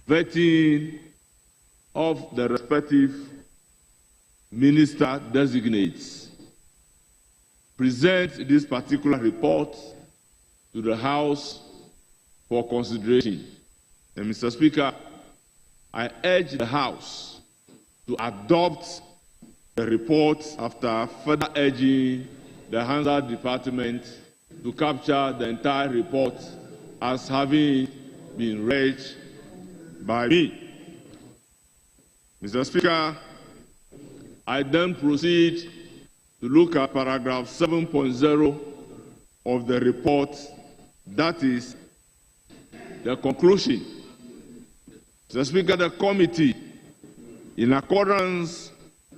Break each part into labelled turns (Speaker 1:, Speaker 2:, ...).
Speaker 1: vetting of the respective minister designates, present this particular report to the House for consideration. And Mr. Speaker, I urge the House to adopt the report after further urging the Hansard Department to capture the entire report as having been read by me. Mr. Speaker, I then proceed to look at paragraph 7.0 of the report, that is the conclusion. Mr. Speaker, the committee, in accordance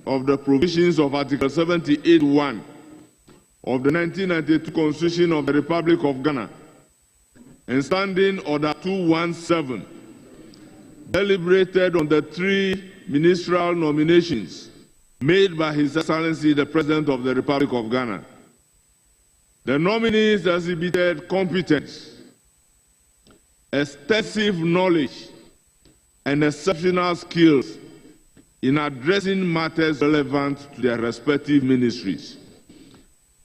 Speaker 1: of the provisions of Article 78(1) of the 1992 Constitution of the Republic of Ghana and Standing Order 217, deliberated on the 3 ministerial nominations made by His Excellency the President of the Republic of Ghana. The nominees exhibited competence, extensive knowledge, and exceptional skills in addressing matters relevant to their respective ministries.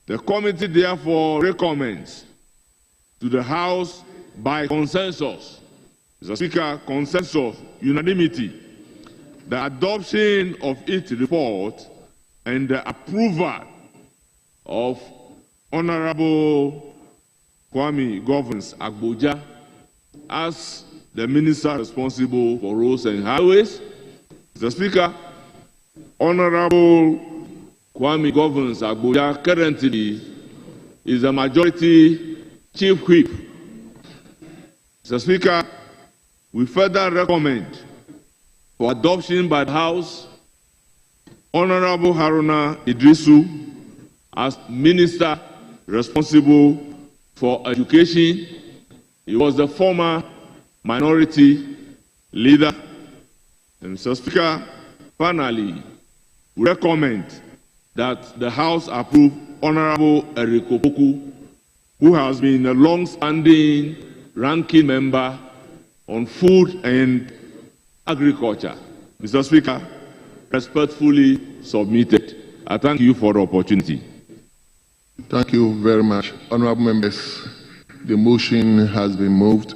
Speaker 1: The committee therefore recommends to the House by consensus, Mr. Speaker, consensus, unanimity, the adoption of its report and the approval of Honorable Kwame Governance Agboja as the minister responsible for roads and highways. Mr. Speaker, Honorable Kwame Governance Agboja currently is a majority chief whip. Mr. Speaker, we further recommend for adoption by the House Honorable Haruna Idrisu as minister responsible for education. He was the former minority leader. And Mr. Speaker, finally, we recommend that the House approve Honorable Eric Opoku, who has been a long-standing ranking member on food and agriculture. Mr. Speaker, respectfully submitted. I thank you for the opportunity.
Speaker 2: Thank you very much. Honorable members, the motion has been moved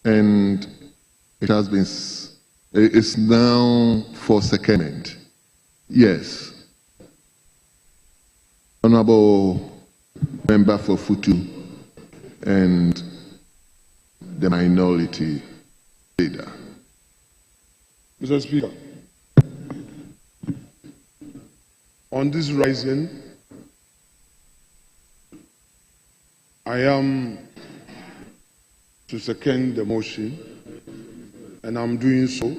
Speaker 2: and it's now for secondment. Yes. Honorable Member for Futu and the minority leader.
Speaker 3: Mr. Speaker, on this rising, I am to second the motion, and I'm doing so.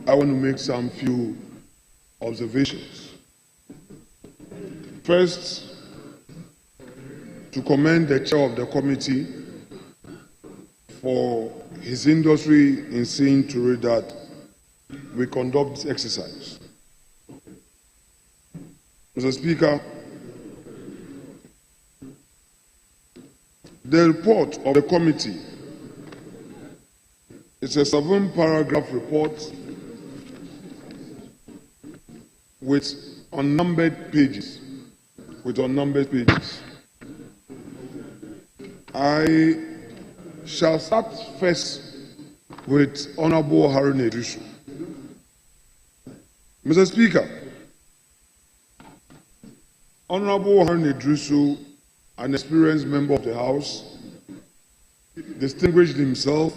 Speaker 3: I want to make some few observations. First, to commend the chair of the committee for his industry in seeing to it that we conduct this exercise. Mr. Speaker, the report of the committee is a 7-paragraph report with unnumbered pages. I shall start first with Honorable Haruna Idrisu. Mr. Speaker, Honorable Haruna Idrisu, an experienced member of the House, distinguished himself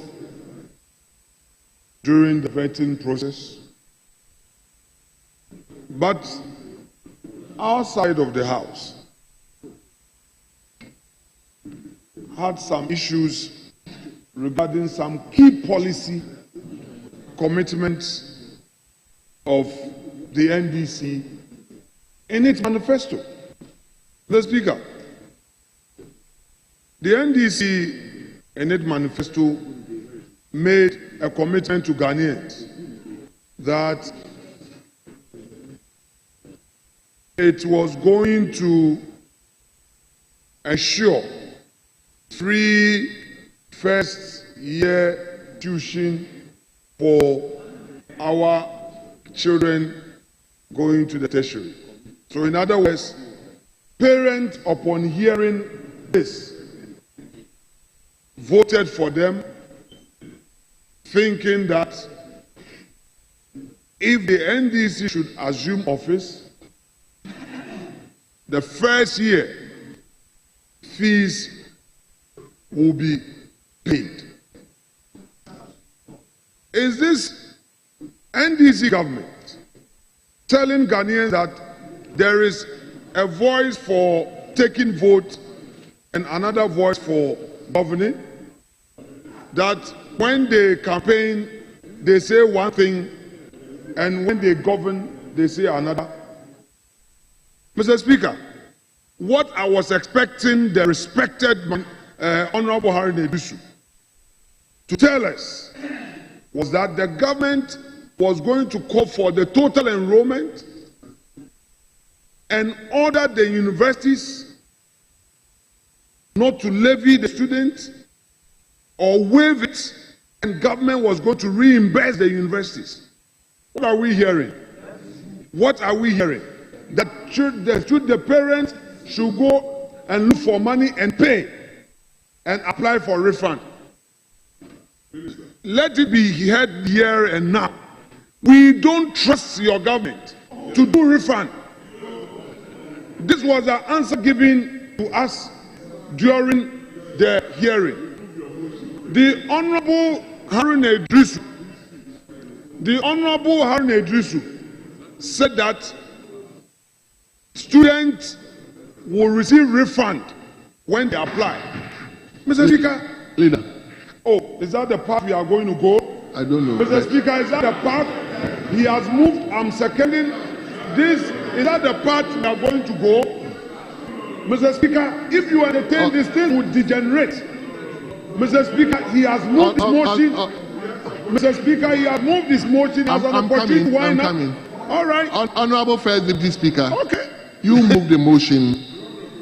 Speaker 3: during the vetting process, but outside of the House had some issues regarding some key policy commitments of the NDC in its manifesto. Mr. Speaker, the NDC in its manifesto made a commitment to Ghanaians that it was going to ensure free, first year tuition for our children going to the tertiary. So in other words, parents upon hearing this voted for them, thinking that if the NDC should assume office, the first year fees will be paid. Is this NDC government telling Ghanaians that there is a voice for taking vote and another voice for governing? That when they campaign, they say one thing, and when they govern, they say another? Mr. Speaker, what I was expecting the respected Honorable Harry Nedusu to tell us was that the government was going to call for the total enrollment and order the universities not to levy the students or waive it, and government was going to reimburse the universities. What are we hearing? What are we hearing? That the parents should go and look for money and pay and apply for refund. Let it be heard here and now. We don't trust your government to do refund. This was an answer given to us during the hearing. The Honorable Harry Nedusu said that students will receive refund when they apply. Mr. Speaker,
Speaker 2: Leader.
Speaker 3: Oh, is that the path we are going to go?
Speaker 2: I don't know.
Speaker 3: Mr. Speaker, is that the path he has moved? I'm seconding this. Is that the path we are going to go? Mr. Speaker, if you entertain this thing would degenerate. Mr. Speaker, he has moved this motion. Mr. Speaker, he has moved this motion as an opportunity. Why not? All right.
Speaker 2: Honorable First Deputy Speaker.
Speaker 3: Okay.
Speaker 2: You move the motion.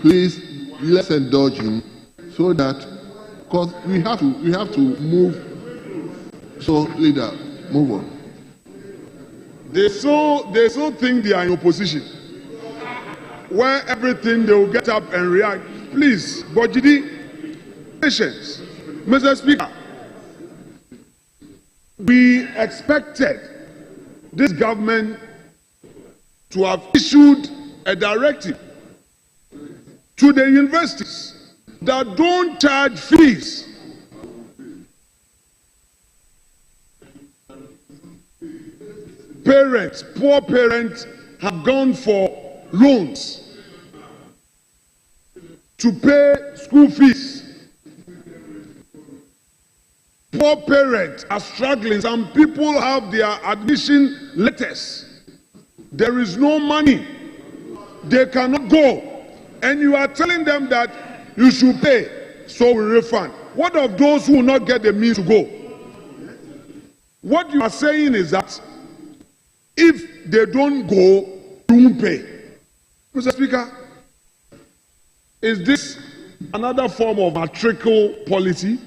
Speaker 2: Please, let's indulge him so that, because we have to move. So, leader, move on.
Speaker 3: They so think they are in opposition, where everything they will get up and react. Please, Bojidi, patience. Mr. Speaker, we expected this government to have issued a directive to the universities that don't charge fees. Parents, poor parents, have gone for loans to pay school fees. Poor parents are struggling. Some people have their admission letters. There is no money. They cannot go. And you are telling them that you should pay, so we refund. What of those who will not get the means to go? What you are saying is that if they don't go, you won't pay. Mr. Speaker, is this another form of matricle policy?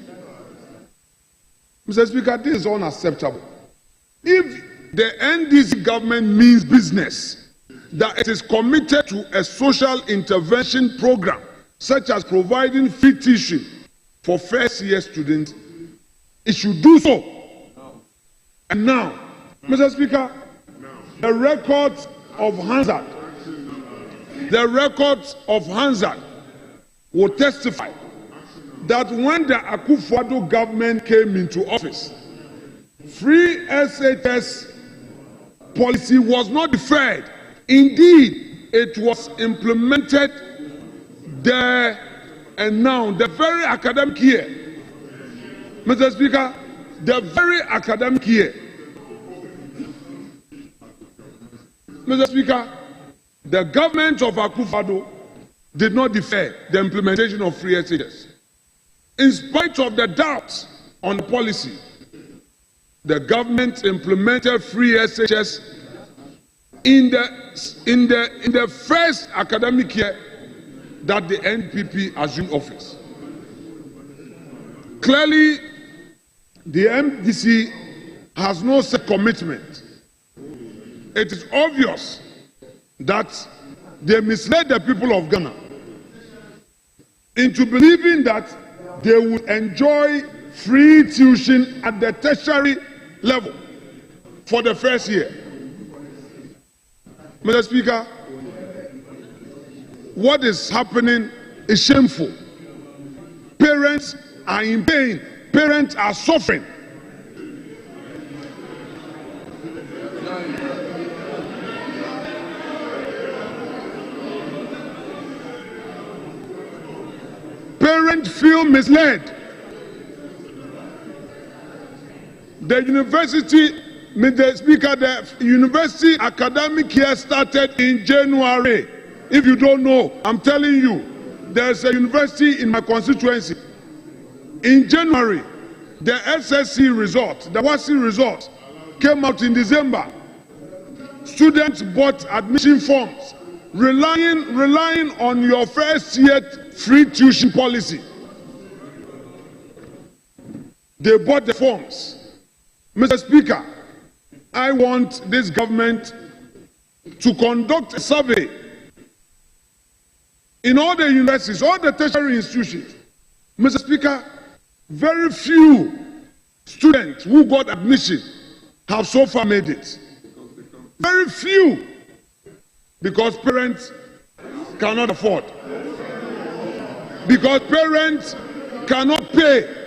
Speaker 3: Mr. Speaker, this is unacceptable. If the NDC government means business, that it is committed to a social intervention program, such as providing free tuition for first-year students, it should do so. And now, Mr. Speaker, the records of Hansard will testify that when the Akufo-Addo government came into office, free SHS policy was not deferred. Indeed, it was implemented there and now. The very academic year, Mr. Speaker, the very academic year, Mr. Speaker, the government of Akufo-Addo did not defer the implementation of free SHS. In spite of the doubts on the policy, the government implemented free SHS in the first academic year that the NPP assumed office. clearly, the MDC has no set commitment. It is obvious that they misled the people of Ghana into believing that they would enjoy free tuition at the tertiary level for the first year. Mr. Speaker, what is happening is shameful. Parents are in pain. Parents are suffering. Parents feel misled. The university, Mr. Speaker, the university academic year started in January. If you don't know, I'm telling you, there's a university in my constituency. In January, the SSC result, the WASI result, came out in December. Students bought admission forms, relying on your first year free tuition policy. They bought the forms. Mr. Speaker, I want this government to conduct a survey in all the universities, all the tertiary institutions. Mr. Speaker, very few students who got admission have so far made it. Very few, because parents cannot afford. Because parents cannot pay.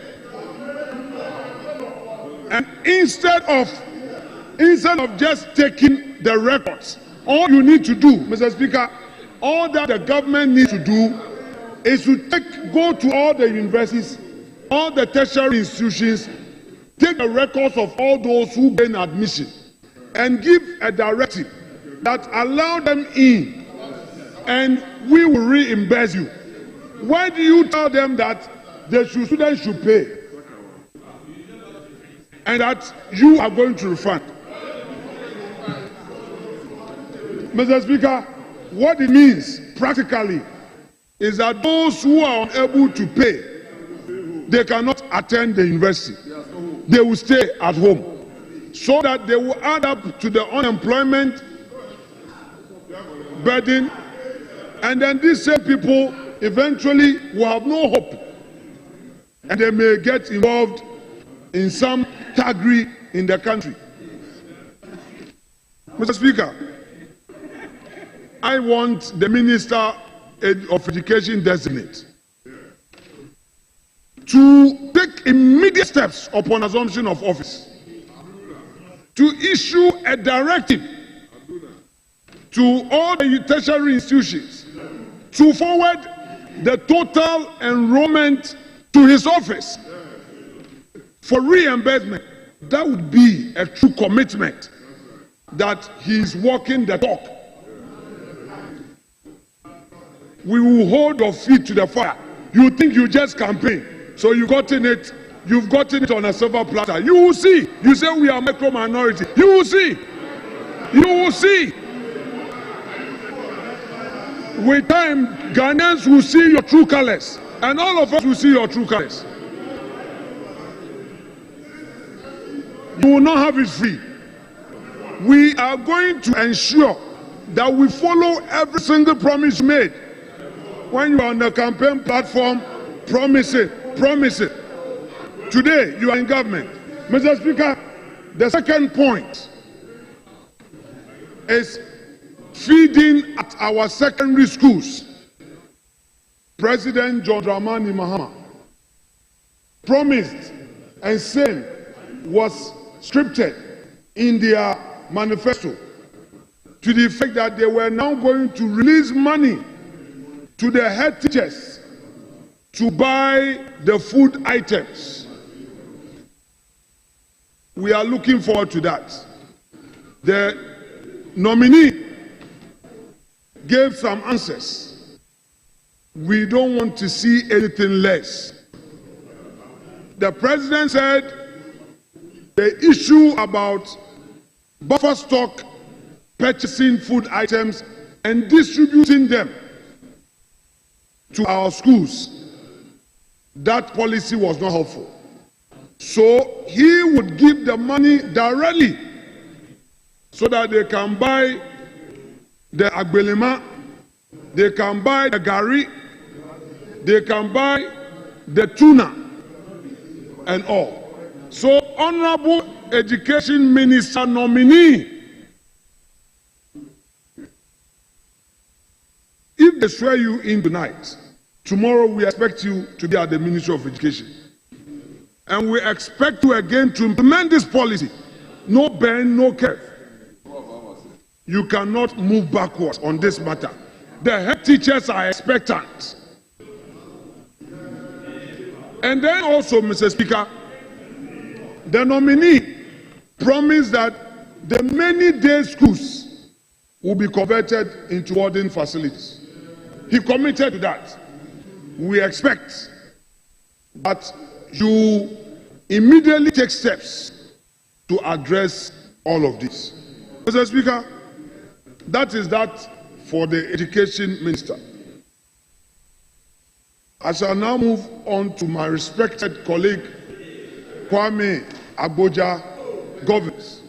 Speaker 3: And instead of just taking the records, all you need to do, Mr. Speaker, all that the government needs to do is to go to all the universities, all the tertiary institutions, take the records of all those who gain admission, and give a directive that allow them in, and we will reimburse you. Why do you tell them that the students should pay and that you are going to refund? Mr. Speaker, what it means practically is that those who are unable to pay, they cannot attend the university. They will stay at home, so that they will add up to the unemployment burden, and then these same people eventually will have no hope, and they may get involved in some thuggery in the country. Mr. Speaker, I want the Minister of Education designate to take immediate steps upon assumption of office to issue a directive to all the tertiary institutions to forward the total enrollment to his office for reimbursement. That would be a true commitment that he is walking the talk. We will hold your feet to the fire. You think you just campaign, so you've gotten it on a silver platter. You will see. You say we are micro minority. You will see. You will see. With time, Ghanaians will see your true colors, and all of us will see your true colors. You will not have it free. We are going to ensure that we follow every single promise made. When you are on the campaign platform, promise it. Today, you are in government. Mr. Speaker, the second point is feeding at our secondary schools. President John Dramani Mahama promised and said was scripted in their manifesto to the effect that they were now going to release money to the head teachers to buy the food items. We are looking forward to that. The nominee gave some answers. We don't want to see anything less. The president said the issue about buffer stock, purchasing food items and distributing them to our schools, that policy was not helpful. So he would give the money directly so that they can buy the agbelema, they can buy the gari, they can buy the tuna and all. So, Honorable Education Minister nominee, if they swear you in tonight, tomorrow we expect you to be at the Ministry of Education. And we expect you again to implement this policy. No bend, no curve. You cannot move backwards on this matter. The head teachers are expectant. And then also, Mr. Speaker, the nominee promised that the many day schools will be converted into boarding facilities. He committed to that. We expect that you immediately take steps to address all of this. Mr. Speaker, that is that for the Education Minister. I shall now move on to my respected colleague, Kwame Agboja, Governance.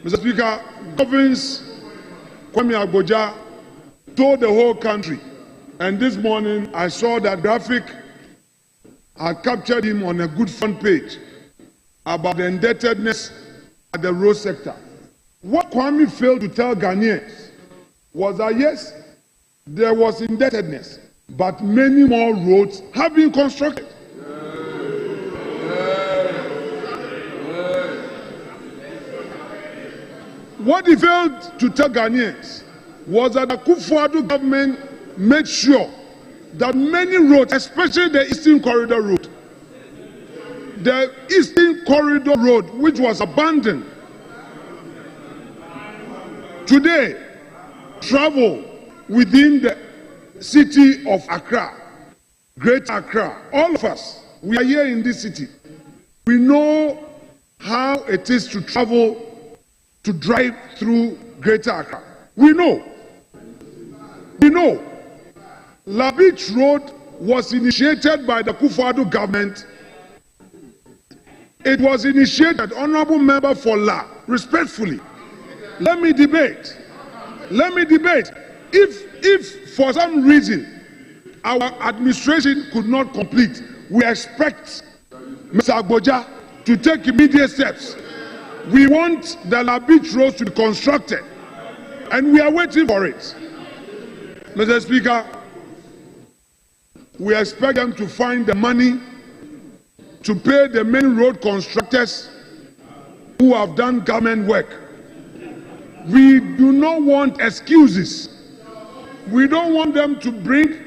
Speaker 3: Mr. Speaker, Governance Kwame Agboja told the whole country, and this morning I saw that graphic had captured him on a good front page about the indebtedness at the road sector. What Kwame failed to tell Ghanaians was that yes, there was indebtedness, but many more roads have been constructed. What he failed to tell Ghanaians was that the Akufo-Addo government made sure that many roads, especially the Eastern Corridor Road, which was abandoned, today travel within the city of Accra, Greater Accra. All of us, we are here in this city. We know how it is to travel, to drive through Greater Accra. We know. La Beach Road was initiated by the Akufo-Addo government. It was initiated, Honorable Member for La, respectfully. Let me debate. If for some reason our administration could not complete, we expect Mr. Agboja to take immediate steps. We want the La Beach Road to be constructed, and we are waiting for it. Mr. Speaker, we expect them to find the money to pay the main road constructors who have done government work. We do not want excuses. We don't want them to create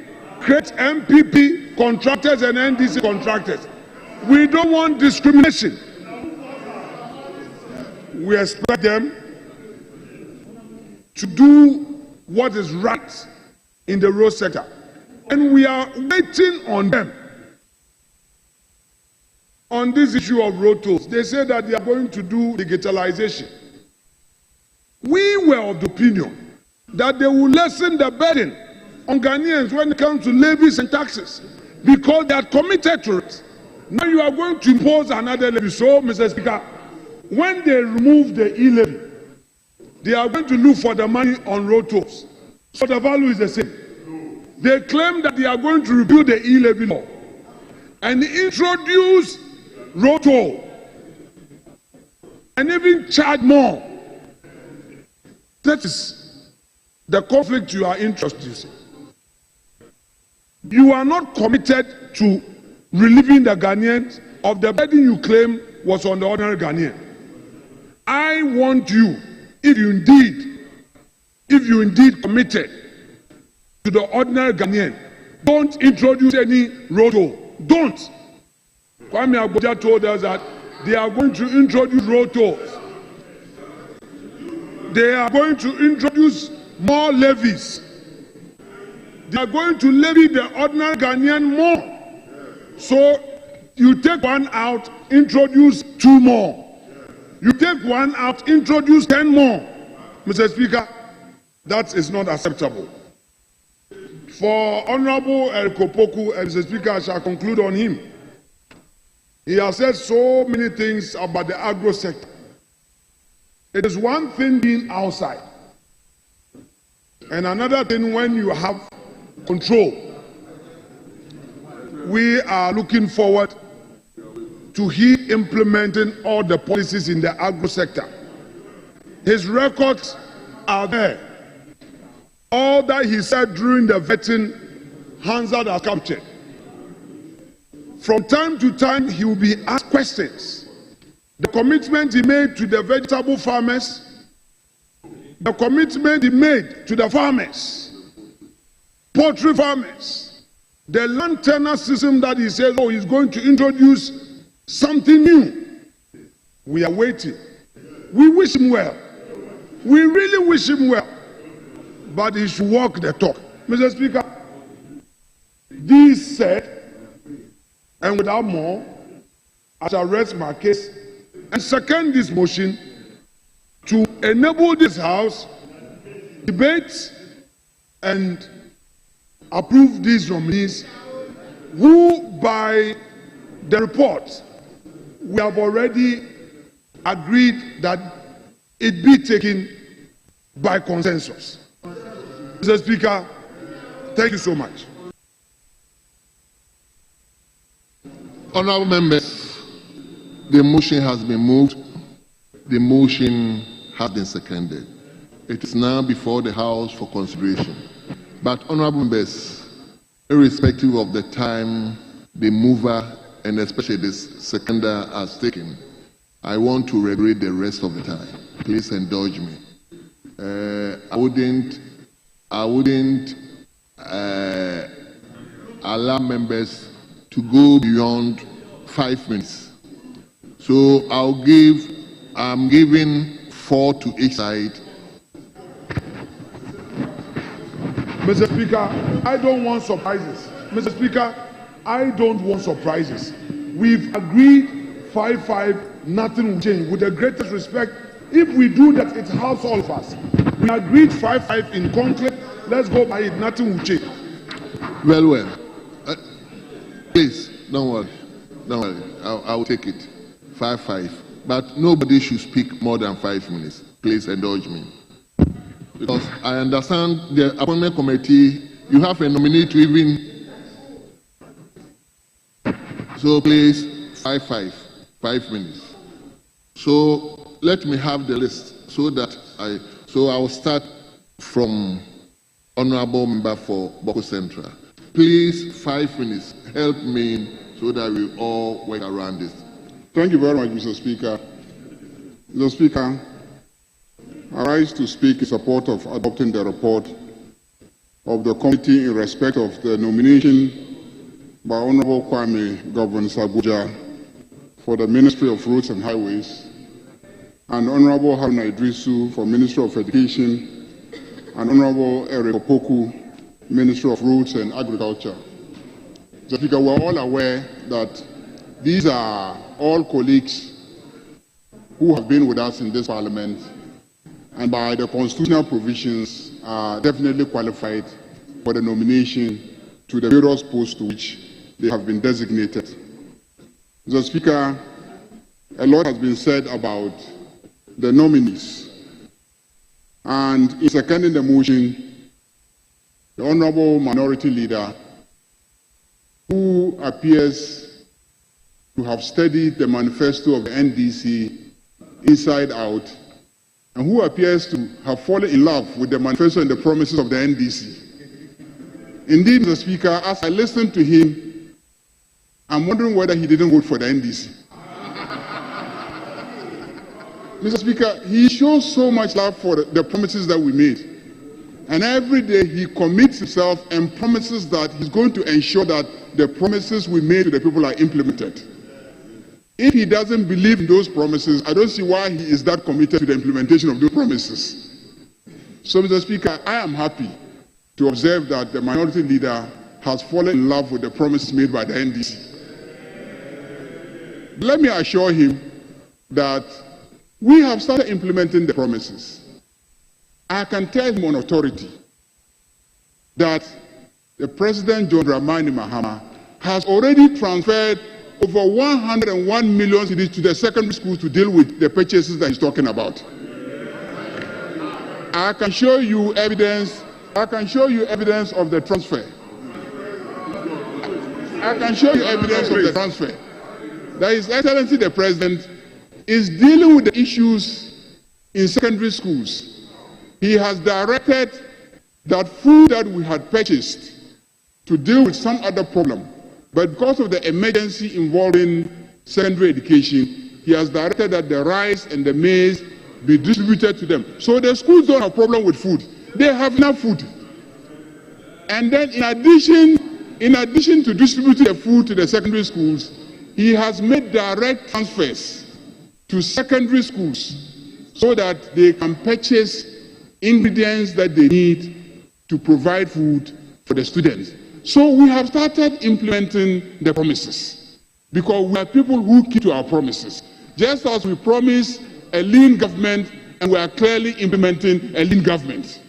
Speaker 3: MPP contractors and NDC contractors. We don't want discrimination. We expect them to do what is right in the road sector. And we are waiting on them on this issue of road tolls. They say that they are going to do digitalization. We were of the opinion that they will lessen the burden on Ghanaians when it comes to levies and taxes, because they are committed to it. Now you are going to impose another levy. So, Mr. Speaker, when they remove the e-levy, they are going to look for the money on road tolls. So the value is the same. They claim that they are going to repeal the e-levy law and introduce road toll and even charge more. That is the conflict you are interested in. You are not committed to relieving the Ghanaians of the burden you claim was on the ordinary Ghanaian. I want you, if you indeed committed to the ordinary Ghanaian, don't introduce any road toll. Don't. Kwame Agboja told us that they are going to introduce road tolls. They are going to introduce more levies. They are going to levy the ordinary Ghanaian more. So you take one out, introduce two more. You take one out, introduce 10 more. Mr. Speaker, that is not acceptable. For Honorable El Kopoku, Mr. Speaker, I shall conclude on him. He has said so many things about the agro sector. It is one thing being outside, and another thing when you have control. We are looking forward to he implementing all the policies in the agro sector. His records are there. All that he said during the vetting, Hansard has captured. From time to time, he will be asked questions. The commitment he made to the vegetable farmers, the commitment he made to the farmers, poultry farmers, the land tenure system that he says, oh, he's going to introduce something new. We are waiting. We wish him well. We really wish him well. But he should walk the talk. Mr. Speaker, this said, and without more, I shall rest my case and second this motion to enable this House debate and approve these nominees who, by the report, we have already agreed that it be taken by consensus. Mr. Speaker, thank you so much.
Speaker 2: Honourable members, the motion has been moved. The motion has been seconded. It is now before the House for consideration. But honourable members, irrespective of the time the mover and especially the seconder has taken, I want to regulate the rest of the time. Please indulge me. I wouldn't allow members to go beyond 5 minutes. So I'm giving 4 to each side.
Speaker 3: Mr. Speaker, I don't want surprises. Mr. Speaker, I don't want surprises. We've agreed 5-5, nothing will change. With the greatest respect, if we do that, it helps all of us. We agreed 5-5 in conclave. Let's go by it, nothing will change.
Speaker 2: Well. Please, don't worry. I will take it. 5-5. But nobody should speak more than 5 minutes. Please indulge me. Because I understand the appointment committee, you have a nominee to even. So please, 5-5. 5 minutes. So let me have the list so that I will start from Honourable Member for Boko Central. Please, 5 minutes. Help me so that we all work around this.
Speaker 4: Thank you very much, Mr. Speaker. Mr. Speaker, I rise to speak in support of adopting the report of the committee in respect of the nomination by Honourable Kwame Governor-Sabuja for the Ministry of Roads and Highways and Honourable Haruna Idrisu for Ministry of Education and Honourable Eric Opoku, Ministry of Roads and Agriculture. Mr. Speaker, we're all aware that these are all colleagues who have been with us in this Parliament and by the constitutional provisions are definitely qualified for the nomination to the various posts to which they have been designated. Mr. Speaker, a lot has been said about the nominees, and in seconding the motion, the Honourable Minority Leader, who appears to have studied the manifesto of the NDC inside out, and who appears to have fallen in love with the manifesto and the promises of the NDC. Indeed, Mr. Speaker, as I listened to him, I'm wondering whether he didn't vote for the NDC. Mr. Speaker, he shows so much love for the promises that we made. And every day he commits himself and promises that he's going to ensure that the promises we made to the people are implemented. If he doesn't believe in those promises, I don't see why he is that committed to the implementation of those promises. So, Mr. Speaker, I am happy to observe that the minority leader has fallen in love with the promises made by the NDC. Let me assure him that we have started implementing the promises. I can tell him on authority that the President John Dramani Mahama has already transferred over 101 million cedis to the secondary schools to deal with the purchases that he's talking about. I can show you evidence. I can show you evidence of the transfer. I can show you evidence of the transfer. That His Excellency the President is dealing with the issues in secondary schools. He has directed that food that we had purchased to deal with some other problem, but because of the emergency involving secondary education, he has directed that the rice and the maize be distributed to them. So the schools don't have a problem with food. They have enough food. And then in addition to distributing the food to the secondary schools, he has made direct transfers to secondary schools so that they can purchase ingredients that they need to provide food for the students. So we have started implementing the promises because we are people who keep to our promises. Just as we promised a lean government, and we are clearly implementing a lean government.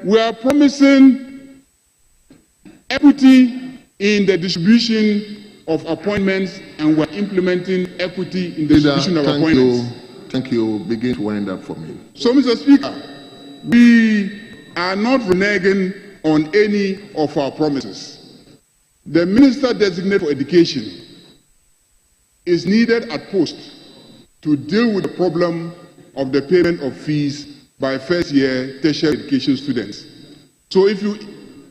Speaker 4: We are promising equity in the distribution of appointments, and we are implementing equity in the distribution of appointments.
Speaker 2: Thank you. Begin to wind up for me.
Speaker 4: So, Mr. Speaker, we are not reneging on any of our promises. The Minister Designate for Education is needed at post to deal with the problem of the payment of fees by first-year tertiary education students. So if you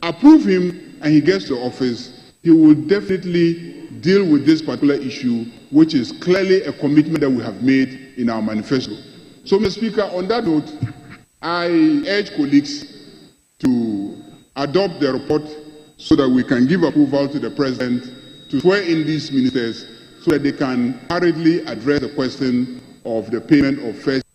Speaker 4: approve him and he gets to office, he will definitely deal with this particular issue, which is clearly a commitment that we have made in our manifesto. So, Mr. Speaker, on that note, I urge colleagues to adopt the report so that we can give approval to the President to swear in these ministers so that they can hurriedly address the question of the payment of first.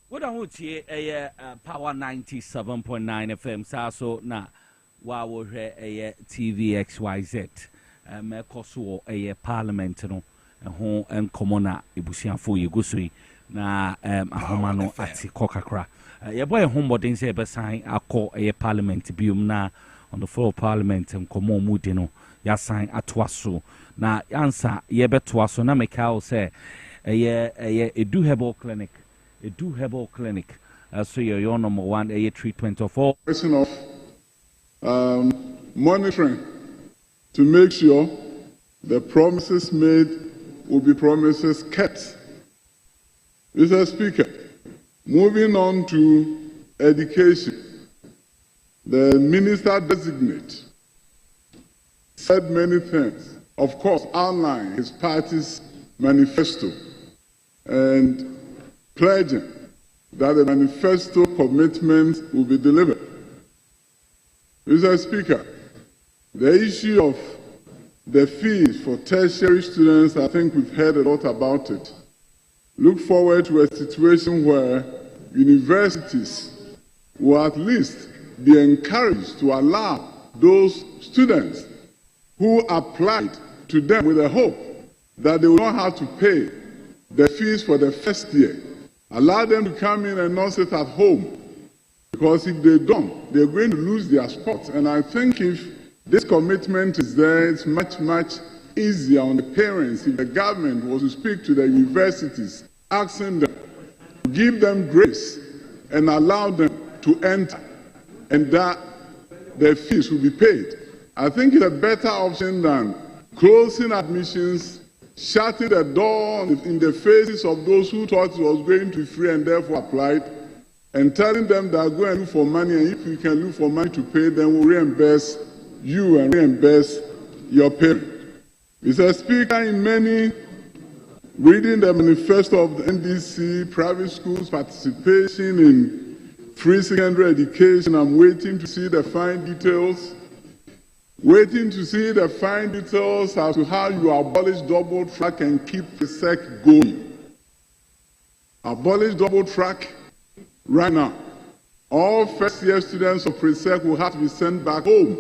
Speaker 5: What I would say a Power 97.9 FM Saso na wa wo hwe a TVXYZ mekoso a parliament no ho enkomo na ebusiafo yegosoi na ahoma no ati kokakra ye boy homodin say be sign akọ a parliament bium na on the floor of parliament enkomo mudi no ya sign atwaso na answer ye betwaso na mekao say edu herbal clinic. A do herbal clinic, so your number one, a treatment of all.
Speaker 4: Question of monitoring to make sure the promises made will be promises kept. Mr. Speaker, moving on to education, the minister designate said many things. Of course, outlined his party's manifesto and pledging that the manifesto commitments will be delivered. Mr. Speaker, the issue of the fees for tertiary students, I think we've heard a lot about it. Look forward to a situation where universities will at least be encouraged to allow those students who applied to them with a hope that they will not have to pay the fees for the first year. Allow them to come in and not sit at home, because if they don't, they're going to lose their spot. And I think if this commitment is there, it's much, much easier on the parents if the government was to speak to the universities, asking them to give them grace and allow them to enter, and that their fees will be paid. I think it's a better option than closing admissions, shutting the door in the faces of those who thought it was going to be free and therefore applied, and telling them that go and look for money, and if you can look for money to pay, then we'll reimburse you and reimburse your parent. Mr. Speaker, in many, reading the manifesto of the NDC, private schools participation in free secondary education, I'm waiting to see the fine details. waiting to see the fine details as to how you abolish double track and keep the SEC going. Abolish double track right now. All first-year students of pre-sec will have to be sent back home.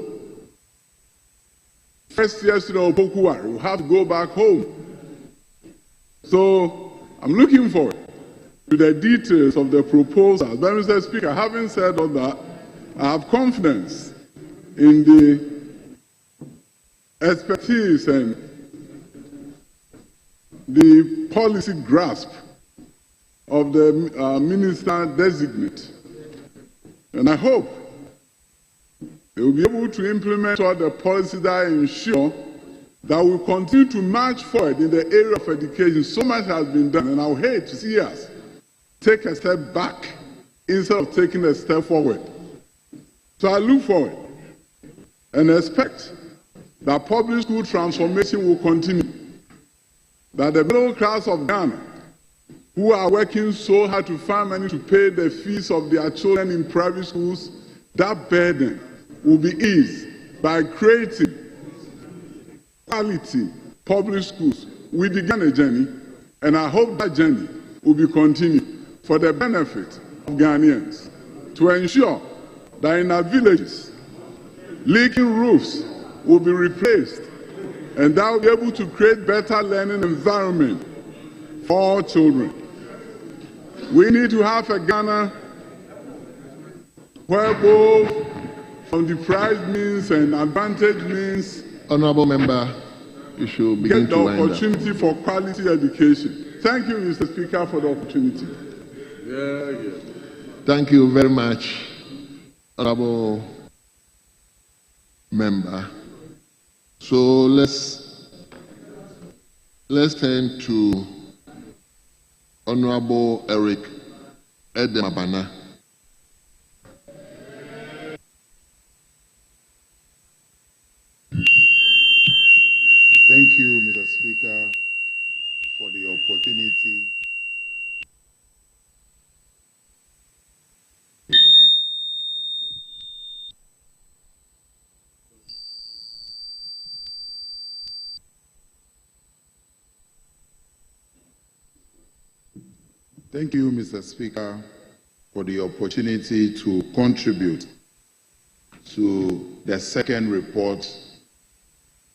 Speaker 4: First-year students of Pokuwari will have to go back home. So I'm looking forward to the details of the proposal. But Mr. Speaker, having said all that, I have confidence in the expertise and the policy grasp of the minister designate. And I hope they will be able to implement all the policies that ensure that we continue to march forward in the area of education. So much has been done, and I would hate to see us take a step back instead of taking a step forward. So I look forward and expect that public school transformation will continue, that the middle class of Ghana, who are working so hard to find money to pay the fees of their children in private schools, that burden will be eased by creating quality public schools. We began a journey, and I hope that journey will be continued for the benefit of Ghanaians, to ensure that in our villages, leaking roofs will be replaced, and that will be able to create better learning environment for all children. We need to have a Ghana where both from deprived means and advantaged means
Speaker 2: Honorable Member, you should begin
Speaker 4: get the
Speaker 2: to wind up.
Speaker 4: opportunity for quality education. Thank you, Mr. Speaker, for the opportunity.
Speaker 2: Thank you very much, Honorable Member. So let's turn to Honorable Eric Edemabana.
Speaker 6: Thank you, Mr. Speaker, for the opportunity. Thank you, Mr. Speaker, for the opportunity to contribute to the second report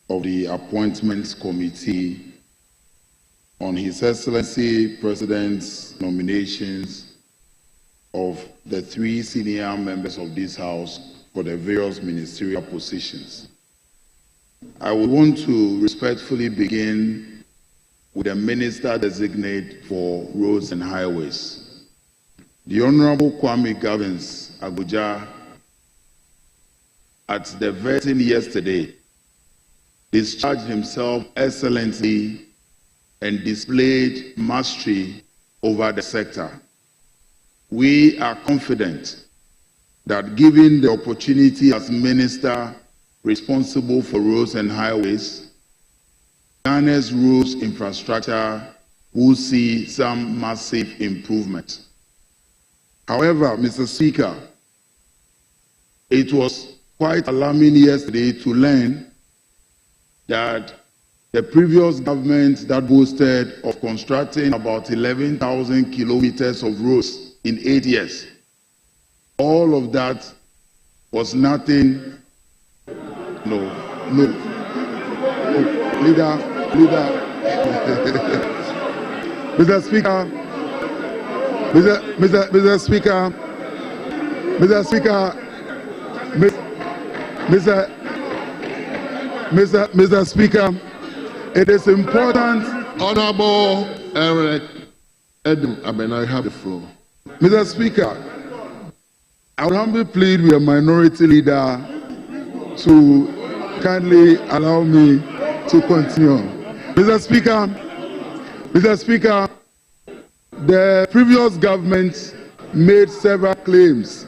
Speaker 6: of the Appointments Committee on His Excellency President's nominations of the 3 senior members of this House for the various ministerial positions. I would want to respectfully begin with the Minister Designate for Roads and Highways. The Honorable Kwame Gavins Abuja, at the vetting yesterday, discharged himself excellently and displayed mastery over the sector. We are confident that given the opportunity as Minister responsible for roads and highways, Ghana's roads infrastructure will see some massive improvement. However, Mr. Speaker, it was quite alarming yesterday to learn that the previous government that boasted of constructing about 11,000 kilometers of roads in 8 years, all of that was nothing. Leader. Mr. Speaker, Mr. Speaker, it is important.
Speaker 2: Honorable Eric Edemabana, I have the floor.
Speaker 6: Mr. Speaker, I would humbly plead with a minority leader to kindly allow me to continue. Mr. Speaker, the previous government made several claims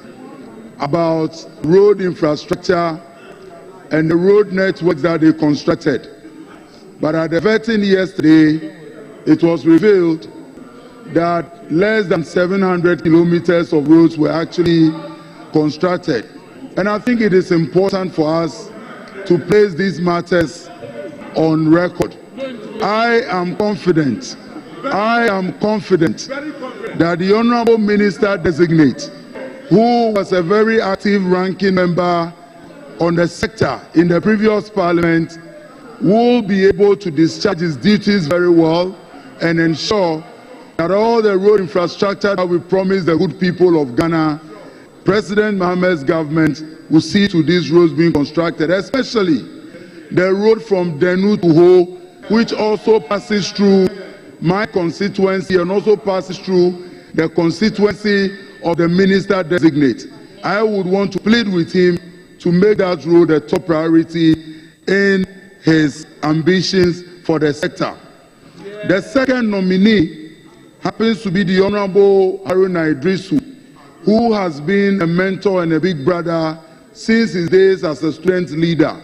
Speaker 6: about road infrastructure and the road networks that they constructed. But at the vetting yesterday, it was revealed that less than 700 kilometers of roads were actually constructed. And I think it is important for us
Speaker 3: to place these matters on record. I am confident that the Honorable Minister Designate, who was a very active ranking member on the sector in the previous Parliament, will be able to discharge his duties very well and ensure that all the road infrastructure that we promised the good people of Ghana, President Mahame's government will see to these roads being constructed, especially the road from Denu to Ho, which also passes through my constituency and also passes through the constituency of the Minister Designate. I would want to plead with him to make that road a top priority in his ambitions for the sector. The second nominee happens to be the Honorable Haruna Idrisu, who has been a mentor and a big brother since his days as a student leader.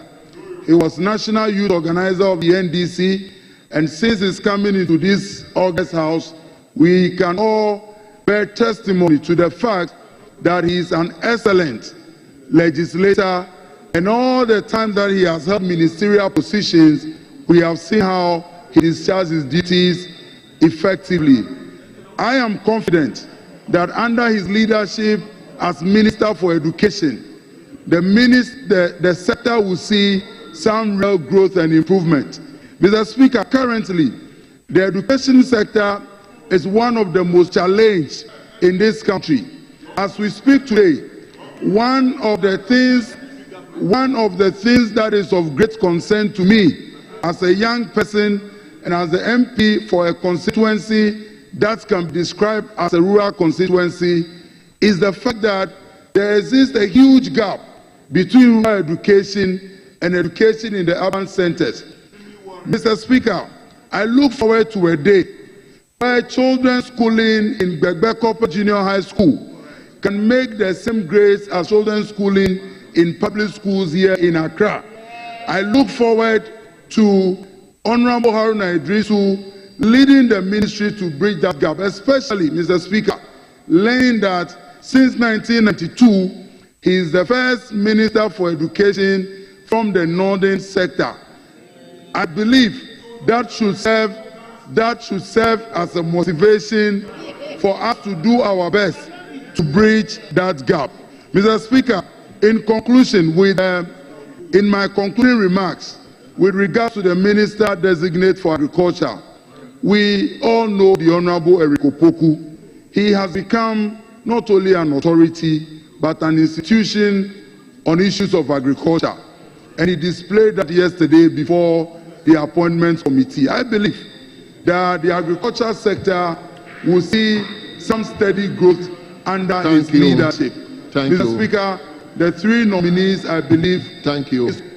Speaker 3: He was National Youth Organizer of the NDC, and since his coming into this August House, we can all bear testimony to the fact that he is an excellent legislator, and all the time that he has held ministerial positions, we have seen how he discharges his duties effectively. I am confident that under his leadership as Minister for Education, the sector will see some real growth and improvement. Mr. Speaker, currently, the education sector is one of the most challenged in this country. As we speak today, one of the things that is of great concern to me as a young person and as the MP for a constituency that can be described as a rural constituency is the fact that there exists a huge gap between rural education and education in the urban centers. Mr. Speaker, I look forward to a day where children schooling in Gbegbekopo Junior High School can make the same grades as children schooling in public schools here in Accra. I look forward to Honorable Haruna Idrisu leading the ministry to bridge that gap, especially, Mr. Speaker, learning that since 1992, he is the first Minister for Education from the northern sector. I believe that should serve as a motivation for us to do our best to bridge that gap. Mr. Speaker, in conclusion, in my concluding remarks, with regard to the Minister Designate for Agriculture, we all know the Honorable Eric Opoku. He has become not only an authority, but an institution on issues of agriculture. And he displayed that yesterday before the Appointments Committee. I believe that the agriculture sector will see some steady growth under his leadership. Mr. Speaker, the three nominees, I believe,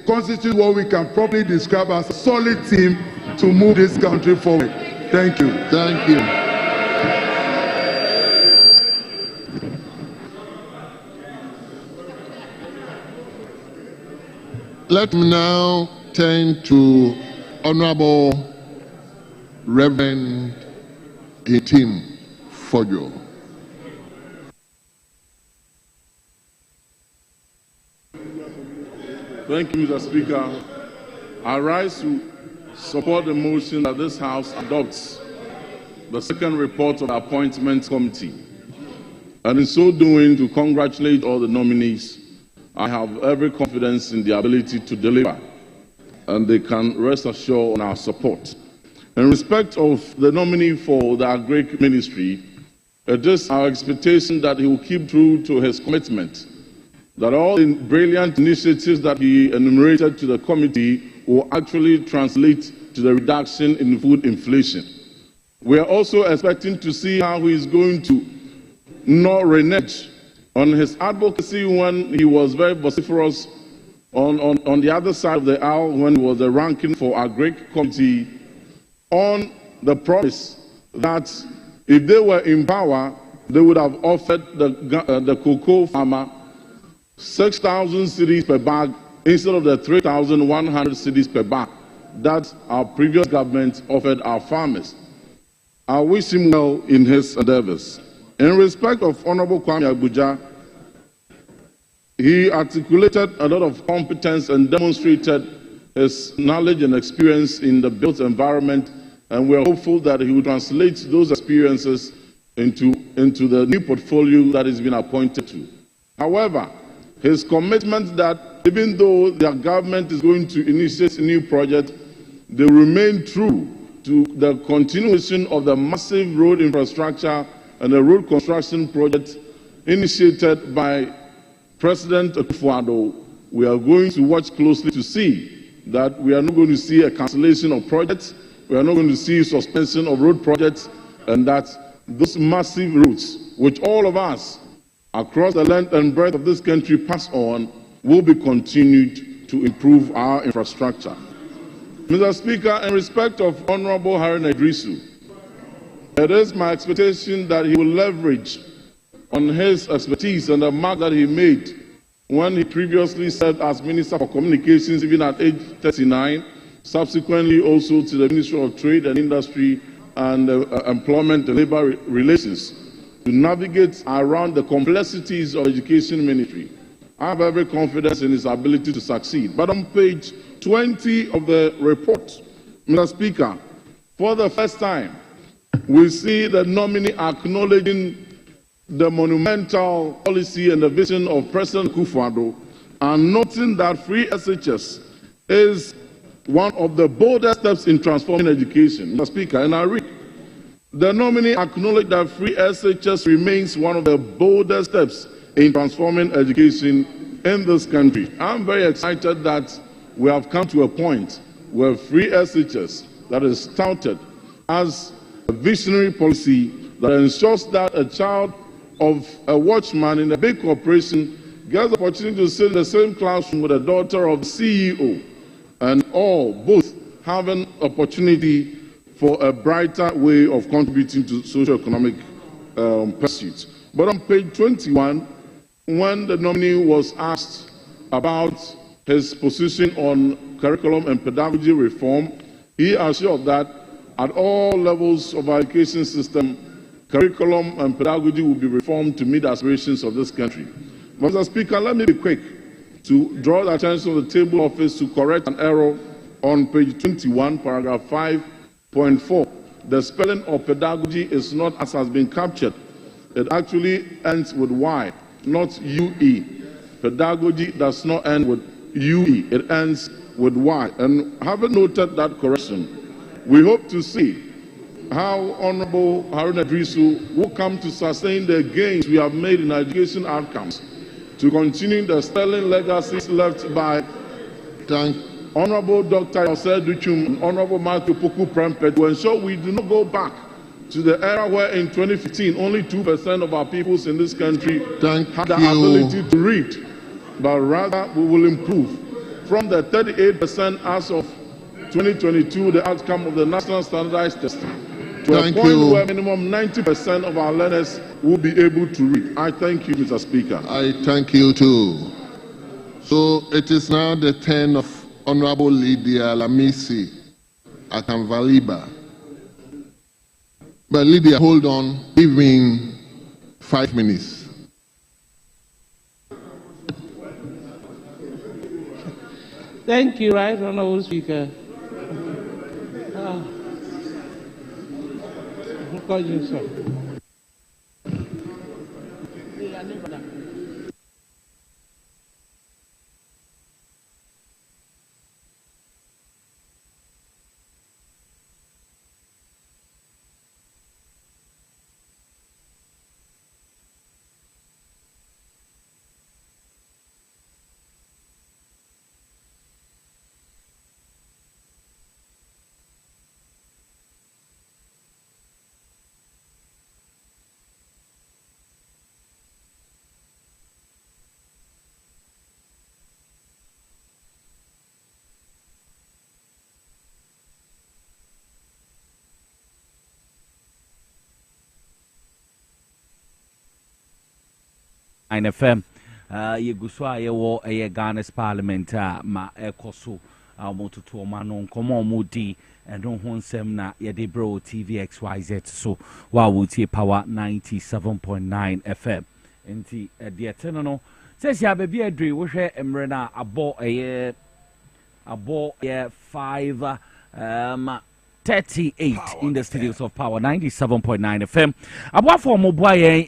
Speaker 3: constitute what we can probably describe as a solid team to move this country forward. Thank you.
Speaker 2: Thank you. Let me now turn to Honorable Reverend Hitim Fojo.
Speaker 1: Thank you, Mr. Speaker. I rise to support the motion that this House adopts the second report of the Appointments Committee, and in so doing to congratulate all the nominees. I have every confidence in the ability to deliver, and they can rest assured on our support. In respect of the nominee for the Agri Ministry, it is our expectation that he will keep true to his commitment, that all the brilliant initiatives that he enumerated to the committee will actually translate to the reduction in food inflation. We are also expecting to see how he is going to not renege on his advocacy when he was very vociferous on the other side of the aisle when he was the ranking for our great committee on the promise that if they were in power, they would have offered the cocoa farmer 6,000 cedis per bag instead of the 3,100 cedis per bag that our previous government offered our farmers. I wish him well in his endeavors. In respect of Honorable Kwame Abuja, He articulated a lot of competence and demonstrated his knowledge and experience in the built environment, and we're hopeful that he will translate those experiences into the new portfolio that he's been appointed to. However, his commitment that even though their government is going to initiate a new project, they remain true to the continuation of the massive road infrastructure and the road construction project initiated by President Akufo-Addo. We are going to watch closely to see that we are not going to see a cancellation of projects, we are not going to see suspension of road projects, and that those massive routes, which all of us across the length and breadth of this country pass on, will be continued to improve our infrastructure. Mr. Speaker, in respect of Honorable Harun Idrisu, it is my expectation that he will leverage on his expertise and the mark that he made when he previously served as Minister for Communications, even at age 39, subsequently also to the Ministry of Trade and Industry and Employment and Labour Relations, to navigate around the complexities of education ministry. I have every confidence in his ability to succeed. But on page 20 of the report, Mr. Speaker, for the first time, we see the nominee acknowledging the monumental policy and the vision of President Akufo-Addo, and noting that free SHS is one of the boldest steps in transforming education. Mr. Speaker, and I read, the nominee acknowledged that free SHS remains one of the boldest steps in transforming education in this country. I'm very excited that we have come to a point where free SHS that is touted as a visionary policy that ensures that a child of a watchman in a big corporation gets the opportunity to sit in the same classroom with a daughter of the CEO, and all both have an opportunity for a brighter way of contributing to socio-economic pursuits. But on page 21, when the nominee was asked about his position on curriculum and pedagogy reform, he assured that at all levels of our education system, curriculum and pedagogy will be reformed to meet the aspirations of this country. Mr. Speaker, let me be quick to draw the attention of the table office to correct an error on page 21, paragraph 5.4. The spelling of pedagogy is not as has been captured. It actually ends with Y, not UE. Pedagogy does not end with UE, it ends with Y. And having noted that correction, we hope to see how Honorable Harun Idrisu will come to sustain the gains we have made in education outcomes, to continue the sterling legacies left by Honorable Dr. Yosef Duchum and Honorable Matthew Poku Prempeh, to ensure we do not go back to the era where in 2015 only 2% of our peoples in this country had the ability to read, but rather we will improve from the 38% as of 2022, the outcome of the National Standardized Testing, to a point where minimum 90% of our learners will be able to read. I thank you, Mr. Speaker.
Speaker 2: I thank you too. So it is now the turn of Honorable Lydia Lamisi Akanvaliba. But Lydia, hold on, give me 5 minutes.
Speaker 7: Thank you, Right Honorable Speaker.
Speaker 5: FM Yeguswa yewo Ghana's parliament ma ekoso mototo ma no nkomo mudi eno ho nsem na yede bro TVXYZ so wa wutie power 97.9 FM enti de eteno no Says ya baby Adri, we share Emrena abo a 5:38 in the studios of Power 97.9 FM. Abo for mobile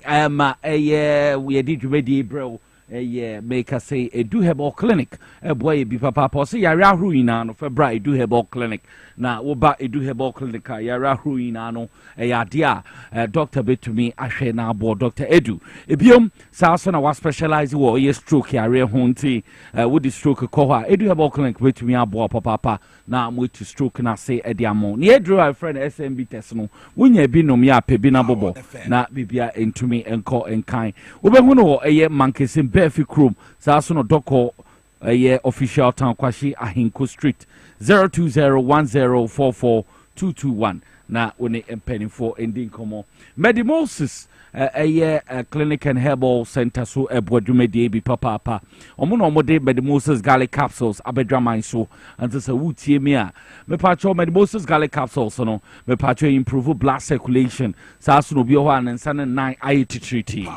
Speaker 5: we did ready bro. Make us say a do herbal clinic. A boy be papa say yara ruinano for bright do herbal clinic. Now oba a do herbal clinic yara ruinano a yadia doctor bet to me ashe na board Dr. Edu. Ebium Sasana was specialized war ye stroke area hunty with the stroke coha edu herbal clinic bet to me abo papa na mo to stroke na say ediamo. Near drew our friend SMB Tesno when ye be no me a pebina bobo na bibia into me and call and kind. Ubehuno a ye monkeys in Befi Chrome, Sasono Doko, a year official town Kwashi Ahinko Street, 02010442221. Na one penny for ending como. Medimoses, a year clinic and herbal center so a bodumedi be papa. Omonomode Medimoses garlic capsules, abedrama so, and this a wootie mea. Me patcho Medimoses garlic capsules, no, me patcho improve blood circulation, Sasono Biohan and Sun and 9 IET treaty.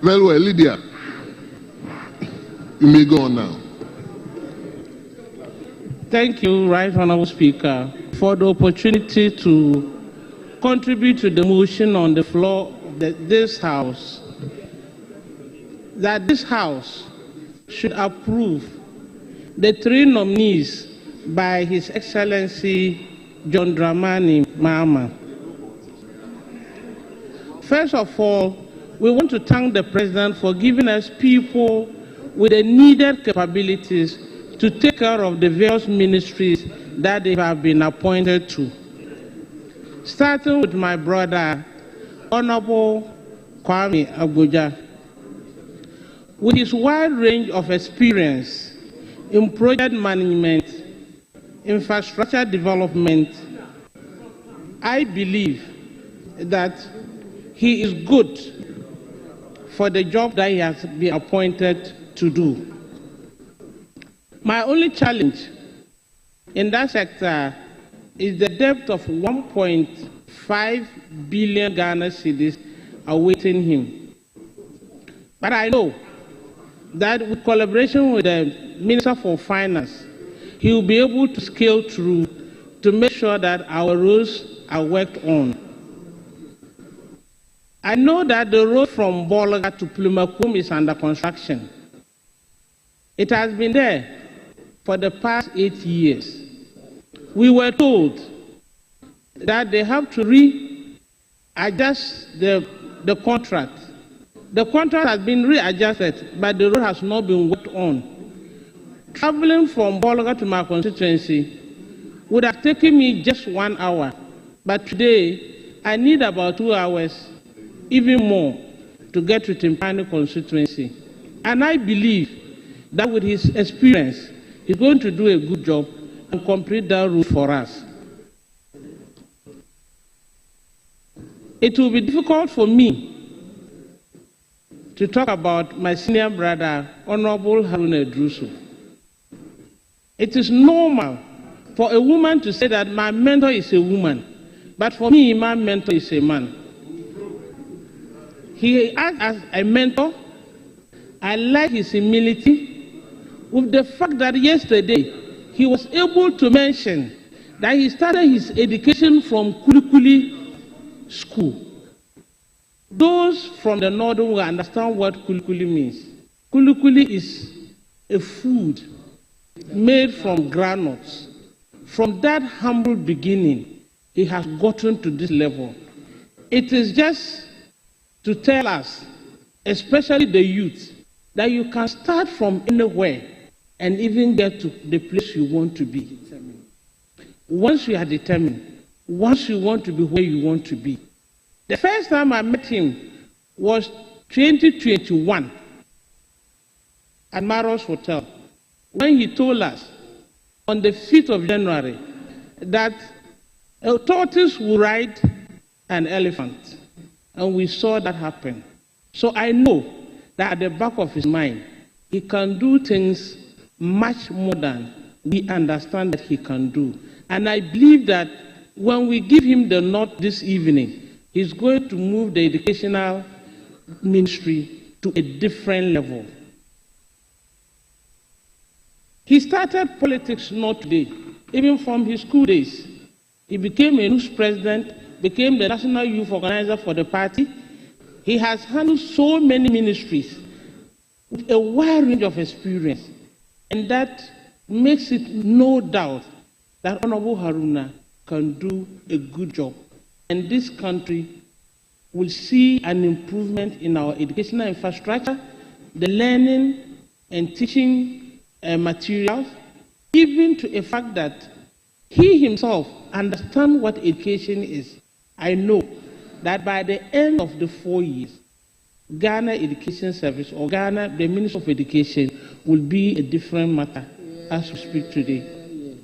Speaker 2: Well, Lydia, you may go on now.
Speaker 7: Thank you, Right Honorable Speaker, for the opportunity to contribute to the motion on the floor that this House should approve the 3 nominees by His Excellency John Dramani Mahama. First of all, we want to thank the President for giving us people with the needed capabilities to take care of the various ministries that they have been appointed to. Starting with my brother, Honorable Kwame Abuja. With his wide range of experience in project management, infrastructure development, I believe that he is good for the job that he has been appointed to do. My only challenge in that sector is the debt of 1.5 billion Ghana cedis awaiting him. But I know that with collaboration with the Minister for Finance, he will be able to scale through to make sure that our roads are worked on. I know that the road from Bolaga to Plumakum is under construction. It has been there for the past 8 years. We were told that they have to readjust the contract. The contract has been readjusted, but the road has not been worked on. Traveling from Bolaga to my constituency would have taken me just 1 hour, but today I need about 2 hours, even more, to get to Timpani constituency. And I believe that with his experience, he's going to do a good job and complete that route for us. It will be difficult for me to talk about my senior brother, Honorable Haruna Drusu. It is normal for a woman to say that my mentor is a woman, but for me, my mentor is a man. He acts as a mentor. I like his humility, with the fact that yesterday he was able to mention that he started his education from Kulikuli School. Those from the northern will understand what Kulikuli means. Kulikuli is a food made from granules. From that humble beginning, he has gotten to this level. It is just to tell us, especially the youth, that you can start from anywhere and even get to the place you want to be. Once you are determined, once you want to be where you want to be. The first time I met him was 2021 at Maros Hotel, when he told us on the 5th of January that a tortoise will ride an elephant. And we saw that happen. So I know that at the back of his mind, he can do things much more than we understand that he can do. And I believe that when we give him the nod this evening, he's going to move the educational ministry to a different level. He started politics not today, even from his school days. He became a youth president, became the national youth organizer for the party. He has handled so many ministries with a wide range of experience, and that makes it no doubt that Honorable Haruna can do a good job. And this country will see an improvement in our educational infrastructure, the learning and teaching materials, even to a fact that he himself understands what education is. I know that by the end of the 4 years, Ghana Education Service or Ghana, the Minister of Education, will be a different matter as we speak today.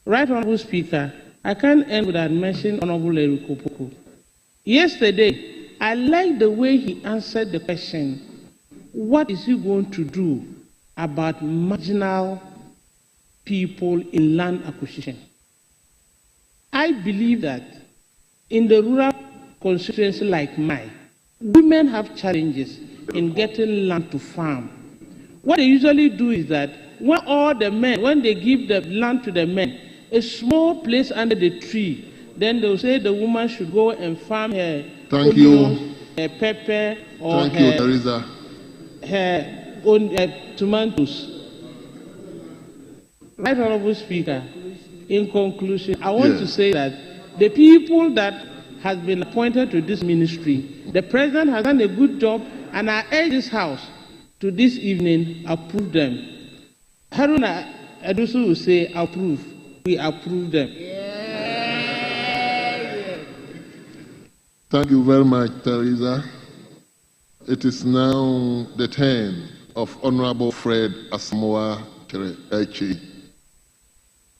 Speaker 7: Right, Honorable Speaker, I can't end without mentioning Honorable Eriko Poku. Yesterday, I liked the way he answered the question, what is he going to do about marginal people in land acquisition? I believe that in the rural constituency like mine, women have challenges in getting land to farm. What they usually do is that when they give the land to the men, a small place under the tree, then they'll say the woman should go and farm her onions, her pepper, or her own tomatoes. Right, Honorable Speaker, in conclusion, I want to say that the people that has been appointed to this ministry, the President has done a good job, and I urge this House to this evening approve them. Haruna Adusu will say approve. We approve them.
Speaker 2: Thank you very much, Teresa. It is now the turn of Honorable Fred Asamoah Echi.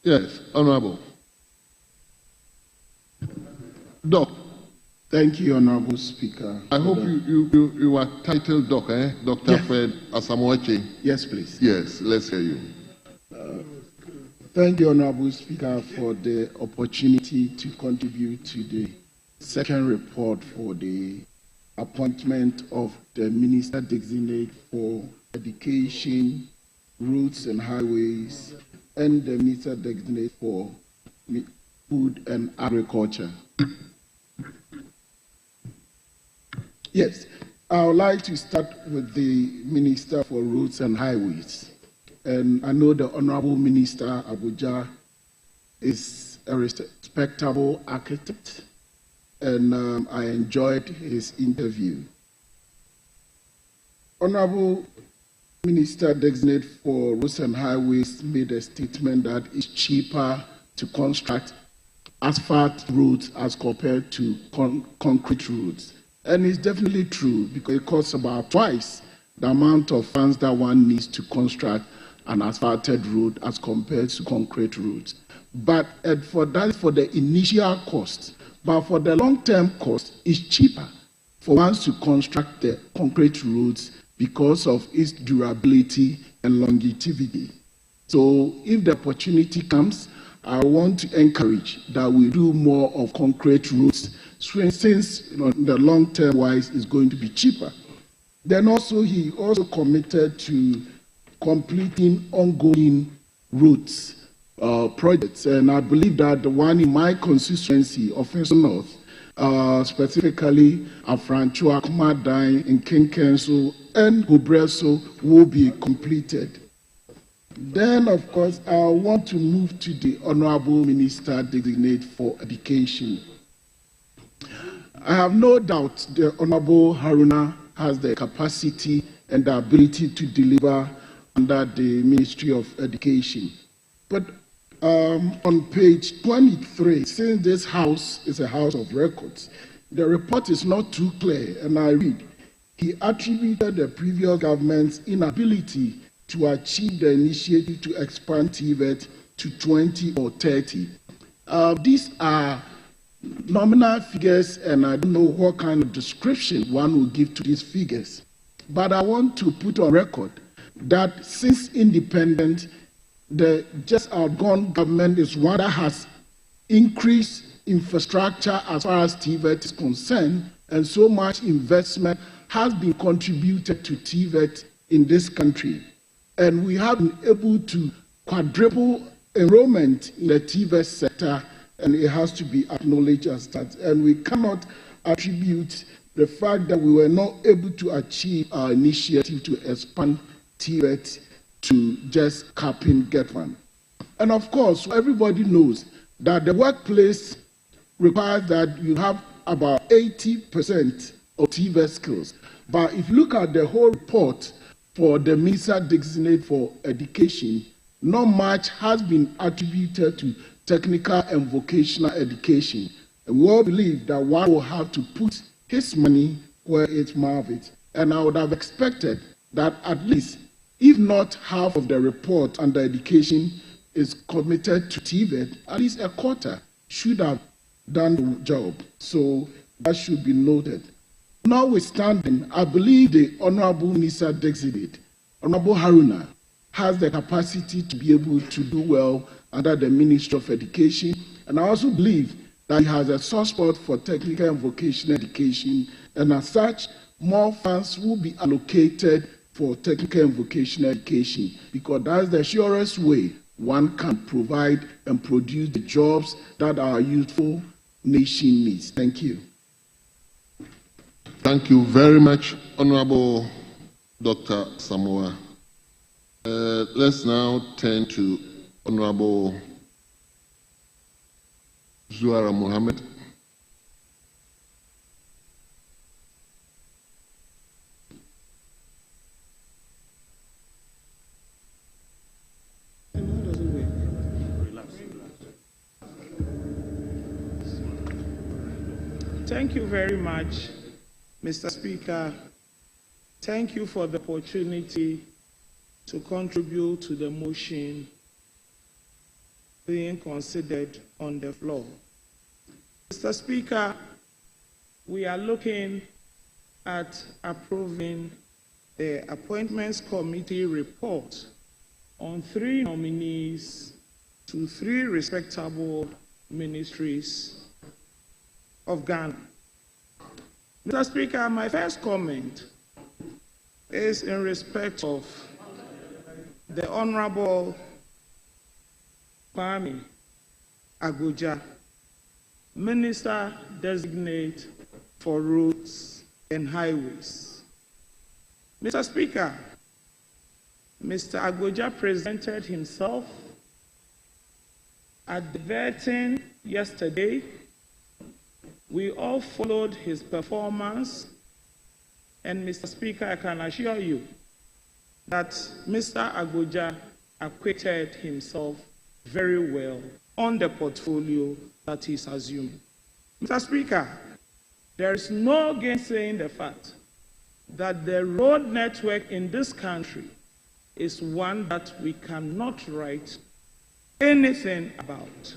Speaker 2: Yes, Honorable. Doc.
Speaker 8: Thank you, Honorable Speaker.
Speaker 2: I hope you are titled Doc, eh? Dr.
Speaker 8: Yes.
Speaker 2: Fred Asamoah Echi.
Speaker 8: Yes, please.
Speaker 2: Yes, let's hear you.
Speaker 8: Thank you, Honorable Speaker, for the opportunity to contribute to the second report for the appointment of the Minister Designate for Education, Roads and Highways, and the Minister Designate for Food and Agriculture. Yes, I would like to start with the Minister for Roads and Highways. And I know the Honorable Minister Abuja is a respectable architect, and I enjoyed his interview. Honorable Minister Designate for Roads and Highways made a statement that it's cheaper to construct asphalt roads as compared to concrete roads. And it's definitely true, because it costs about twice the amount of funds that one needs to construct an asphalted road as compared to concrete roads. But for the initial cost. But for the long-term cost, it's cheaper for one to construct the concrete roads because of its durability and longevity. So if the opportunity comes, I want to encourage that we do more of concrete roads, since the long-term wise is going to be cheaper. Then also he also committed to completing ongoing roads projects, and I believe that the one in my constituency of Eastern North, specifically Afranchua, Kumadai, and Kinkenso, and Gobreso will be completed. Then, of course, I want to move to the Honorable Minister Designate for Education. I have no doubt the Honorable Haruna has the capacity and the ability to deliver under the Ministry of Education. But on page 23, since this house is a house of records, the report is not too clear, and I read, he attributed the previous government's inability to achieve the initiative to expand TVET to 20 or 30. These are nominal figures, and I don't know what kind of description one will give to these figures. But I want to put on record that since independence, the just outgone government is one that has increased infrastructure as far as TVET is concerned, and so much investment has been contributed to TVET in this country. And we have been able to quadruple enrollment in the TVET sector, and it has to be acknowledged as that. And we cannot attribute the fact that we were not able to achieve our initiative to expand TVET to just capping GET1. And of course, everybody knows that the workplace requires that you have about 80% of TVET skills. But if you look at the whole report for the Minister Designate for Education, not much has been attributed to technical and vocational education. And we all believe that one will have to put his money where it's mouth. And I would have expected that at least, if not half of the report under education is committed to TVET, at least a quarter should have done the job. So that should be noted. Notwithstanding, I believe the Honorable Minister Designate, Honorable Haruna, has the capacity to be able to do well under the Ministry of Education. And I also believe that he has a soft spot for technical and vocational education. And as such, more funds will be allocated for technical and vocational education, because that's the surest way one can provide and produce the jobs that our youthful nation needs. Thank you.
Speaker 2: Thank you very much, Honorable Dr. Samoa. Let's now turn to Honorable Zuara Mohammed.
Speaker 7: Thank you very much, Mr. Speaker. Thank you for the opportunity to contribute to the motion being considered on the floor. Mr. Speaker, we are looking at approving the Appointments Committee report on 3 nominees to 3 respectable ministries of Ghana. Mr. Speaker, my first comment is in respect of the Honorable Kwame Agoja, Minister Designate for Roads and Highways. Mr. Speaker, Mr. Agoja presented himself at the vetting yesterday. We all followed his performance, and Mr. Speaker, I can assure you that Mr. Agoja acquitted himself very well on the portfolio that he's assuming. Mr. Speaker, there is no gainsaying the fact that the road network in this country is one that we cannot write anything about.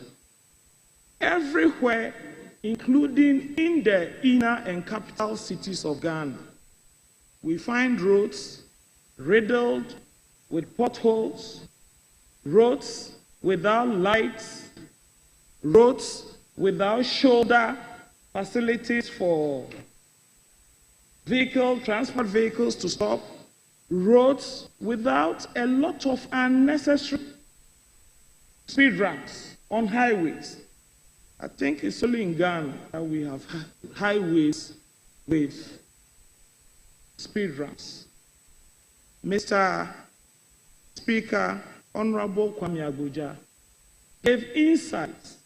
Speaker 7: Everywhere, including in the inner and capital cities of Ghana, we find roads riddled with potholes, roads without lights, roads without shoulder facilities for transport vehicles to stop, roads without a lot of unnecessary speed ramps on highways. I think it's only in Ghana that we have highways with speed ramps. Mr. Speaker, Honorable Kwame Agoja gave insights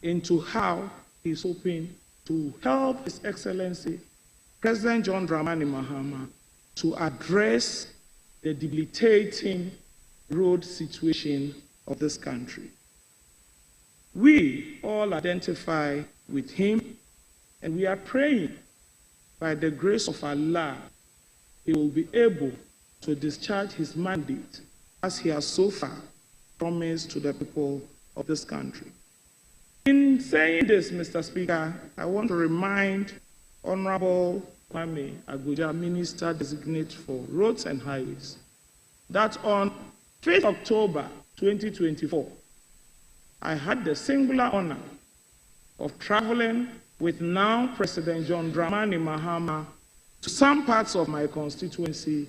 Speaker 7: into how he's hoping to help His Excellency President John Dramani Mahama to address the debilitating road situation of this country. We all identify with him, and we are praying by the grace of Allah he will be able to discharge his mandate as he has so far promised to the people of this country. In saying this, Mr. Speaker, I want to remind Honorable Kwame Agoja, Minister Designate for Roads and Highways, that on 5th October 2024, I had the singular honor of traveling with now President John Dramani Mahama
Speaker 9: to some parts of my constituency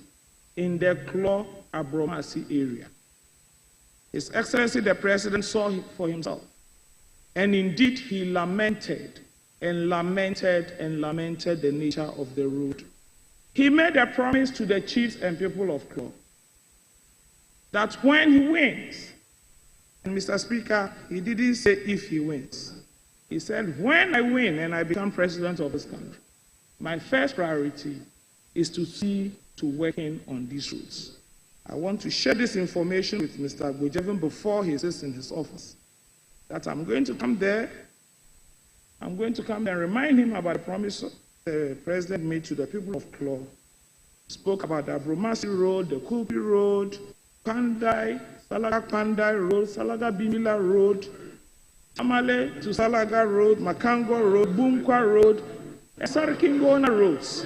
Speaker 9: in the Agri-business Maase area. His Excellency the President saw it for himself, and indeed he lamented and lamented and lamented the nature of the road. He made a promise to the chiefs and people of Klo that when he wins, and Mr. Speaker, he didn't say if he wins. He said, when I win and I become president of this country, my first priority is to see to working on these roads. I want to share this information with Mr. Agboja even before he sits in his office, that I'm going to come there. I'm going to come and remind him about the promise the president made to the people of Klo. Spoke about the Agri-business Maase Road, the Kulpi Road, Pandai, Salaga Pandai Road, Salaga Bimila Road, Amale to Salaga Road, Makango Road, Bunkwa Road, Esarikingona roads.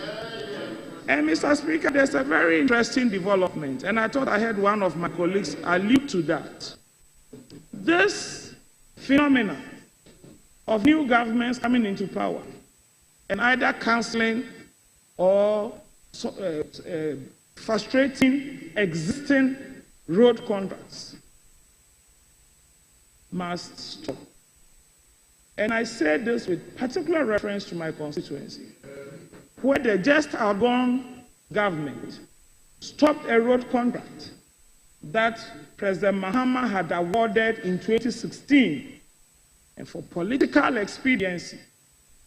Speaker 9: And Mr. Speaker, there's a very interesting development, and I thought I heard one of my colleagues allude to that. This phenomenon of new governments coming into power and either cancelling or frustrating existing road contracts must stop. And I say this with particular reference to my constituency, where the just outgone government stopped a road contract that President Mahama had awarded in 2016, and for political expediency,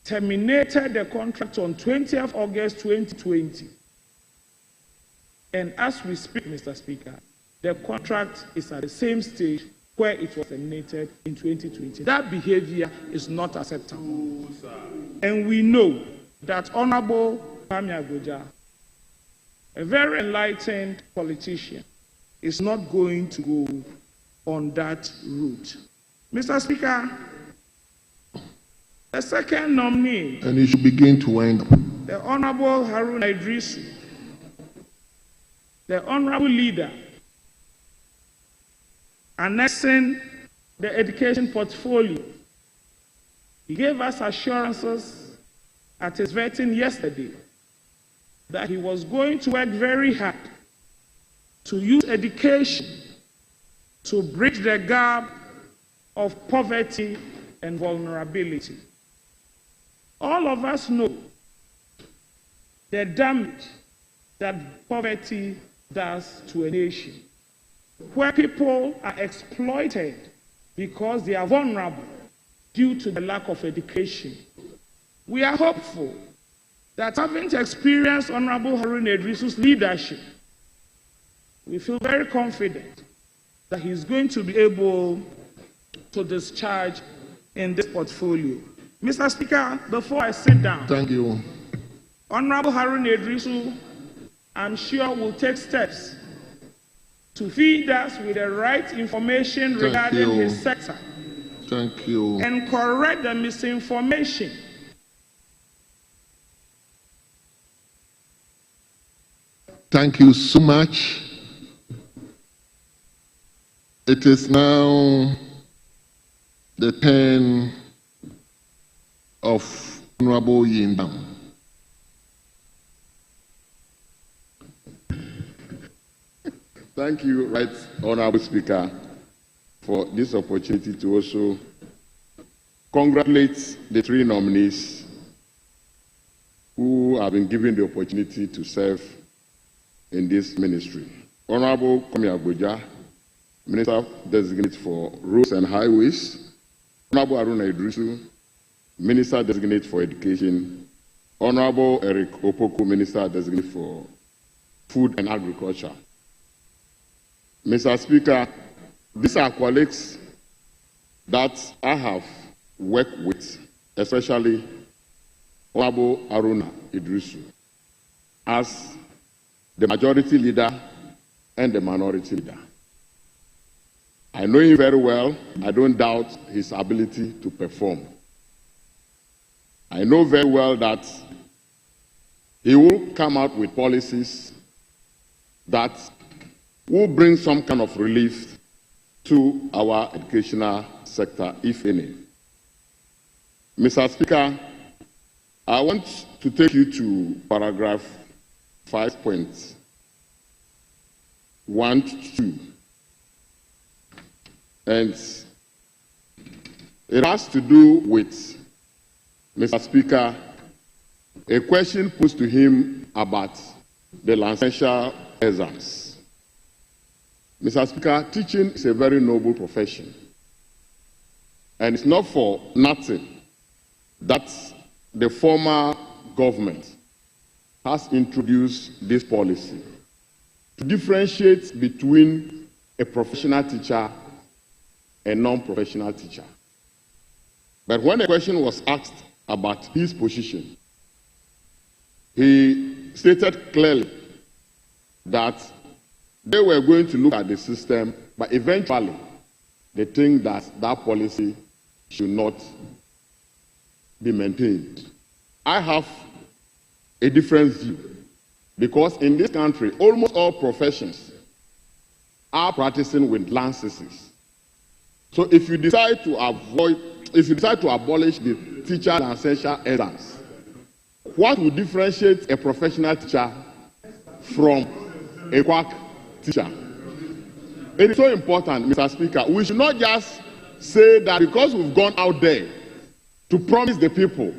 Speaker 9: terminated the contract on 20th August 2020. And as we speak, Mr. Speaker, the contract is at the same stage where it was terminated in 2020. That behavior is not acceptable. And we know that Honorable Mugabe Maase, a very enlightened politician, is not going to go on that route. Mr. Speaker, the second nominee,
Speaker 2: and you should begin to wind up,
Speaker 9: the Honorable Haruna Idrisu, the Honorable Leader, annexing the education portfolio. He gave us assurances at his vetting yesterday that he was going to work very hard to use education to bridge the gap of poverty and vulnerability. All of us know the damage that poverty does to a nation, where people are exploited because they are vulnerable due to the lack of education. We are hopeful that, having experienced Honorable Haruna Idrisu's leadership, we feel very confident that he's going to be able to discharge in this portfolio. Mr. Speaker, before I sit down,
Speaker 2: thank you.
Speaker 9: Honorable Haruna Idrisu, I'm sure, will take steps to feed us with the right information regarding his sector.
Speaker 2: Thank you.
Speaker 9: And correct the misinformation.
Speaker 2: Thank you so much. It is now the turn of Honorable Yindam.
Speaker 6: Thank you, Right Honorable Speaker, for this opportunity to also congratulate the three nominees who have been given the opportunity to serve in this ministry. Honorable Kwame Agboja, Minister Designate for Roads and Highways; Honorable Haruna Idrisu, Minister Designate for Education; Honorable Eric Opoku, Minister Designate for Food and Agriculture. Mr. Speaker, these are colleagues that I have worked with, especially Honorable Haruna Idrisu, as the majority leader and the minority leader. I know him very well. I don't doubt his ability to perform. I know very well that he will come out with policies that will bring some kind of relief to our educational sector, if any. Mr. Speaker,
Speaker 4: I want to take you to paragraph 5.1 to 2. And it has to do with, Mr. Speaker, a question posed to him about the licentiate exams. Mr. Speaker, teaching is a very noble profession. And it's not for nothing that the former government has introduced this policy to differentiate between a professional teacher and non-professional teacher. But when a question was asked about his position, he stated clearly that they were going to look at the system, but eventually they think that that policy should not be maintained. I have a different view, because in this country, almost all professions are practicing with licenses. So if you decide to abolish the teacher licentiate exams, what would differentiate a professional teacher from a quack teacher? It is so important, Mr. Speaker. We should not just say that because we've gone out there to promise the people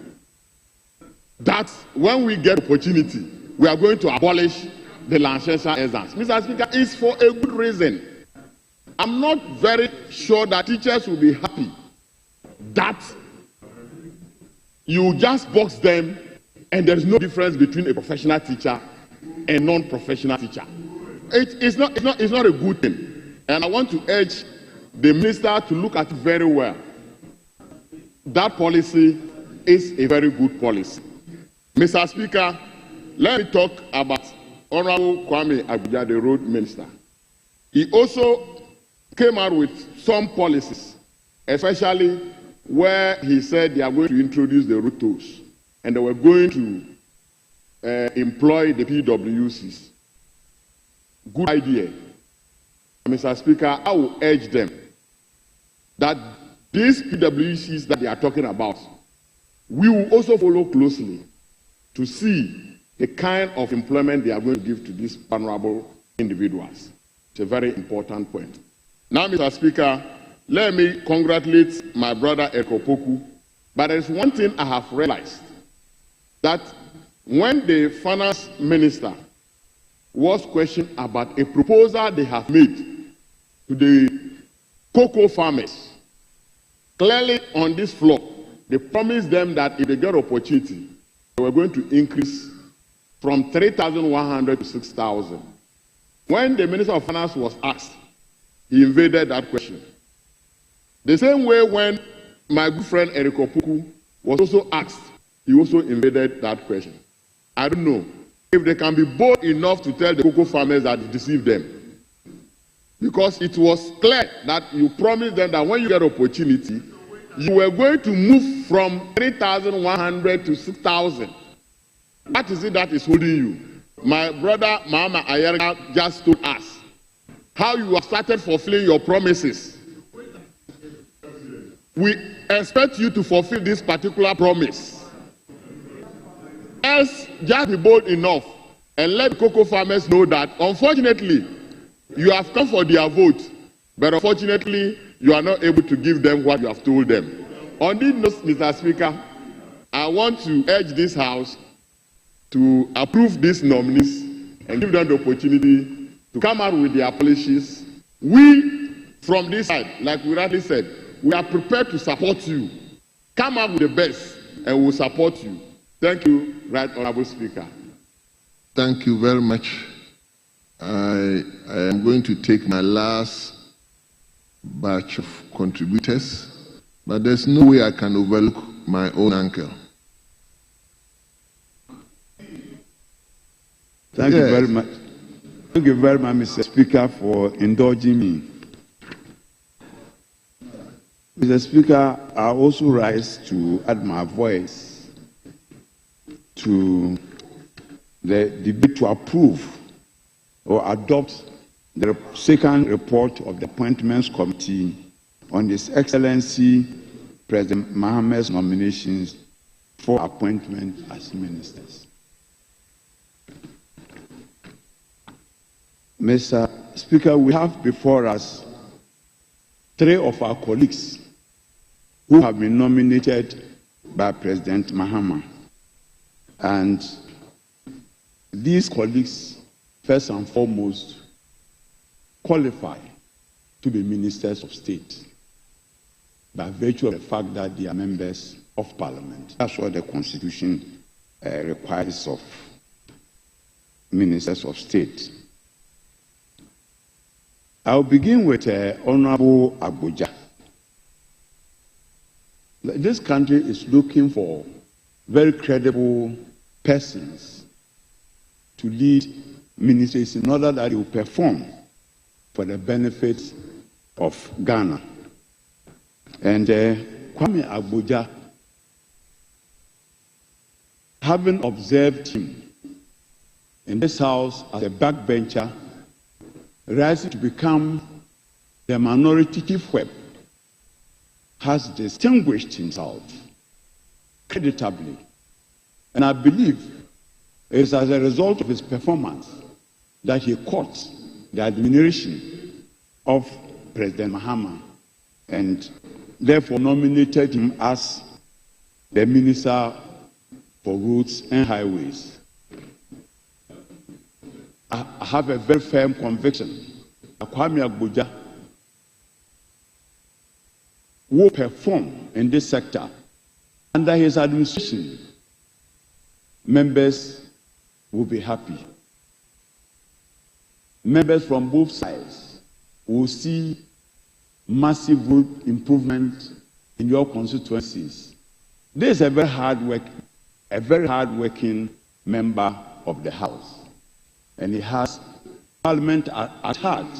Speaker 4: that when we get opportunity, we are going to abolish the licentiate exams. Mr. Speaker, it's for a good reason. I'm not very sure that teachers will be happy that you just box them and there's no difference between a professional teacher and non-professional teacher. It's not a good thing. And I want to urge the minister to look at it very well. That policy is a very good policy. Mr. Speaker, let me talk about Honorable Kwame Abuja, the road minister. He also came out with some policies, especially where he said they are going to introduce the road tolls and they were going to employ the PWCs. Good idea. Mr. Speaker, I will urge them that these PWCs that they are talking about, we will also follow closely to see the kind of employment they are going to give to these vulnerable individuals. It's a very important point. Now, Mr. Speaker, let me congratulate my brother Ekopoku, but there's one thing I have realized, that when the finance minister was questioned about a proposal they have made to the cocoa farmers, clearly on this floor, they promised them that if they get opportunity, they were going to increase from 3,100 to 6,000. When the Minister of Finance was asked, he invaded that question. The same way when my good friend Eric Opoku was also asked, he also invaded that question. I don't know if they can be bold enough to tell the cocoa farmers that you deceived them. Because it was clear that you promised them that when you get opportunity, you were going to move from 3,100 to 6,000. What is it that is holding you? My brother Mama Ayerga just told us how you have started fulfilling your promises. We expect you to fulfill this particular promise. Else, just be bold enough and let the cocoa farmers know that, unfortunately, you have come for their vote, but unfortunately, you are not able to give them what you have told them. On this note, Mr. Speaker, I want to urge this House to approve these nominees and give them the opportunity to come out with their policies. We, from this side, like we rightly said, we are prepared to support you. Come out with the best, and we will support you. Thank you, Right Honorable Speaker.
Speaker 2: Thank you very much. I am going to take my last batch of contributors, but there's no way I can overlook my own uncle.
Speaker 10: Thank you very much. Thank you very much, Mr. Speaker, for indulging me. Mr. Speaker, I also rise to add my voice to the debate to approve or adopt the second report of the Appointments Committee on His Excellency President Mahame's nominations for appointment as ministers. Mr. Speaker, we have before us 3 of our colleagues who have been nominated by President Mahama. And these colleagues, first and foremost, qualify to be ministers of state by virtue of the fact that they are members of parliament. That's what the Constitution requires of ministers of state. I'll begin with Honorable Agboja. This country is looking for very credible persons to lead ministries in order that they will perform for the benefit of Ghana. And Kwame Agboja, having observed him in this house as a backbencher, rising to become the minority chief whip, has distinguished himself creditably. And I believe it is as a result of his performance that he caught the admiration of President Mahama and therefore nominated him as the Minister for Roads and Highways. I have a very firm conviction that Kwame Agboja will perform in this sector. Under his administration, members will be happy. Members from both sides will see massive road improvement in your constituencies. This is a very hard-working member of the House, and he has Parliament at heart.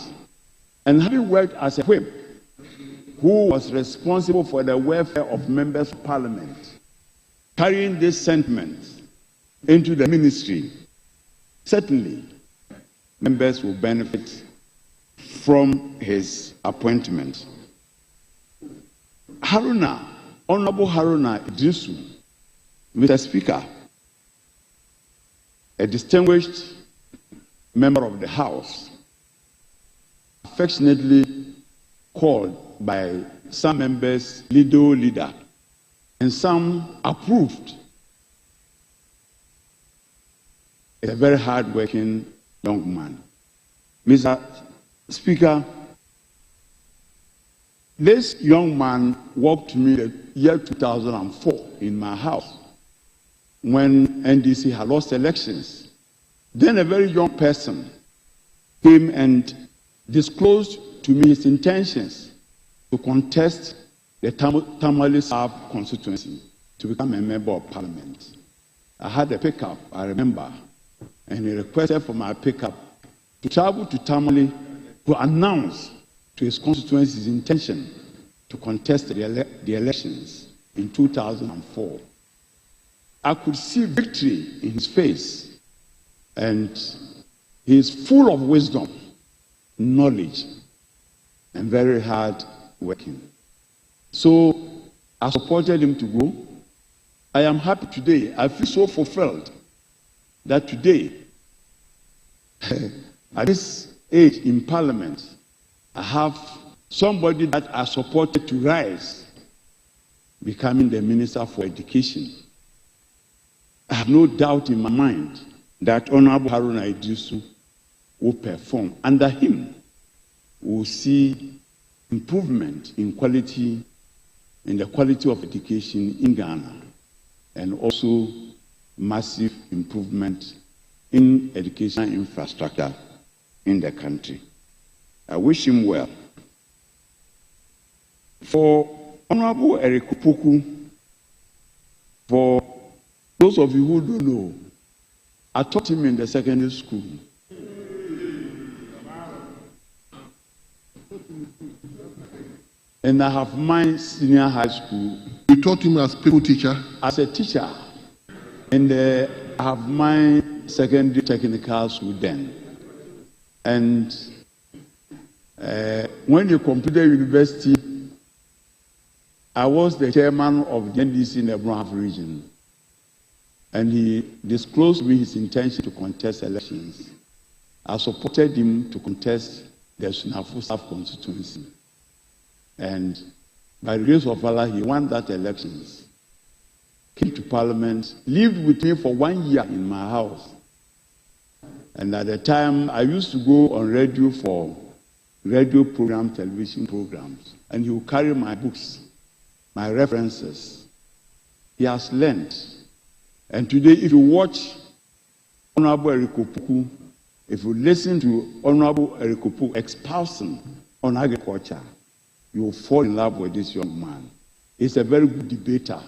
Speaker 10: And having worked as a whip, who was responsible for the welfare of members of Parliament, carrying this sentiment into the ministry, certainly members will benefit from his appointment. Honorable Haruna Idrisu, Mr. Speaker, a distinguished member of the House, affectionately called by some members Lido leader, and some approved. Is a very hard-working young man. Mr. Speaker, this young man walked to me the year 2004 in my house when NDC had lost elections. Then a very young person came and disclosed to me his intentions to contest the Tamale South constituency to become a member of Parliament. I had a pickup, I remember, and he requested for my pickup to travel to Tamale to announce to his constituency his intention to contest the elections in 2004. I could see victory in his face, and he is full of wisdom, knowledge, and very hard working. So I supported him to go. I am happy today. I feel so fulfilled that today, at this age in Parliament, I have somebody that I supported to rise, becoming the Minister for Education. I have no doubt in my mind that Honorable Haruna Idrisu will perform. Under him, we will see improvement in quality, in the quality of education in Ghana, and also massive improvement in educational infrastructure in the country. I wish him well. For Honorable Eric Opoku, for those of you who don't know, I taught him in the secondary school. And I have my senior high school.
Speaker 2: You taught him as people teacher?
Speaker 10: As a teacher. And I have my secondary technical school then. And when you completed university, I was the chairman of the NDC in the Brown region. and he disclosed to me his intention to contest elections, I supported him to contest the Sunafu South constituency. And by the grace of Allah, he won that elections, came to Parliament, lived with me for 1 year in my house. And at the time, I used to go on radio for radio programs, television programs, and he would carry my books, my references. He has learned. And today, if you watch Honorable Erikopuku, if you listen to Honorable Erikopuku espousing on agriculture, you will fall in love with this young man. He's a very good debater.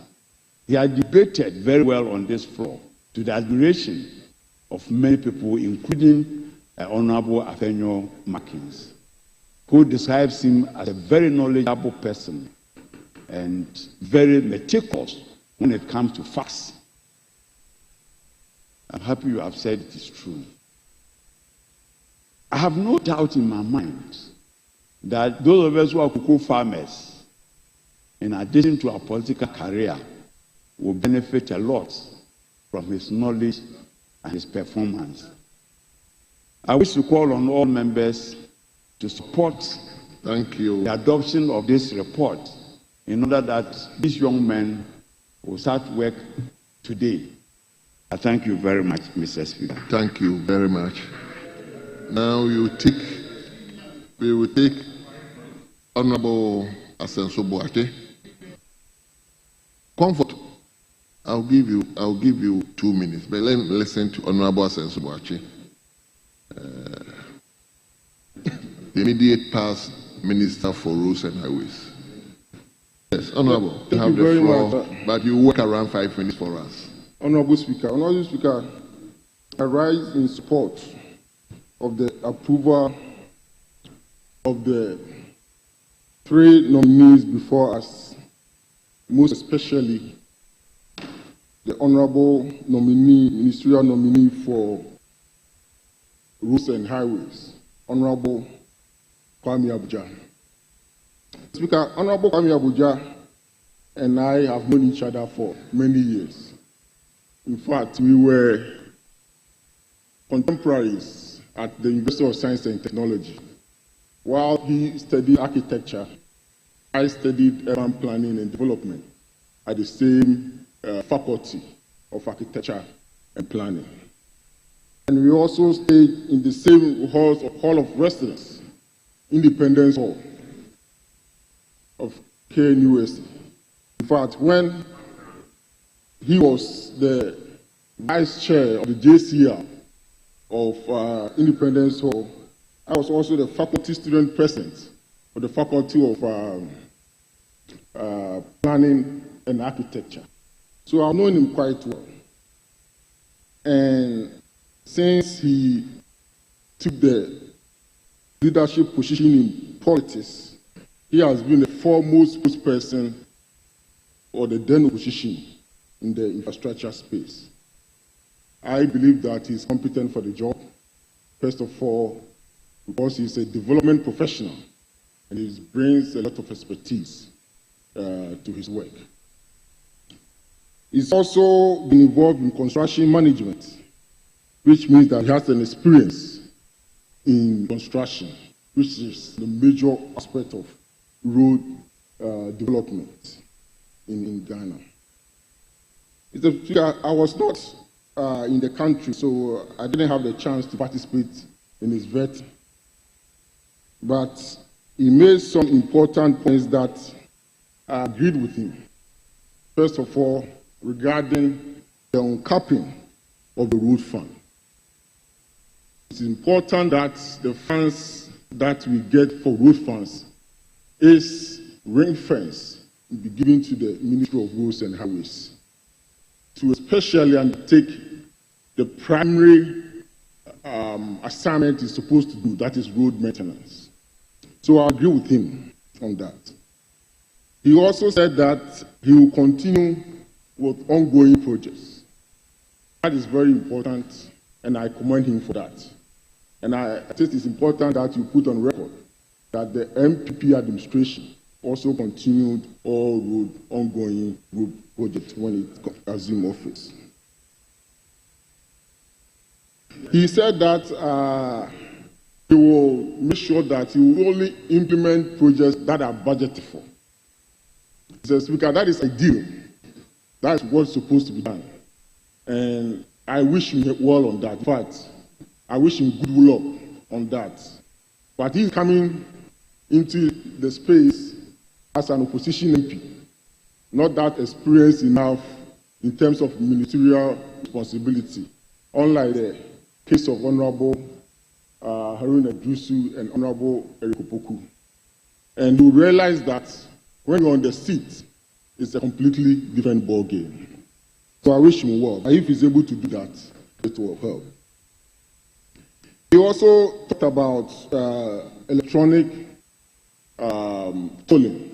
Speaker 10: He has debated very well on this floor, to the admiration of many people, including Honorable Afenyo Makins, who describes him as a very knowledgeable person and very meticulous when it comes to facts. I'm happy you have said it is true. I have no doubt in my mind that those of us who are cocoa farmers, in addition to our political career, will benefit a lot from his knowledge and his performance. I wish to call on all members to support the adoption of this report in order that these young men will start work today. I thank you very much, Mr. Speaker.
Speaker 2: Thank you very much. Now we will take Honorable Asenso Boate. Comfort. I'll give you 2 minutes, but let me listen to Honorable Asenso Boate, the immediate past Minister for Roads and Highways. Yes, Honorable, you have the floor, but you work around 5 minutes for us.
Speaker 11: Honorable Speaker, I rise in support of the approval of the 3 nominees before us, most especially the Honorable nominee, Ministerial nominee for Roads and Highways, Honorable Kwame Abuja. Speaker, Honorable Kwame Abuja and I have known each other for many years. In fact, we were contemporaries at the University of Science and Technology. While he studied architecture, I studied urban planning and development at the same Faculty of Architecture and Planning. And we also stayed in the same hall of residence, Independence Hall of KNUST. In fact, when he was the vice chair of the JCR of Independence Hall, I was also the faculty student president of the Faculty of Planning and Architecture. So I've known him quite well. And since he took the leadership position in politics, he has been the foremost spokesperson for the then opposition in the infrastructure space. I believe that he's competent for the job, first of all, because he's a development professional and he brings a lot of expertise to his work. He's also been involved in construction management, which means that he has an experience in construction, which is the major aspect of road development in Ghana. I was not in the country, so I didn't have the chance to participate in his vetting. But he made some important points that I agreed with him. First of all, regarding the uncapping of the road fund. It's important that the funds that we get for road funds is ring-fenced and be given to the Ministry of Roads and Highways to especially undertake the primary assignment is supposed to do, that is road maintenance. So I agree with him on that. He also said that he will continue with ongoing projects. That is very important, and I commend him for that. And I think it's important that you put on record that the MPP administration also continued all ongoing road projects when it assumed office. He said that he will make sure that he will only implement projects that are budgeted for. Mr. Speaker, that is ideal. That is what's supposed to be done. And I wish him well on that. In fact, I wish him good luck on that. But he's coming into the space as an opposition MP, not that experienced enough in terms of ministerial responsibility, unlike the case of Honorable Haruna Drusu and Honorable Eric Opoku. And you realize that when you're on the seat, it's a completely different ball game. So I wish him well. If he's able to do that, it will help. He also talked about electronic tolling.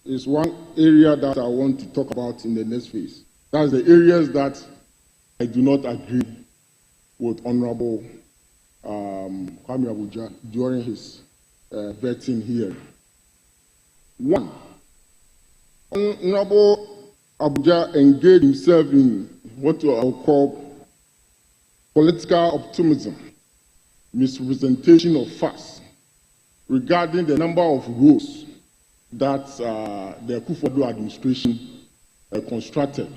Speaker 11: It's one area that I want to talk about in the next phase. That's the areas that I do not agree with Honorable Kwame Abuja during his vetting here. One, Honorable Abuja engaged himself in what I will call political optimism, misrepresentation of facts regarding the number of roads that the Akufo-Addo administration constructed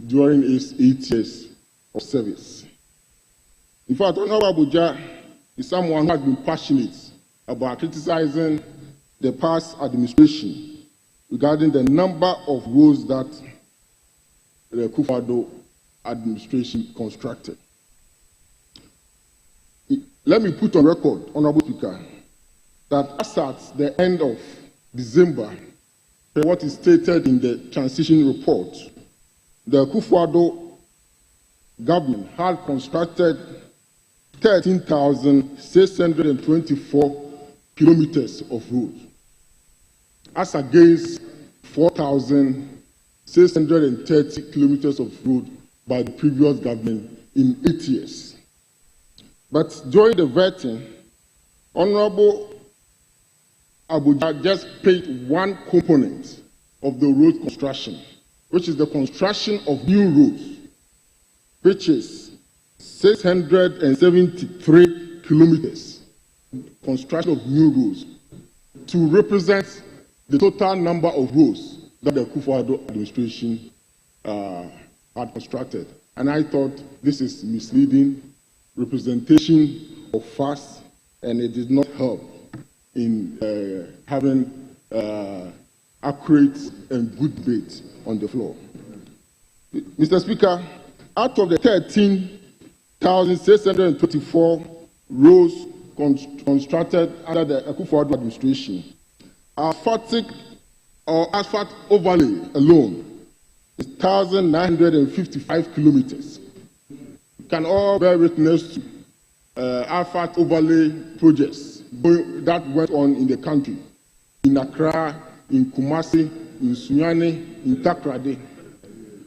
Speaker 11: during its 8 years of service. In fact, Honorable Abuja is someone who has been passionate about criticizing the past administration regarding the number of roads that the Akufo-Addo administration constructed. Let me put on record, Honorable Speaker, that as at the end of December, per what is stated in the transition report, the Akufo-Addo government had constructed 13,624 kilometers of roads, as against 4,630 kilometers of road by the previous government in 8 years. But during the vetting, Honorable Abuja just paid one component of the road construction, which is the construction of new roads, which is 673 kilometers, construction of new roads, to represent the total number of roads that the Akufo-Addo administration had constructed. And I thought this is misleading representation of facts, and it did not help in having accurate and good debate on the floor. Mr. Speaker, out of the 13,624 roads constructed under the Akufo-Addo administration, asphalt overlay alone is 1,955 kilometers. You can all bear witness to asphalt overlay projects that went on in the country, in Accra, in Kumasi, in Sunyani, in Takrade.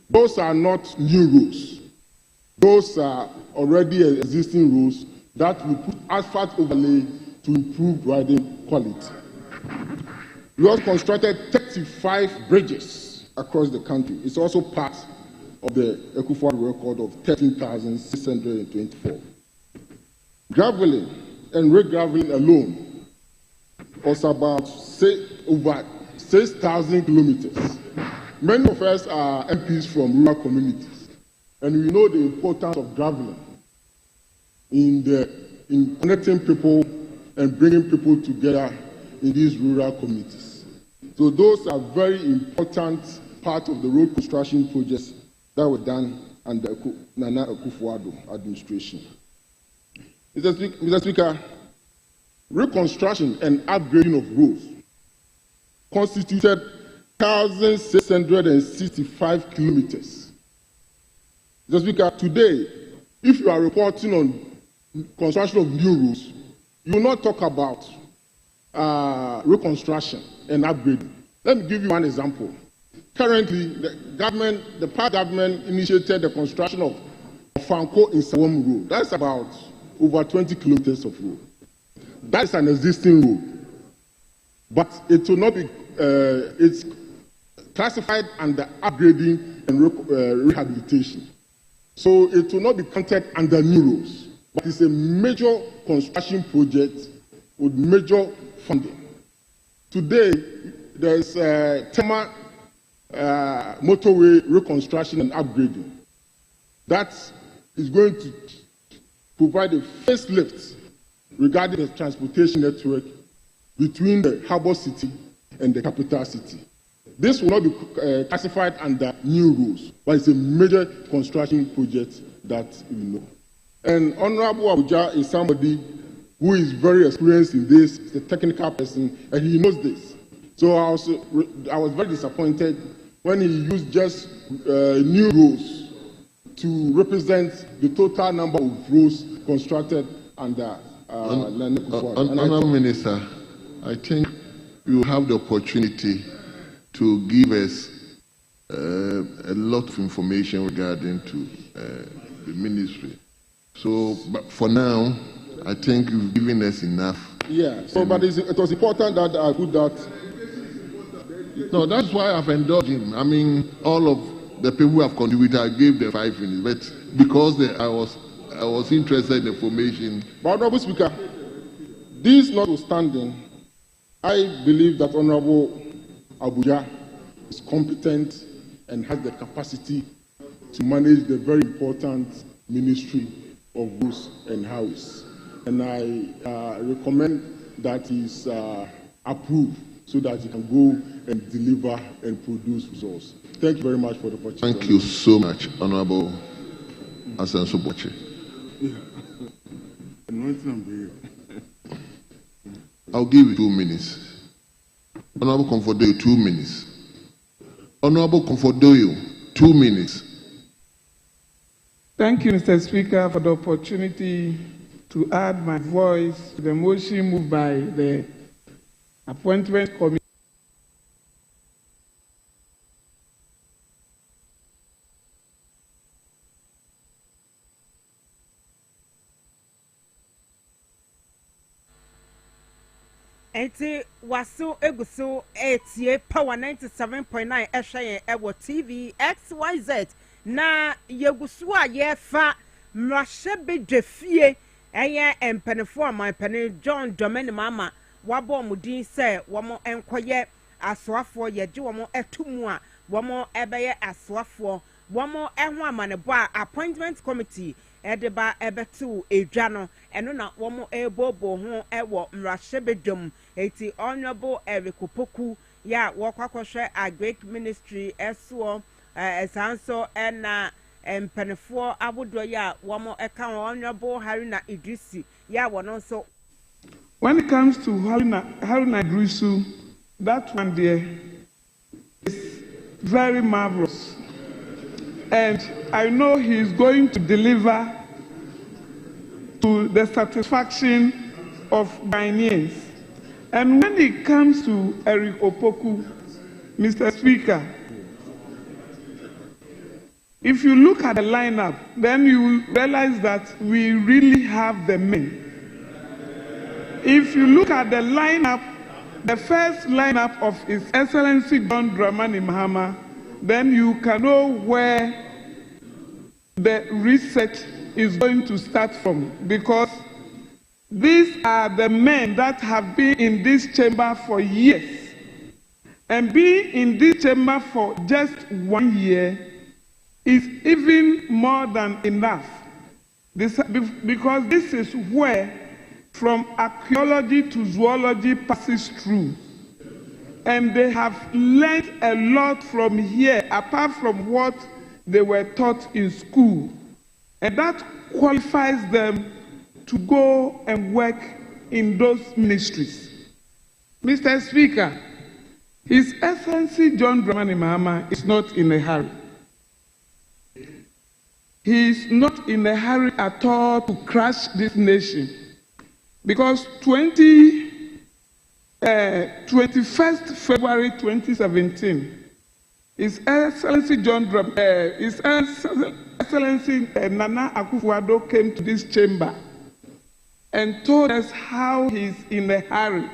Speaker 11: Those are not new roads. Those are already existing roads that will put asphalt overlay to improve riding quality. We also constructed 35 bridges across the country. It's also part of the Akufo-Addo record of 13,624. Graveling and re-graveling alone was about over 6,000 kilometers. Many of us are MPs from rural communities, and we know the importance of graveling in connecting people and bringing people together in these rural communities. So those are very important part of the road construction projects that were done under Nana Akufo-Addo administration. Mr. Speaker, reconstruction and upgrading of roads constituted 1,665 kilometers. Mr. Speaker, today, if you are reporting on construction of new roads, you will not talk about reconstruction and upgrading. Let me give you one example. Currently, the past government initiated the construction of Fanko in Sawam Road. That's about over 20 kilometers of road. That's an existing road, but it will not be. It's classified under upgrading and rehabilitation. So it will not be counted under new rules, but it's a major construction project with major funding. Today, there's Tema motorway reconstruction and upgrading. That is going to provide a facelift regarding the transportation network between the harbor city and the capital city. This will not be classified under new rules, but it's a major construction project that we know. And Honorable Abuja is somebody who is very experienced in this, he's a technical person, and he knows this. So I was very disappointed when he used just new rules to represent the total number of roads constructed under
Speaker 2: Honourable Minister, I think you have the opportunity to give us a lot of information regarding to the ministry. So, but for now, I think you've given us enough.
Speaker 11: Yeah, so but it was important that I put that.
Speaker 2: No, that's why I've endorsed him. I mean, all of the people who have contributed, I gave them 5 minutes, but because I was interested in the information.
Speaker 11: But Honourable Speaker, this notwithstanding, I believe that Honourable Abuja is competent and has the capacity to manage the very important Ministry of Roads and Highways. And I recommend that he's approved so that he can go and deliver and produce results. Thank you very much for the opportunity.
Speaker 2: Thank you so much, Honourable Asenso Boche. I'll give you 2 minutes. Honourable Comfordoyo, 2 minutes. Honourable Comfordoyo, 2 minutes.
Speaker 12: Thank you, Mr. Speaker, for the opportunity to add my voice to the motion moved by the Appointment Committee.
Speaker 13: Enti wasu egusu etie power 97.9 ehwe ewo TV XYZ na yegusu a yefa mrahye bedwefie eye empenefo amanpene John Domain Mama wabo mudin se womo enkoye asoafo yeje womo etumu a womo ebeye asoafo womo ehwo amanebo a appointment committee edeba ebetu edwa no eno na womo ebobo ho ewo mrahye bedwam eti Honorable Erikopoku ya wakwakwahwe Agri Ministry eso esanso ena empenefo abodo ya womo eka Honorable Haruna Idrisi ya wono so.
Speaker 12: When it comes to Haruna Idrisu, that one there is very marvelous. And I know he is going to deliver to the satisfaction of Ghanaians. And when it comes to Erikopoku, Mr. Speaker, if you look at the lineup, then you will realize that we really have the men. If you look at the lineup, the first lineup of His Excellency John Dramani Mahama, then you can know where the research is going to start from, because these are the men that have been in this chamber for years. And being in this chamber for just 1 year is even more than enough. Because this is where from archaeology to zoology passes through. And they have learned a lot from here, apart from what they were taught in school. And that qualifies them to go and work in those ministries. Mr. Speaker, His Excellency John Dramani Mahama is not in a hurry. He is not in a hurry at all to crash this nation. Because 21st February 2017, His Excellency His Excellency Nana Akufo-Addo came to this chamber and told us how he's in a hurry.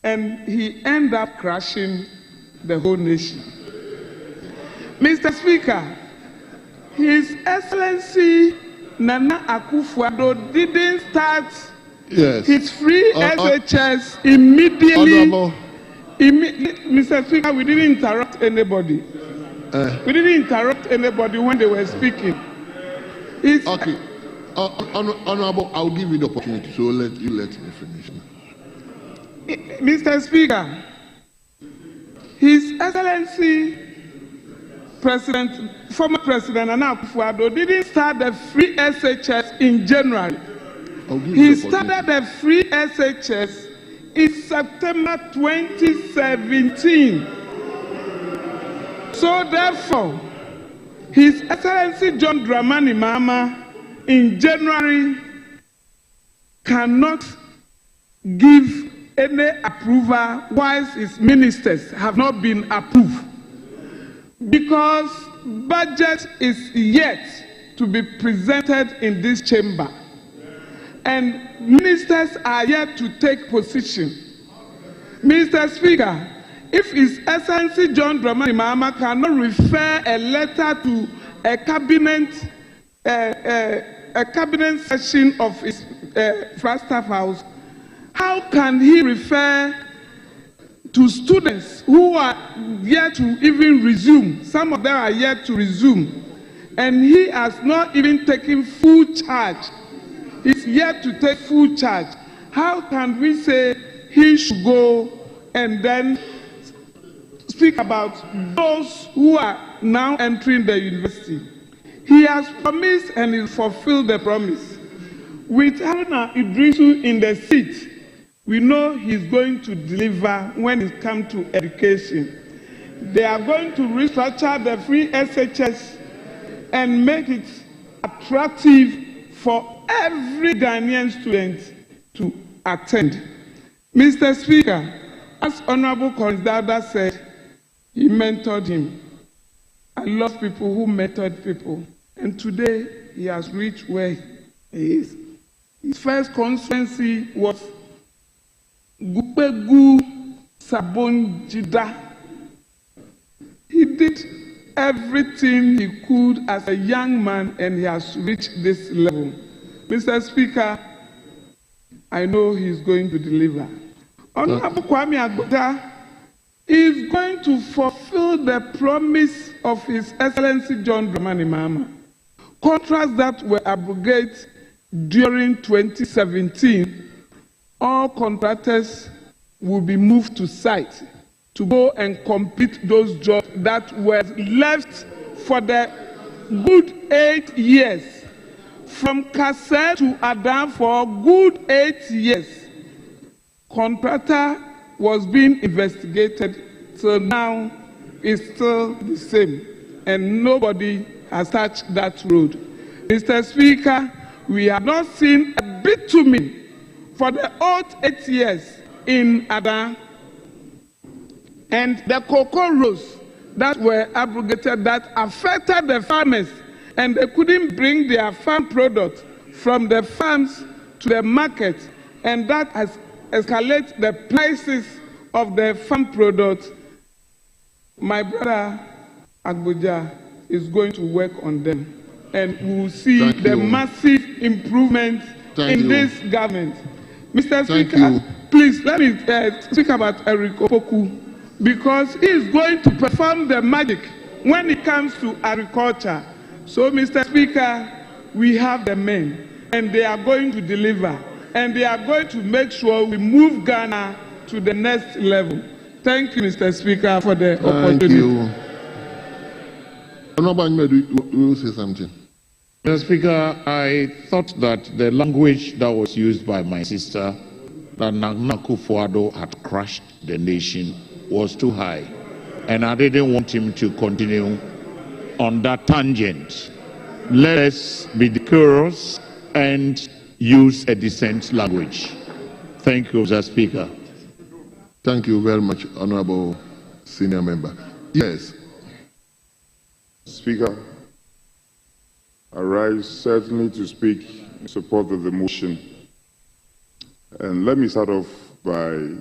Speaker 12: And he ended up crashing the whole nation. Mr. Speaker, His Excellency Nana Akufo-Addo didn't start his free SHS immediately. Mr. Speaker, we didn't interrupt anybody. We didn't interrupt anybody when they were speaking.
Speaker 2: Okay. Honorable, I'll give you the opportunity, so let me finish.
Speaker 12: Mr. Speaker, His Excellency former President Nana Akufo-Addo didn't start the free SHS in January. He started the free SHS in September 2017. So therefore, His Excellency John Dramani Mahama in January cannot give any approval whilst his ministers have not been approved, because budget is yet to be presented in this chamber and ministers are yet to take position. Mr. Speaker, if His Excellency John Dramani Mahama cannot refer a letter to a cabinet session of his First Staff House, how can he refer to students who are yet to even resume? Some of them are yet to resume, and he has not even taken full charge. He's yet to take full charge. How can we say he should go and then speak about those who are now entering the university? He has promised and he fulfilled the promise. With Haruna Idrisu in the seat, we know he's going to deliver when it comes to education. They are going to restructure the free SHS and make it attractive for every Ghanaian student to attend. Mr. Speaker, as Honorable Considada said, he mentored him. I love people who mentored people. And today, he has reached where he is. His first constituency was Gupegu Sabonjida. He did everything he could as a young man, and he has reached this level. Mr. Speaker, I know he is going to deliver. Honorable Kwame Agbodza is going to fulfill the promise of His Excellency John Dramani Mahama. Contracts that were abrogated during 2017, all contractors will be moved to site to go and complete those jobs that were left for the good 8 years. From Kase to Adam for good 8 years. Contractor was being investigated, so now it's still the same, and nobody has touched that road. Mr. Speaker, we have not seen a bitumen for the old 8 years in Ada, and the cocoa rows that were abrogated that affected the farmers, and they couldn't bring their farm product from the farms to the market, and that has escalated the prices of the farm product. My brother Agbodza is going to work on them, and we will see the massive improvement in this government. Mr. Speaker, please let me speak about Eric Opoku, because he is going to perform the magic when it comes to agriculture. So, Mr. Speaker, we have the men, and they are going to deliver, and they are going to make sure we move Ghana to the next level. Thank you, Mr. Speaker, for the opportunity.
Speaker 2: Thank you. Honorable Ahmed, will say something.
Speaker 14: Mr. Speaker, I thought that the language that was used by my sister, that Nana Akufo-Addo had crushed the nation, was too high. And I didn't want him to continue on that tangent. Let us be decorous and use a decent language. Thank you, Mr. Speaker.
Speaker 2: Thank you very much, Honorable Senior Member. Yes.
Speaker 4: Speaker, I rise certainly to speak in support of the motion. And let me start off by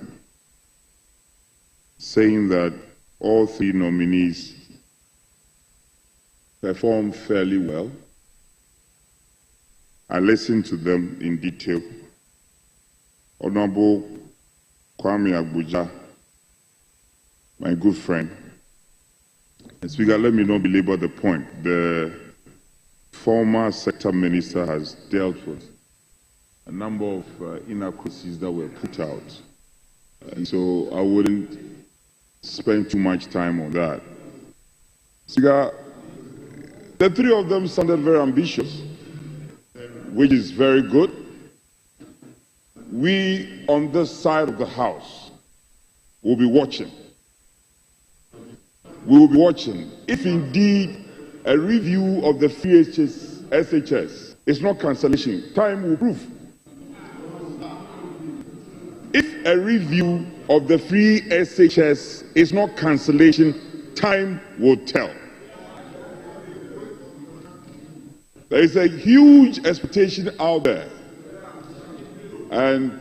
Speaker 4: saying that all three nominees performed fairly well. I listened to them in detail. Honorable Kwame Agboja, my good friend. And Speaker, let me not belabor the point. The former sector minister has dealt with a number of inaccuracies that were put out. And so I wouldn't spend too much time on that. Speaker, the three of them sounded very ambitious, which is very good. We, on this side of the House, will be watching. We will be watching if indeed a review of the free SHS is not cancellation. Time will prove. If a review of the free SHS is not cancellation, time will tell. There is a huge expectation out there. And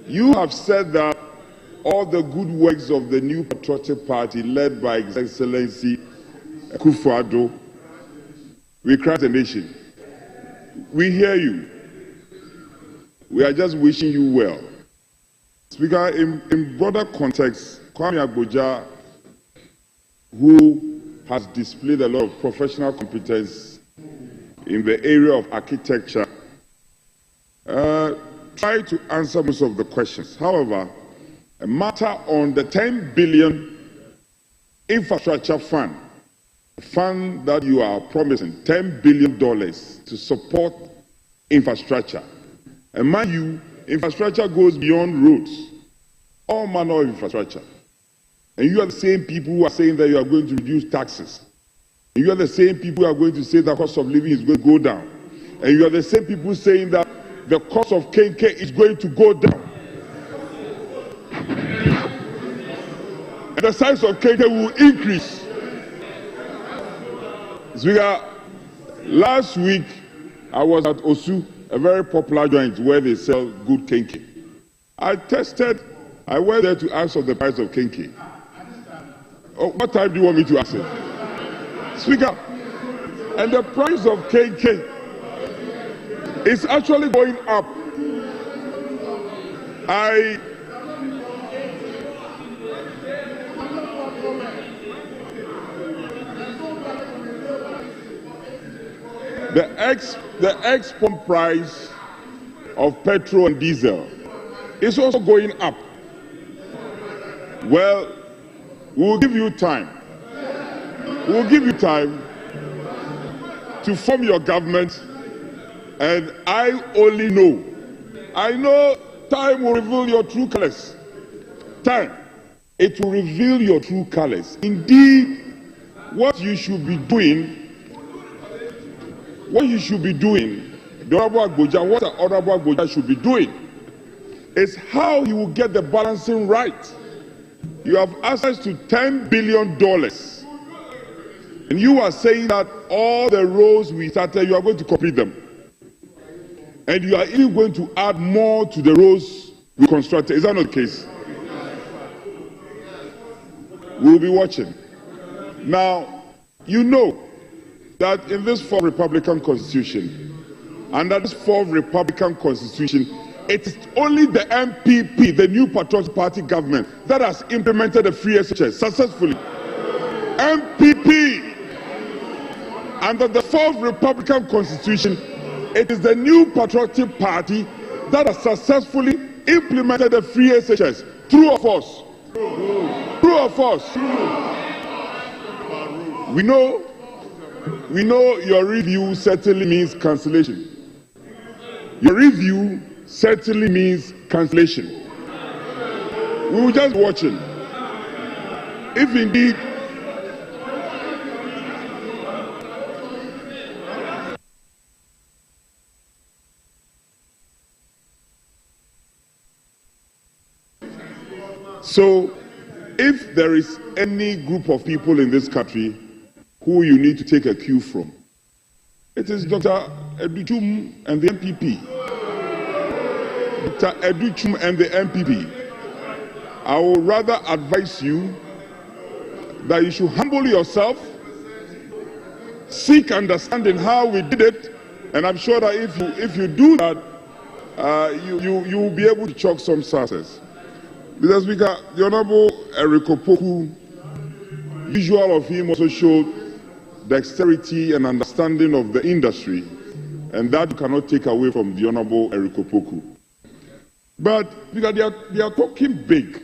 Speaker 4: you have said that all the good works of the new patriotic party led by His Excellency Akufo-Addo will crack the nation. We hear you. We are just wishing you well. Speaker, in broader context, Kwame Agboja, who has displayed a lot of professional competence in the area of architecture, tried to answer most of the questions. However, a matter on the 10 billion infrastructure fund, a fund that you are promising $10 billion to support infrastructure. And mind you, infrastructure goes beyond roads, all manner of infrastructure. And you are the same people who are saying that you are going to reduce taxes. And you are the same people who are going to say that cost of living is going to go down. And you are the same people saying that the cost of KK is going to go down. And the size of KK will increase. Speaker, last week I was at Osu, a very popular joint where they sell good kenke. I went there to ask for the price of kenke. Oh, what time do you want me to ask it? Speaker, and the price of kenke is actually going up. The ex-pump price of petrol and diesel is also going up. Well, we'll give you time. We'll give you time to form your government, and I know time will reveal your true colors. Time, it will reveal your true colors. Indeed, what you should be doing, the Honorable Agboja, what the Honorable Agboja should be doing, is how you will get the balancing right. You have access to $10 billion. And you are saying that all the roads we started, you are going to complete them. And you are even going to add more to the roads we constructed. Is that not the case? We will be watching. Now, you know that in this fourth Republican Constitution, under this fourth Republican Constitution, it is only the MPP, the New Patriotic Party government, that has implemented the free SHS successfully. MPP! Under the fourth Republican Constitution, it is the New Patriotic Party that has successfully implemented the free SHS. True or false? True or false? We know your review certainly means cancellation. Your review certainly means cancellation. We will just watch it. If indeed so, if there is any group of people in this country who you need to take a cue from, it is Dr. Educhum and the MPP. Dr. Educhum and the MPP. I would rather advise you that you should humble yourself,
Speaker 3: seek understanding how we did it, and I'm sure that if you do that, you will be able to chalk some success. Mr. Speaker, the Honorable Eric Opoku, visual of him also showed dexterity and understanding of the industry, and that you cannot take away from the Honorable Eric Opoku. But because they are talking big.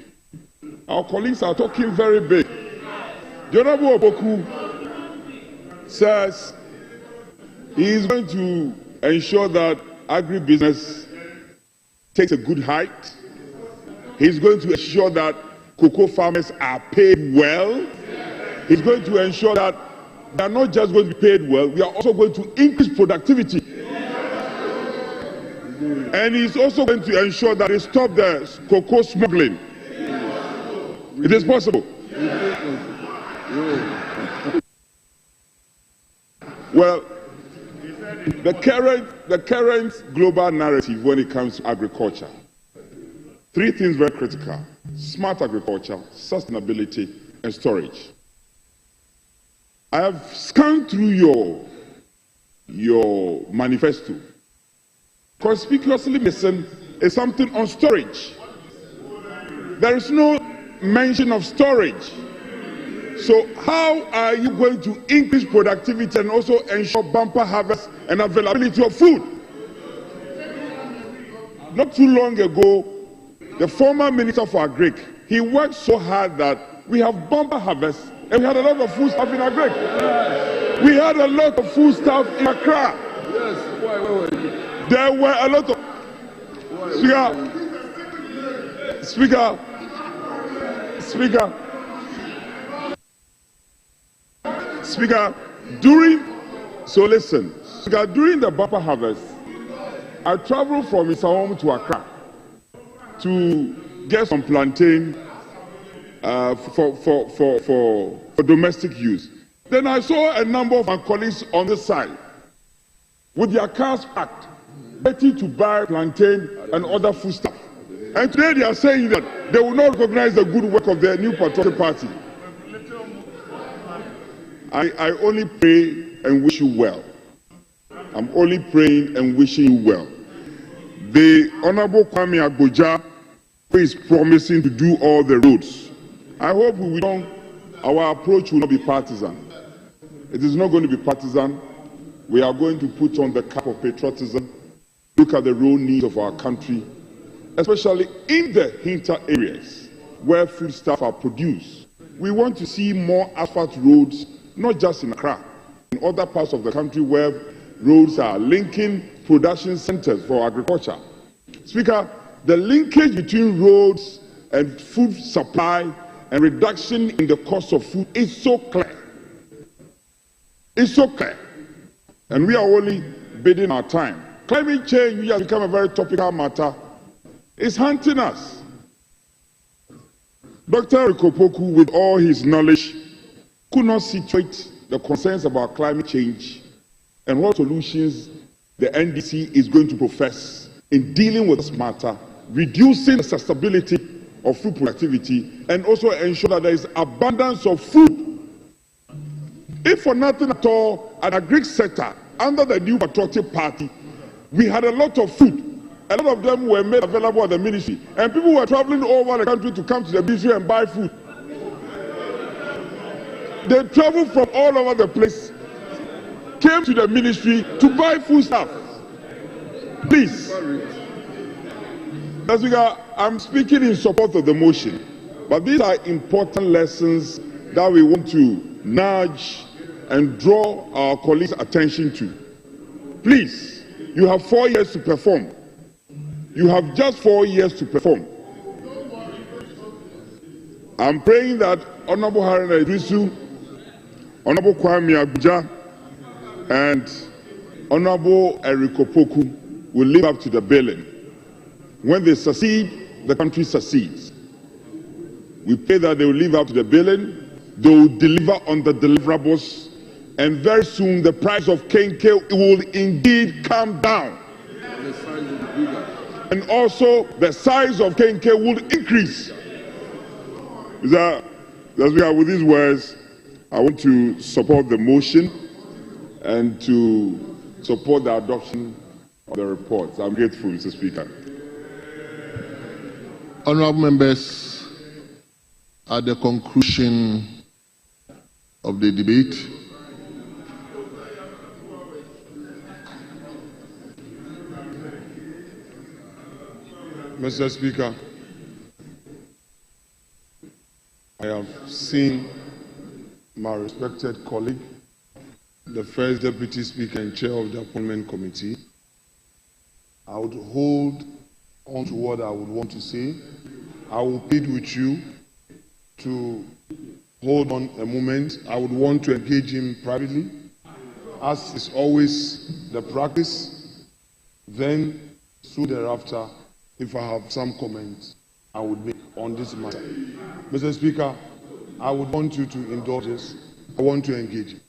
Speaker 3: Our colleagues are talking very big. The Honorable Opoku says he is going to ensure that agribusiness takes a good height. He's going to ensure that cocoa farmers are paid well. He's going to ensure that they are not just going to be paid well, we are also going to increase productivity. And he's also going to ensure that they stop the cocoa smuggling. It is possible. Well, the current global narrative when it comes to agriculture, three things very critical: smart agriculture, sustainability, and storage. I have scanned through your manifesto. Conspicuously missing is something on storage. There is no mention of storage. So how are you going to increase productivity and also ensure bumper harvest and availability of food? Not too long ago, the former Minister for Agri, he worked so hard that we have bumper harvest and we had a lot of food stuff in Agri. We had a lot of food stuff in Accra.
Speaker 11: Yes, why?
Speaker 3: There were a lot of... Speaker, during the bumper harvest, I traveled from Isawam to Accra to get some plantain for domestic use. Then I saw a number of my colleagues on the side with their cars packed, waiting to buy plantain and other food stuff. And today they are saying that they will not recognize the good work of the new patriotic party. I only pray and wish you well. I'm only praying and wishing you well. The Honorable Kwame Agboja, who is promising to do all the roads, I hope our approach will not be partisan. It is not going to be partisan. We are going to put on the cap of patriotism, look at the road needs of our country, especially in the hinter areas where foodstuffs are produced. We want to see more asphalt roads, not just in Accra, in other parts of the country where roads are linking production centers for agriculture. Speaker, the linkage between roads and food supply and reduction in the cost of food is so clear. It's so clear. And we are only bidding our time. Climate change, which has become a very topical matter, is haunting us. Dr. Rikopoku, with all his knowledge, could not situate the concerns about climate change and what solutions the NDC is going to profess in dealing with this matter, reducing the sustainability of food productivity, and also ensure that there is abundance of food. If for nothing at all, at the Greek sector, under the new patriotic party, we had a lot of food. A lot of them were made available at the ministry, and people were traveling all over the country to come to the ministry and buy food. They traveled from all over the place, came to the ministry to buy food stuff. Please, Mr. Speaker, I'm speaking in support of the motion, but these are important lessons that we want to nudge and draw our colleagues' attention to. Please, you have 4 years to perform. You have just 4 years to perform. I'm praying that Honorable Haruna Idrisu, Honorable Kwame Agboja, and Honorable Eric Opoku will live up to the billing. When they succeed, the country succeeds. We pray that they will live up to the billing, they will deliver on the deliverables, and very soon the price of kenke will indeed come down. And also the size of kenke will increase. With these words, I want to support the motion and to support the adoption of the report. I'm grateful, Mr. Speaker.
Speaker 2: Honourable members, at the conclusion of the debate,
Speaker 3: Mr. Speaker, I have seen my respected colleague, the first Deputy Speaker and Chair of the Appointment Committee. I would hold on to what I would want to say. I will plead with you to hold on a moment. I would want to engage him privately, as is always the practice. Then, soon thereafter, if I have some comments, I would make on this matter. Mr. Speaker, I would want you to indulge us. I want to engage you.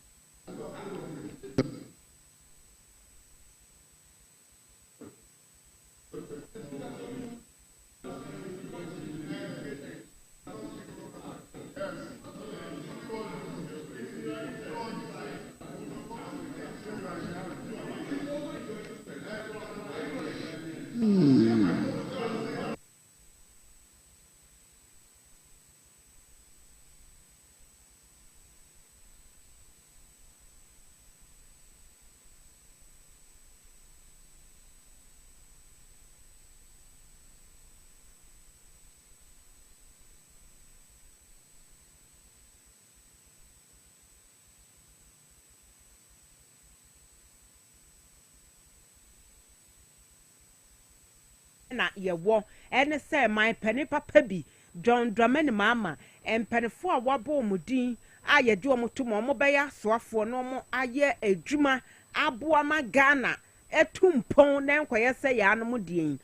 Speaker 13: na yewo ene say my penny papa bi John Dramani Mama and penifo a wabo mudin aye do mo to mo beya soafo no mo aye adwuma aboama Ghana etumpon na enkoye say ya no mudin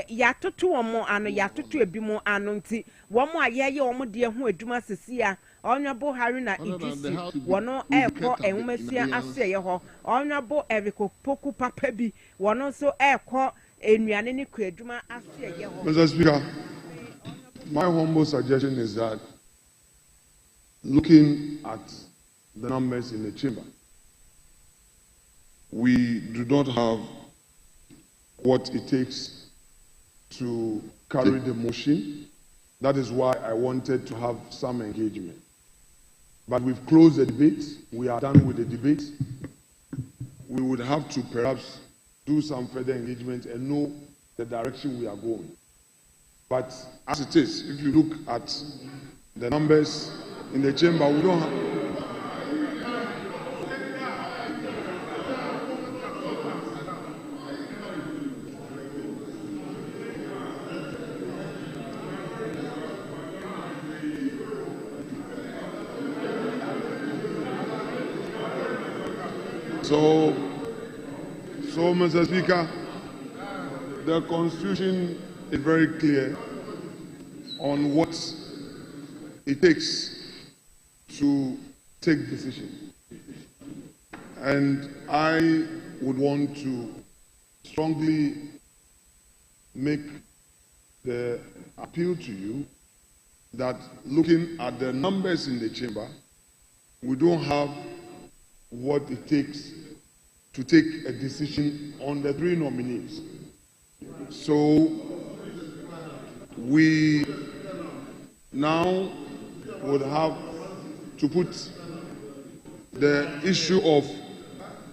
Speaker 13: ya toto mo ano ya toto ebi mo ano nti wo mo aye ye wo mo de ho adwuma sesia Honorable Haruna Idrisi wono ekọ enwumasia ase ye ho Honorable Eriko Poku papa bi wono so ekọ
Speaker 3: Mr. Speaker, my humble suggestion is that looking at the numbers in the chamber, we do not have what it takes to carry the motion. That is why I wanted to have some engagement. But we've closed the debate. We are done with the debate. We would have to perhaps do some further engagement and know the direction we are going. But as it is, if you look at the numbers in the chamber, we don't have... So, Mr. Speaker, the Constitution is very clear on what it takes to take decisions. And I would want to strongly make the appeal to you that looking at the numbers in the chamber, we don't have what it takes to take a decision on the three nominees. So we now would have to put the issue of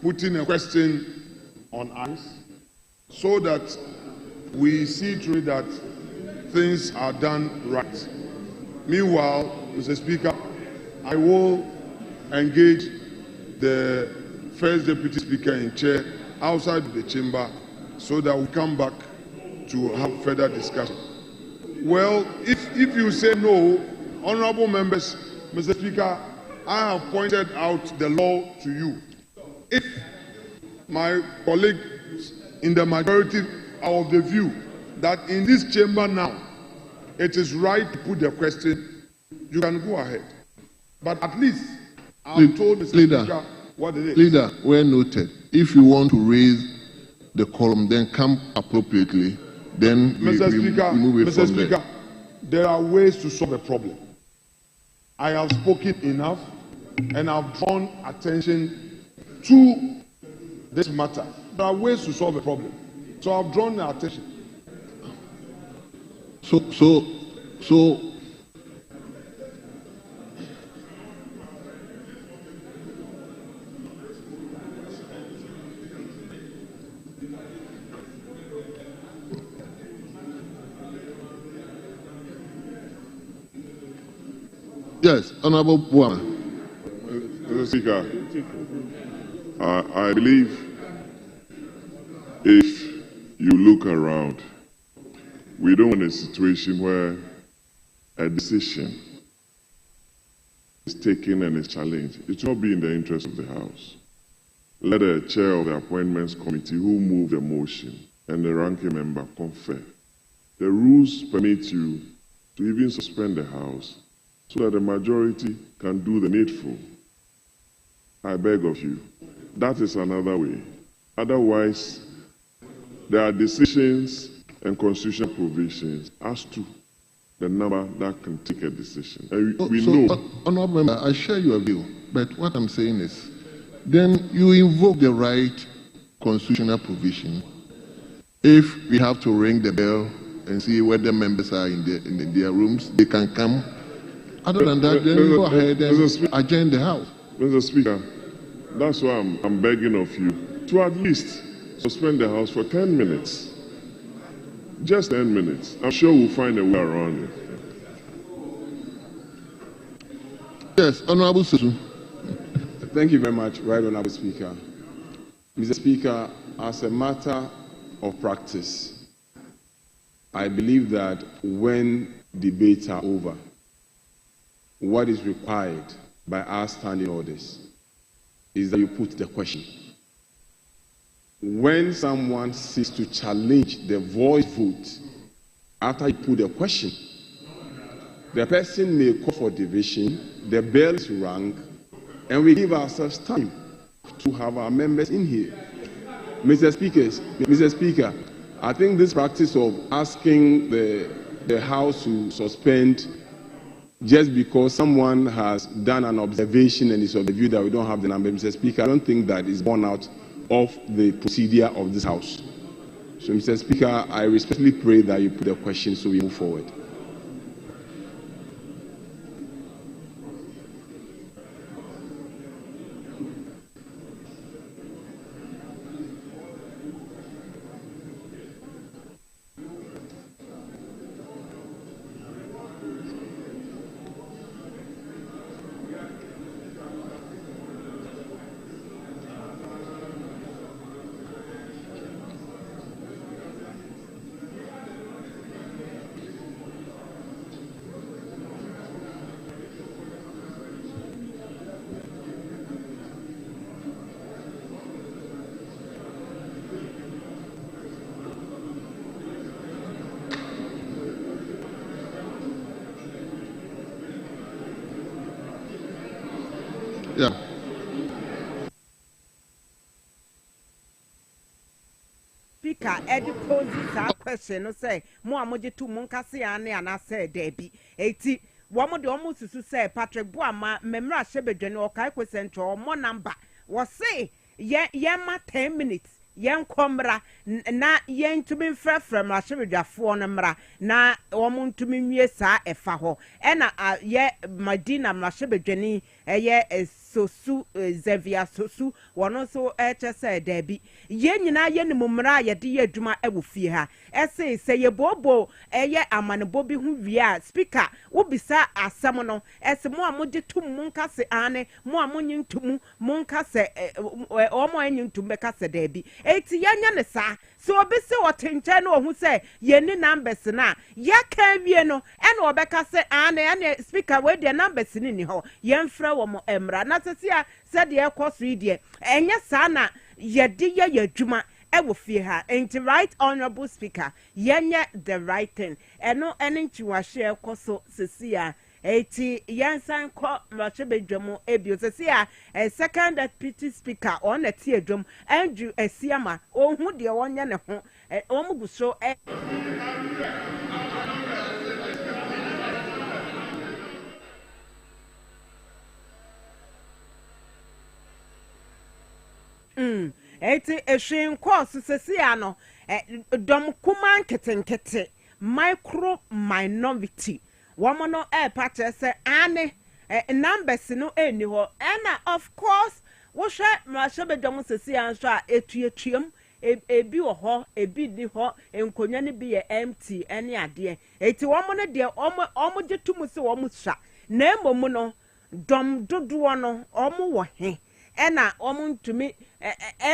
Speaker 3: putting a question on ice so that we see through that things are done right. Meanwhile, Mr. Speaker, I will engage the first Deputy Speaker in chair outside the chamber so that we come back to have further discussion. Well, if you say no, honorable members, Mr. Speaker, I have pointed out the law to you. If my colleagues in the majority are of the view that in this chamber now, it is right to put the question, you can go ahead. But at least I've told Mr. Speaker what it is.
Speaker 2: Leader, well noted. If you want to raise the column, then come appropriately. Then
Speaker 3: Mr.
Speaker 2: Speaker,
Speaker 3: there are ways to solve a problem. I have spoken enough, and I've drawn attention to this matter. There are ways to solve a problem. So I've drawn your attention.
Speaker 2: So yes, Honorable Buama.
Speaker 11: Mr. Speaker, I believe if you look around, we don't want a situation where a decision is taken and is challenged. It will not be in the interest of the House. Let the chair of the Appointments Committee who moved the motion and the ranking member confer. The rules permit you to even suspend the House so that the majority can do the needful. I beg of you, that is another way. Otherwise, there are decisions and constitutional provisions as to the number that can take a decision. And we know.
Speaker 2: Honorable Member, I share your view, but what I'm saying is, then you invoke the right constitutional provision. If we have to ring the bell and see where the members are in their rooms, they can come. Other than that, then you go ahead and adjourn the House.
Speaker 11: Mr. Speaker, that's why I'm begging of you to at least suspend the House for 10 minutes. Just 10 minutes. I'm sure we'll find a way around it.
Speaker 2: Yes, Honorable Susu.
Speaker 15: Thank you very much, Right Honorable Speaker. Mr. Speaker, as a matter of practice, I believe that when debates are over, what is required by our standing orders is that you put the question. When someone seeks to challenge the voice vote after you put the question, the person may call for division, the bell is rung, and we give ourselves time to have our members in here. Mr. Speaker, I think this practice of asking the House to suspend just because someone has done an observation and is of the view that we don't have the number, Mr. Speaker, I don't think that is borne out of the procedure of this House. So, Mr. Speaker, I respectfully pray that you put the question so we move forward.
Speaker 2: Yeah.
Speaker 13: Speaker, Eddie poses that question. No say, mo amoje tu munkasi ane anase debi. Eti, wamo de omo susu say Patrick Buama memra shebedwene okai kwesentro omo number. Was say, ye ma 10 minutes. Yen komra na yen tumi frefrem la shebedwafo no mra na omo ntumi nwie saa efa ho ena ye madina mra shebedwene eye sosu Xavier sosu wono so chese debi ye nyina ye ni mumra ye de ye adwuma ewofie ha ese se ye bobo eye amanebo bi hu wia speaker wo bisa asem no ese mo amode tum munka se ane mo amonyin tum munka se omo anyin tum be ka se debi eti yanya ne sa so obi se wotenche no hu se ye ni numbers na ya kan wie no ene obeka se ane speaker we de numbers ni ho ye mfra wo mo emra na sesia said the course read enya sana yedi ye yadwuma ewo fie ha enti right honorable speaker yenye the right thing eno enchi wa share koso sesia eti yansan ko mrachebedwamo ebio sesia second deputy speaker on eti edwom Andrew Esiama ohun de wonye ne ho omuguso Eti ehwin course sesia no dom kuma nketenkete micro minority woman no pache se ane numbers no eni ho ena of course wo hwe mrahye dom sesia nso a etuetuem ebi wo ho ebi ni ho enkonya ne bi ye empty ene ade eti woman no de omo getumu se womo sha na emomu no dom dodo no omo wo he ena omuntumi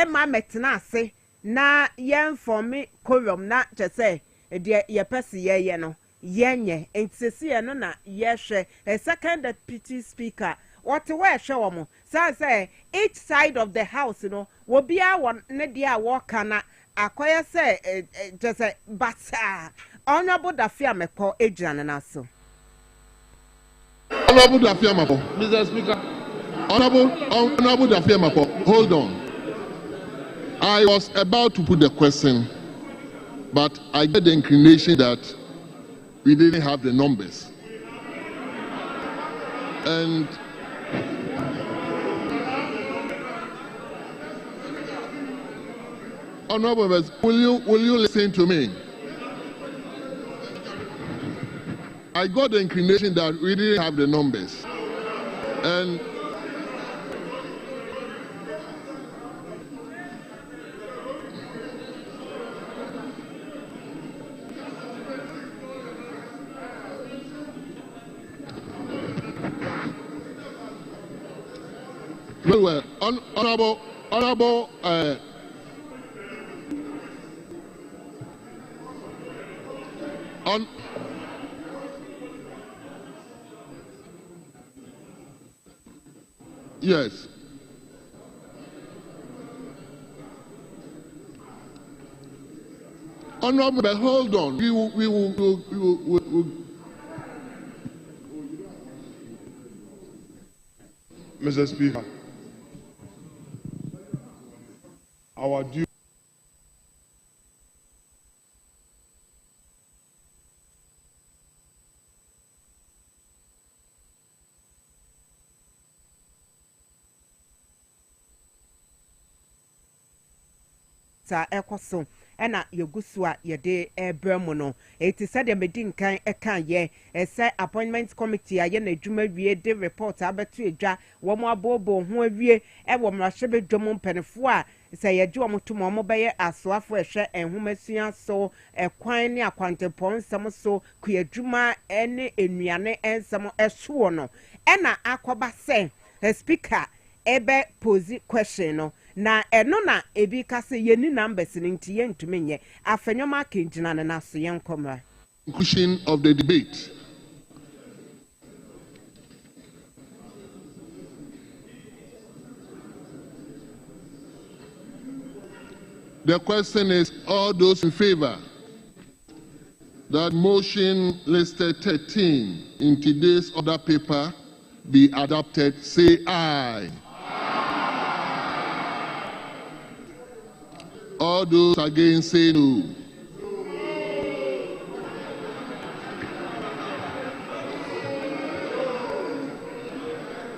Speaker 13: ma metena ase na yen for me korom na chese de ye pese ye no yenye entese no na ye hwe a second deputy speaker what we hwe wo say each side of the house no wo bia won ne de a wo kana akoye say chese basa honorable dafia meko ejana na so
Speaker 2: Honorable dafia meko
Speaker 14: Mr. Speaker.
Speaker 2: Honorable Dafia Mako, hold on. I was about to put the question, but I get the inclination that we didn't have the numbers. And Honorable members, will you listen to me? I got the inclination that we didn't have the numbers. And very well, honorable. Yes. Honorable, but hold on. We will.
Speaker 3: Mr. Speaker, our due
Speaker 13: ekoso ena yegusu a yede ebremu no eti said the medin kan eka ye ese appointment committee aye na adwuma wie de report abeto edwa wo mo abobo ho awie e wo mrahye dwom mpenefo a se ye gye wo to mo beye asoafo ehwe enhomasua so ekwan ne akwantepon nsem so kuyadwuma ene enuane ensem ehwo no ena akoba se speaker ebe pose question no na eno na ebi kase yeni numbers nti yentumi nye afenyoma kenjina na so yenkomra
Speaker 2: conclusion of the debate. The question is, all those in favor that motion listed 13 in today's order paper be adopted, say aye. All those against say no.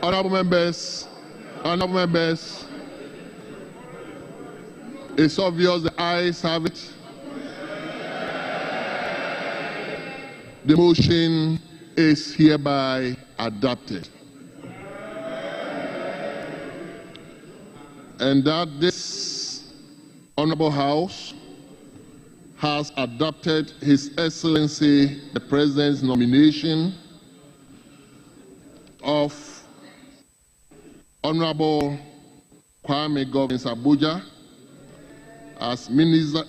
Speaker 2: Honorable members, it's obvious the ayes have it. The motion is hereby adopted. And that this Honorable House has adopted His Excellency the President's nomination of Honorable Kwame Govins Abuja as Minister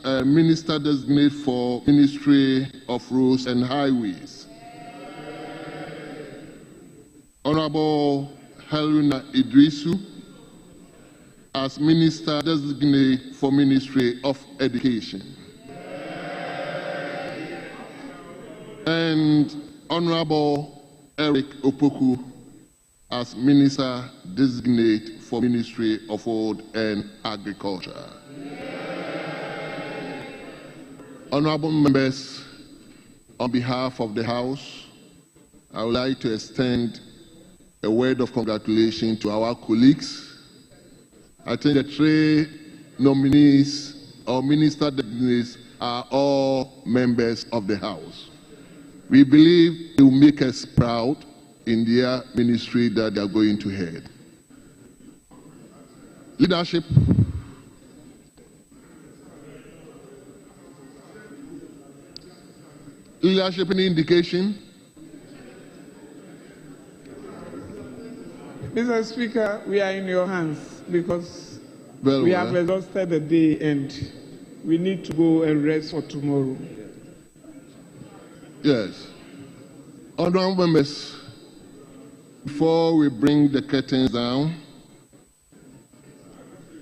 Speaker 2: Designate for Ministry of Roads and Highways. Honorable Haruna Idrisu as Minister Designate for Ministry of Education. And Honorable Eric Opoku as Minister Designate for Ministry of Food and Agriculture. Honorable members, on behalf of the House, I would like to extend a word of congratulation to our colleagues I think the 3 nominees or minister designees are all members of the House. We believe it will make us proud in their ministry that they are going to head. Leadership. Leadership in indication.
Speaker 12: Mr. Speaker, we are in your hands because
Speaker 2: we
Speaker 12: have exhausted the day and we need to go and rest for tomorrow.
Speaker 2: Yes. Honorable members, before we bring the curtains down,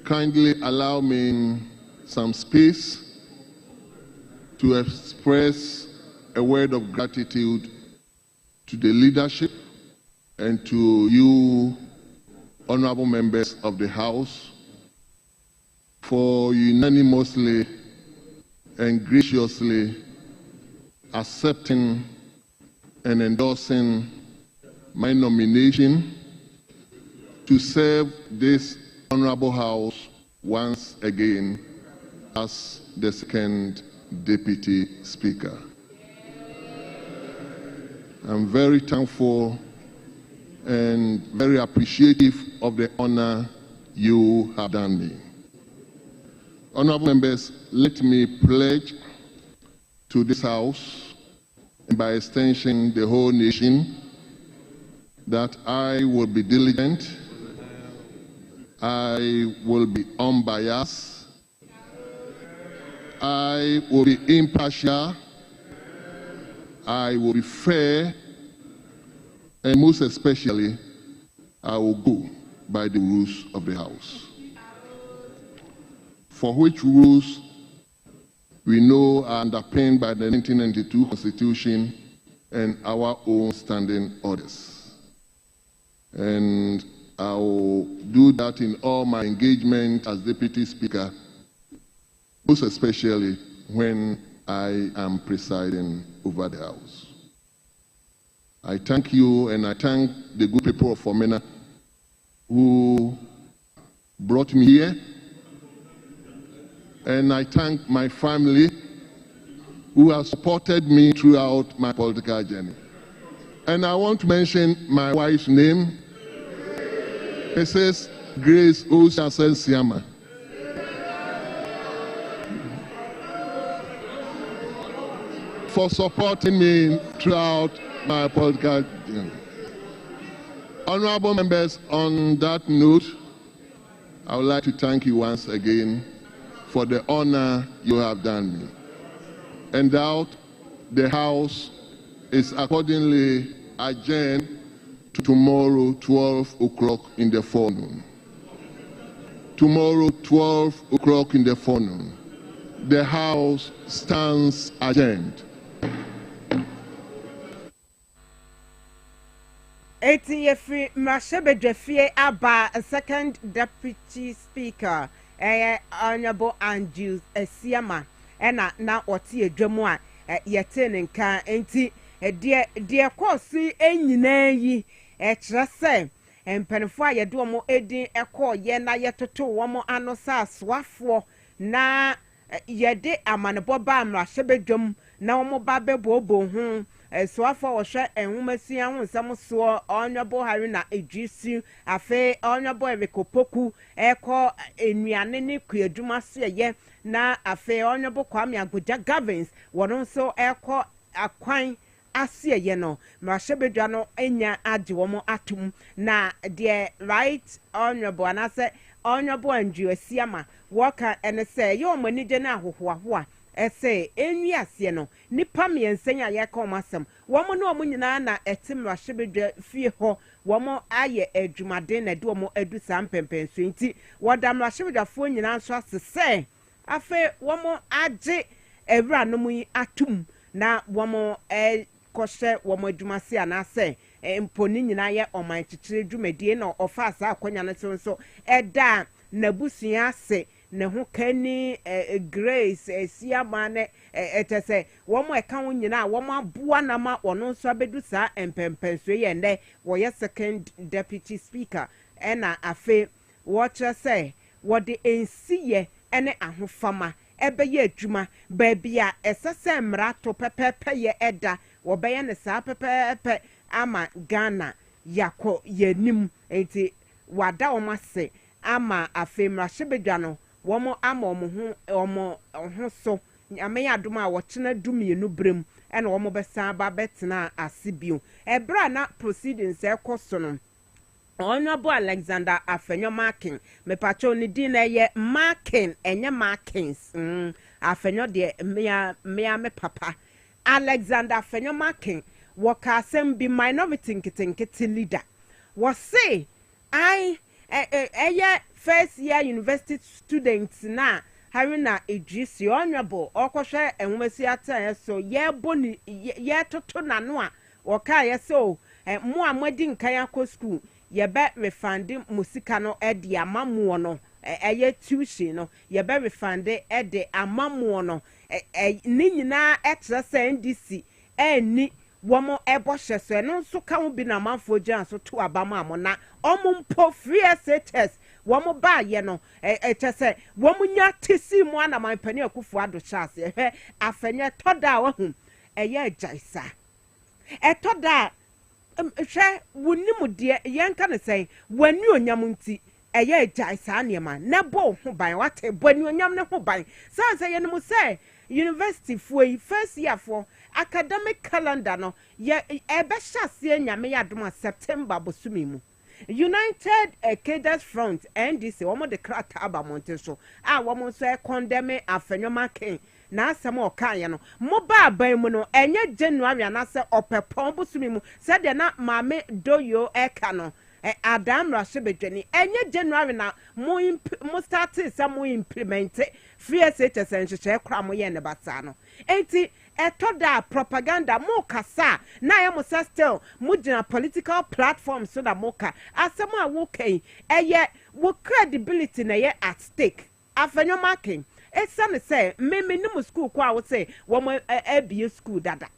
Speaker 2: kindly allow me some space to express a word of gratitude to the leadership and to you, honorable members of the House, for unanimously and graciously accepting and endorsing my nomination to serve this honorable House once again as the second Deputy Speaker. I'm very thankful and very appreciative of the honor you have done me. Honorable members, let me pledge to this House, and by extension the whole nation, that I will be diligent, I will be unbiased, I will be impartial, I will be fair, and most especially, I will go by the rules of the House. For which rules we know are underpinned by the 1992 Constitution and our own standing orders. And I will do that in all my engagement as Deputy Speaker, most especially when I am presiding over the House. I thank you and I thank the good people of Formena who brought me here. And I thank my family who have supported me throughout my political journey. And I want to mention my wife's name, Mrs. Grace Osasen-Siama. For supporting me throughout my political journey. Honorable members, on that note, I would like to thank you once again for the honor you have done me. And doubt the House is accordingly adjourned to tomorrow, 12 o'clock in the forenoon. Tomorrow, 12 o'clock in the forenoon. The House stands adjourned.
Speaker 13: Eti Mashebe Jeffie Abba, second Deputy Speaker, Honorable Andrew Esiama, ena na oti edwamu a yete nka enti de kosi enyina yi kyerɛ sɛ mpanifo a yɛde wɔn edin ɛkɔ yɛ na yɛtoto wɔn ano sa soafo na yɛde amanebɔ ba Mashebe dwam na wɔn ba bɛbɔbɔ ho soafo wɔhwɛ enhumasia ho nsɛm so Honorable Haruna Ejisi afe Honorable Emekopoku ɛkɔ enuane ne kuadwuma so yɛ na afe Honorable Kwame Agbodza Gavins wɔn nso ɛkɔ akwan asie ye no Mashebe dwa no enya age wɔn atum na the right Honorable anase Honorable Andrew Esiama wɔka ene sɛ yɛ wɔn ani gye na ahohoahoa ese enwi asie no nipa miɛnsen a yɛka wɔn asɛm wɔn no wɔn nyinaa na ɛte Mashebe dwa fie hɔ wɔn ayɛ adwumaden na de wɔn adu saa mpɛmpɛnso nti wɔda Mashebe dwafoɔ nyinaa nso asesɛ afe wɔn agye ewura no mu yi atum na wɔn kɔhyɛ wɔn adwumase anasɛ mponi nyinaa yɛ ɔman kyekyere dwumadie na ɔfa asa akonya no so ɛda n'abusua ase ne ho kani Grace Esiama ne etese wɔn ɛka ho nyinaa wɔn aboa na ma ɔno nso abedu saa mpɛmpɛnso yɛ ndɛ wɔyɛ second Deputy Speaker ɛna afe wɔkyerɛ sɛ wɔde nsiye ene ahofama ɛbɛyɛ adwuma baabi a ɛsɛsɛ mmarato pɛpɛpɛ yɛ ɛda wɔbɛyɛ ne saa pɛpɛpɛ ama Ghana yakɔ yɛnim enti wada wɔn ase ama afei mmarahyɛbadwa no wɔn ama wɔn ho so nyame adom a wɔkyena dumienu brem ɛna wɔn bɛsan ba bɛtena ase bio ɛbra na proceedings ɛkɔ so no Honorable Alexander Afenyo Markin me pacho ni din ye Markin enye Markins Afenyo de mea me papa Alexander Afenyo Markin waka asem bi minority nkiti leader was say I first year university students na Harina Idrisi Honorable okoshe enwesi ata so ye boni ye toto nano a waka ye so mo amadi nkan akọ school yebe refund musika no edi amamuo no eye tuition no yebe refund edi amamuo no ni nyina etre se NDC eni womo ebo hyeso no nso ka wo bi na manfo gyan so to abama amona omumpo free SHS womo ba ye no eche se womo nya tisi mu ana manpani akufu ado chance afenye toda wa hu eye ajaisa etoda hwe wonimu de yenka ne sei wani onyam nti eye agya saa niema na bo ho ban wate boni onyam ne ho ban sanse ye no say university foi first year for academic calendar no ye ebe hyase nyame yadom September bosumi mu United Cadres Front NDC womo de krata aba monte so womo so condemn Afenyo Markin na asem o kan ye no mo ba ban mu no enye January na se opepon bosumi mu se de na mame doyo eka no Adam Rashibedwani enye January na mo start se mo implement free SHS enhyehyɛ kra mo ye ne bata no enti etoda propaganda mo kasa na ye mo still mo gina political platform so da mo ka asem a wo kan eye wo credibility na ye at stake Afenyo Markin esane say me nim school kwa wo say wo mo abie school dada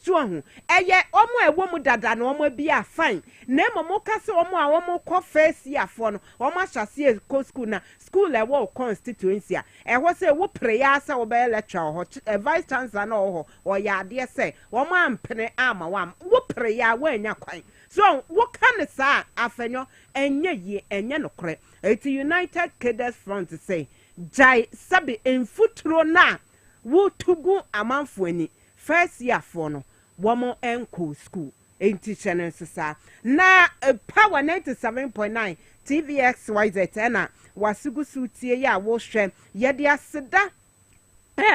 Speaker 13: so hu eye omo ewo mu dada na omo bia fine na mo ka se omo a omo kɔ first year for no omo ahyase ko school na school ewo constituency a ɛhɔ say wo prayer say wo be lecture ho vice chancellor na ho o ya ade say omo ampene ama wa wo prayer wa anya kwan so wo kan sa Afenyo enye ye enye nokre eti United Cadres Front say jai sabi enfuturo na wo tugu amanfo ani first year for no womo enko school enti channel sisa na power 97.9 TVXYZ na wasugu sutie ya wo hwe ye de aseda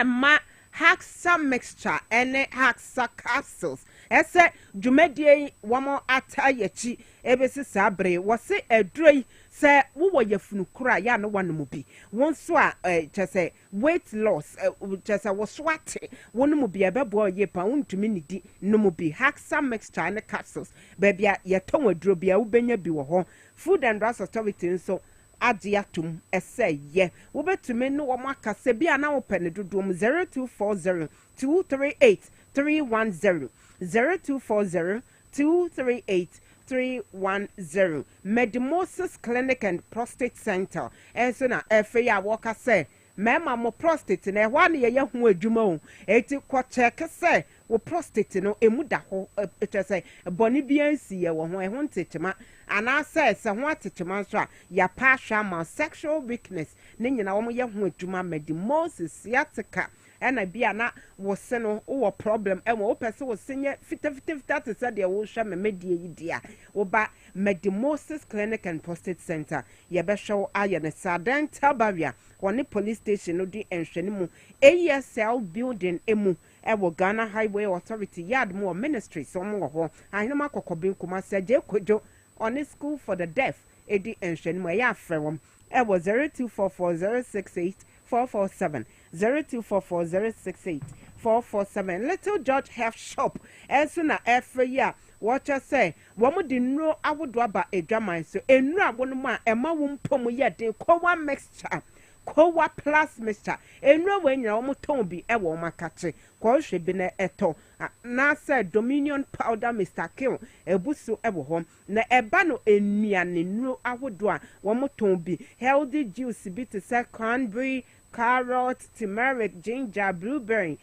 Speaker 13: ma Haxa mixture ene Haxa capsules ese dwumadie womo atayechi ebesi sabre wose edroi se wo yefunu kura ya no wanu bi won so a chese weight loss chese wo swate wonu bi ebebo ye pa wontumi nidi no bi Haxa mixture ene capsules bebia ye ton adro bia wo benya bi wo ho Food and Drugs Authority nso Adiatum ese ye wo betumi no wo makase bia na wo pene dodom 0240 238 310 0240 238 310 Medimosis Clinic and Prostate Center enso na efe ya woka se mema mo prostate na ehwa na ye hu adwuma o eti ko check se wo prostate no emu da ho etese boni bia nsi ye wo ho ehun techema ana se ho atechema so a ya pa hwa ma sexual weakness ne nyina wo ye hu adwuma Medimosis sciatica ena bia na wo se no wo problem e wo pese wo senye fita te se de wo hwa memedie yidia wo ba Medimosis Clinic and Prostate Center ye be hwe aye ne Sadenta Barrier woni police station no di enhwene mu ASL building emu ewo Ghana Highway Authority yard mu ministry so mo ho ahenoma kokobin kuma saje kojo on school for the deaf edi enhwene mu ya frewom ewo 0244068447 0244068447 Little George Health Shop enso na every year what you say womo di nro awodo aba edwaman so enru abono mu a ema wo mpom ye de kowa mixture Kowa plus mixture enru we nyina womo ton bi ewo makache ko hwe bi na eto na say Dominion powder Mr. Kill ebusu ebo hom na eba no enuane nuro ahodo a wo moton bi healthy juice bi to say cranberry, carrot, turmeric, ginger, blueberry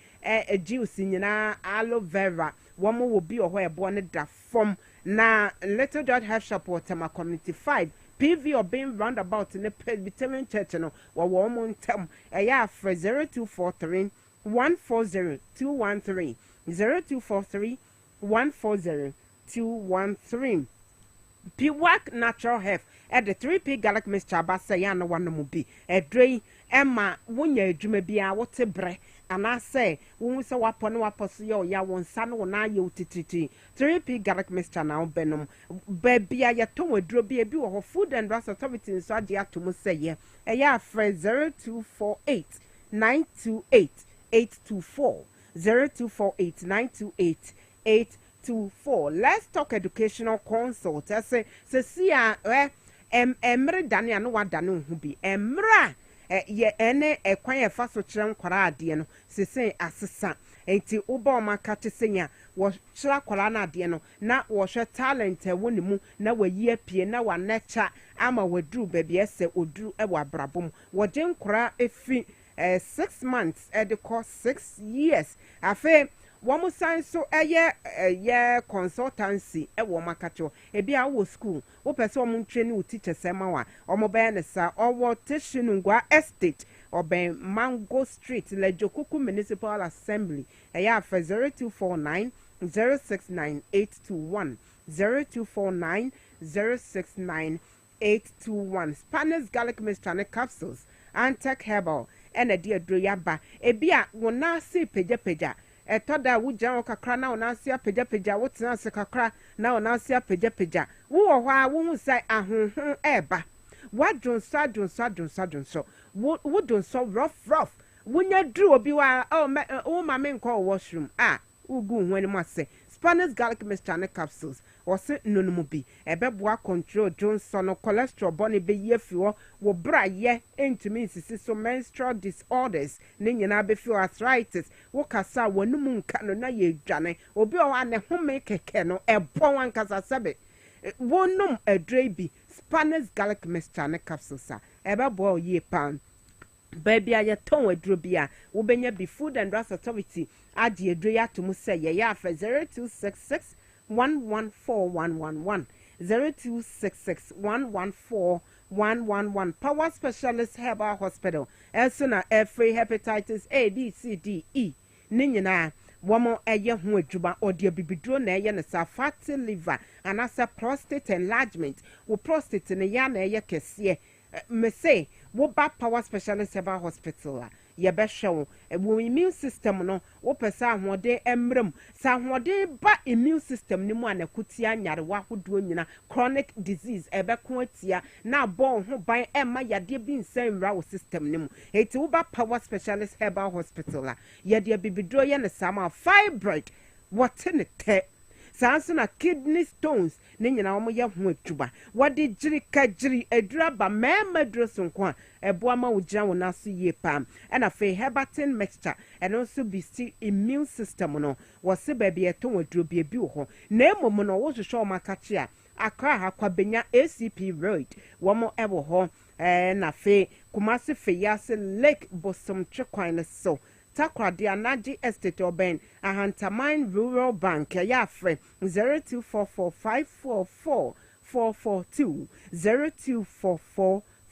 Speaker 13: juice nyina aloe vera wo mo wo bi oho ebo ne da fom na Little Dot Health Shop Waterma Community 5 PV or being roundabout in the Presbyterian Church no wa wo mo ntem eya for 0243 140 213 0243 140 213 Piwak Natural Health at the 3P Gallic Mr. Basayana one mo bi edrei Emma wunya adwuma bia wote bre ana say wo se wapo ne wapo yo ya won sa no na ye utititi 3P Gallic Mr. na obenom ba bia ye ton waduro bia bi wo Food and Drugs Authority nso ade atom say ye eya frɛ 0248 928 824 0248 928 824. Let's talk educational consult. I say see emre dane anu wadane hu bi emra ye ene ekwan ye fa so kire nkwara ade no sese asesa enti uba o makate senya wo kira kwara na ade no na wo hwe talent woni mu na wayi apie na wa necha ama waduru baabi ese oduru e wa brabom wo de nkwara efi 6 months the course 6 years afe womu san so ye consultancy wo makacho ebi a wo school wo pese womu train wo teacher sema wa omo be ne sa owo Teshinungwa Estate oben Mango Street Lejokuku Municipal Assembly eya for 0249 069 821 0249 069 821 Spanish Garlic Mist capsules Antec Herbal ene di adro yaba ebi a wona se peja etoda wujan okakra na wona se peja wotena se kakra na wona se peja wo wo hwa wo hu sai ahonhon eba wadron so wo don so rough wunya dru obi wa o ma me nko washroom ugu hwani mase Spanish Garlic Mist capsules wose nonumu bi ebeboa control Johnson cholesterol bone be yefiwo wo braye entumi nsisi so menstrual disorders ne nyina be fi arthritis wo kasa wanumu nka no na ye dwane obi o ane home keke no ebon wankasa sebe wonum edre bi Spanish Garlic Mist capsules ebeboa ye pan baby a yeton waduro bia wo benya bi Food and Drugs Authority ade aduro ya to mu say ye ya fa 0266 114111 0266 114111 Power Specialist Herbal Hospital elsona free hepatitis A B C D E ne nyina womo eye ho adwuma ode bibiduro na eye ne sa fatty liver anasa prostate enlargement wo prostate ne ya na eye kese me say wo ba Power Specialist Herbal Hospital ye be hwe wo immune system no wo pesa ahode emrem sa ahode ba immune system ni mu anakutia nyarewa hodo nyina chronic disease ebe ko atia na bon ho ban ema yade bi nsan ra wo system ni mu eti wo ba Power Specialist Herbal Hospital ye de bibidro ye ne sama fibroid what in te sansana kidney stones ne nyina wo ye ho atuba wode jiri aduraba mema drosonkwa eboa ma wo gyan wo naso ye pam na fe herbatin mixture and also be still immune system no wo se ba bi eton waduro bi ho na emom no wo hwehwe o makache a akra ha kwabenya ACP road wo mo ebo ho na fe Kumasi Feyase Lake Bosom Chekwan so Takradi Anaji Estate Oben Ahantaman Rural Bank Yafre 0244544442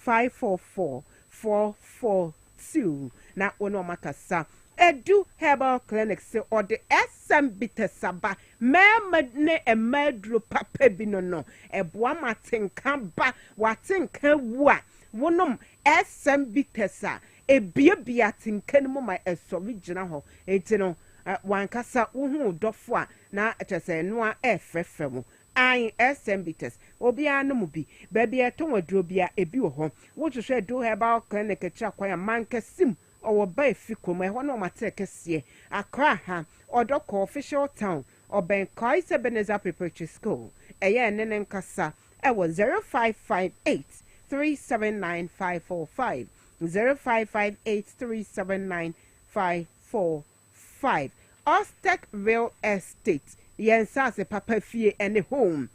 Speaker 13: 0244544442 na ono makasa Edu Herbal Clinic se or the SMB Tesaba mema ne emedro papa binono eboa matenka ba watenka wa wonom SMB Tesa ebia tinkan mu ma esori gina ho enti no wankasa uhu dofo a na etese noa efefe mu ai SMBTS obi anu bi baby eton waduro bia ebi wo ho wo hwehwe do Herbal Clinic cha kwaya mankasim owo ba efikom e ho no mate kese akra ha odoko official town oben Kaiser Beneza Preparatory School eye nene nkasa e wo 0558 379 545 0558379545 Ostek Real Estate yensa se papa fie ene home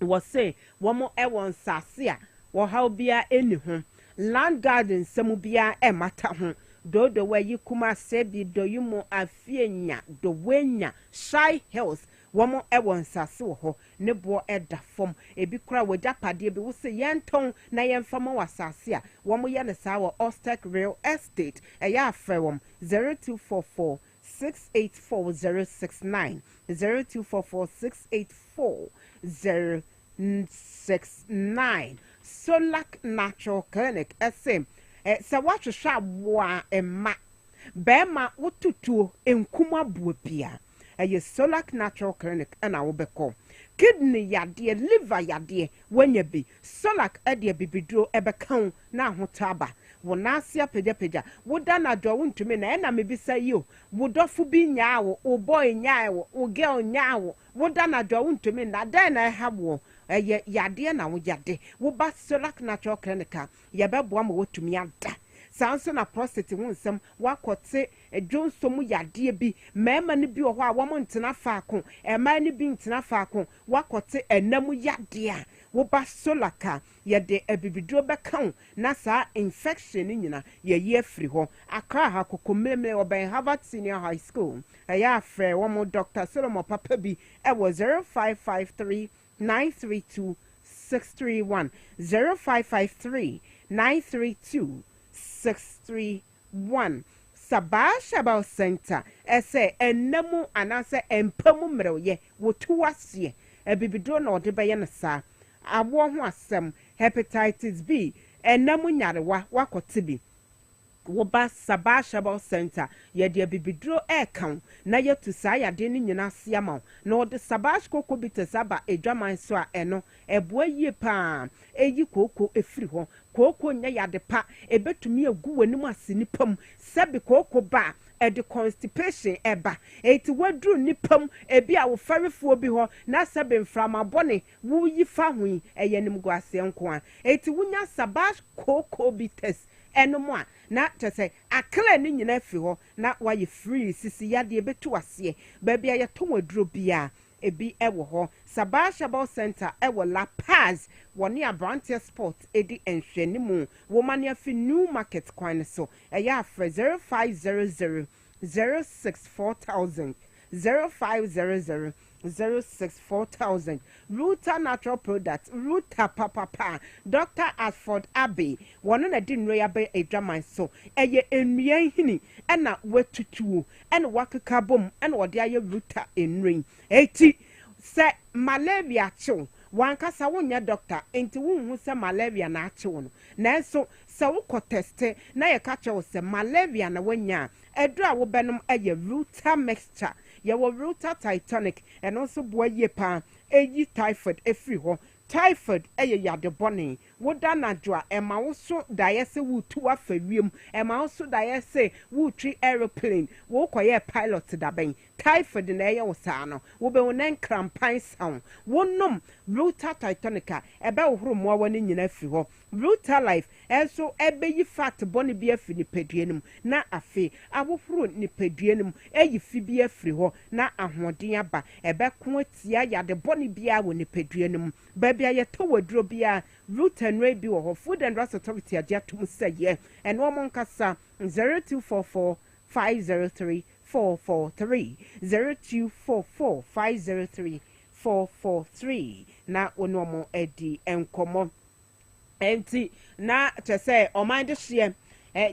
Speaker 13: was say womo ewon sasia wo how bia eni ho land garden samu bia e mata ho do we yi kuma sebi do yumo afie nya do wenya shy hills womo ewon sase wo ho ne bo eda fom ebi kura wo japade bi wo se yenton na yemfama wasase a womo ye ne sa wo Ostek Real Estate eya afre wom 0244 684 069 0244 684 Solak Natural Clinic SM se watch sha wa emma bema wotutuo enkuma buopia eye Solak Natural Clinic na wo beko kidney yade liver yade wanya bi Solak ade bibidro ebekan na hotaba wona asia peja woda na do wontumi na me bisa yo wodofo bi nyaawo o boy nyaawo o girl nyaawo woda na do wontumi na dan na habo eye yade na wo yade wo ba Solak Natural Clinic ye beboa ma wotumi ada sanso na prostate wonsem wakote edwonsom yade bi mema ne bi ho a wo ntena faako ema ne bi ntena faako wakote enam yade a wo ba Solaka yede ebibidro beka na sa infection nyina ye ye free ho akra ha kokomemle oben Harvard Senior High School eya afre wo mo Dr. Solomon Papa bi e wo 0553 932 631 0553 932 631 Sabashabal Center ese enemu anase empamu mrewe wotuwase ebibidro na ode beye na sa awo ho asem hepatitis B enemu nyarewa wakote bi woba Sabashabal Center yede abibidro ekan na yetu sa yade ni nyina siama na ode sabash koko bitesaba edwaman so a eno eboa yie pa eyi koko efiri ho koko nya yade pa ebetumi agu wanimu asinipam sebi koko ba ede constipation eba eti wadru nipam ebi a wo farefo bi ho na sebe mframa bone wo yi fa hu eyenim guase nko a eti wunya sabash koko bites enomo a na tese akla ni nyina fi ho na waye free sisi yade ebetu ase ba bia ye to wadro bia ebi ewo ho Sabashabal Center ewo La Paz woni Abrantia Sport edi enhwenimu wo mane afi New Market kwan so eya afre 0500 064,000 0500 064,000 Ruta Natural Products Ruta Papa Dr. Asford Abbey wono na di nroya be edwaman so eye ennuan hini ena wetutuo ena wakeka bom ena wode aye Ruta enrin eti se malaria chill wankasa wonya doctor enti wonhu se malaria na achiwo no nanso se wo ko teste na ye ka chewo se malaria na wonya edura wo benom eye Ruta mixture ye wo Ruta Titanic and also boy ye pa eyi typhoid efri ho typhoid eye yade bone woda na dwa ema wo so diese wo tu afawiem ema wo so diese wo twi aeroplane wo koye pilot da ben typhoid na eye wo sa no wo be wonen krampan sound wonom Ruta Titanica ebe ohuru mo wani nyina afi ho Ruta Life enso ebe yi fat bone bi afi ni peduenum na afi abohuru ni peduenum eyi fi bi afri ho na ahoden aba ebe ko atia yade bone bia wo ni peduenum bia ye to wadro bia Ruta nwe bi wo ho Food and Drugs Authority ajatum seye and wo monkasa 0244 503 443 0244 503 443 na onomo edi enkomo enti na tese omande hye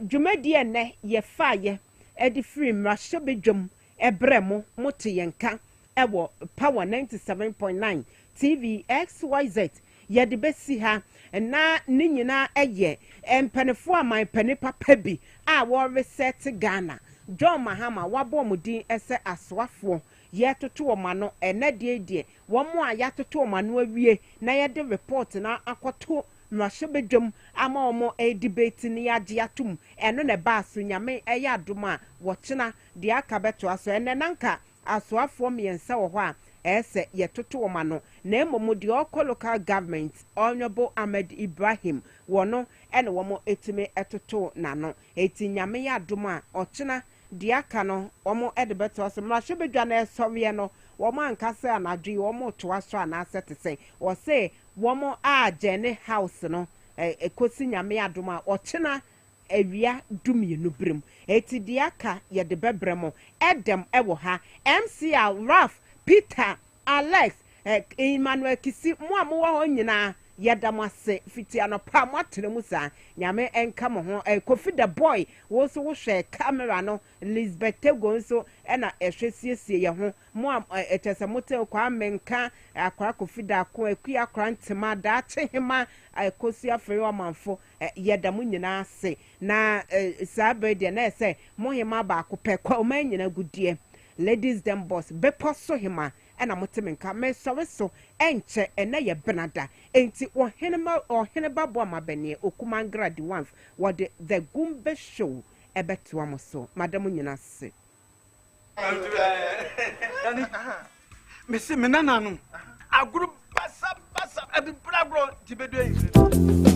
Speaker 13: dwumadi ene ye faye edi free mrahye bedwom ebremo mote yenka ewo power 97.9 TV XYZ yede besi ha na ni nyina eye empanefo aman pani papa bi a wo reset Ghana John Mahama wabo mudin ese aswafo ye toto omano enadie wo mo a ya toto omano awie na ye de report na akoto mrahye bedwom ama omo debate ni age atum eno ne ba so nyame eye adoma wo kina de aka beto aso ene nanka aswafo miensa wo ho a ese ye toto omano na emomo de local government Honorable Ahmed Ibrahim wono ene wo mo etime etoto nano eti nyame ya adoma okina diaka no omo e de beto so mra hwe bedwa na esɔwe no womo ankase anadwe womo to aso anase te sen wo say womo a jene house no ekosi nyame adom a ɔkyena awia dumienu brem eti diaka ye de bebremo edem ewo ha MCR Ralph Peter Alex Emmanuel Kisi mo amowo ho nyina yedamase fiti anopa matremu sa nyame enka mo ho Kofi the boy wo so wo hwe camera no Elizabeth Tego nso na ehwesiesie ye ho mo etese mote kwa menka akwa Kofi da ko akua akra ntema da chehema kosi afere amanfo yedamu nyina ase na sabe de na ese mo hema ba ko pekwa o man nyina gudie ladies them boss beposo hema ena motemenka me so enche ena ye benada enti oheneba bo amabene okumangra di one what the Gumbe show ebeto amoso madam nyina se
Speaker 16: me se menana no aguru basa abi bragro tibedo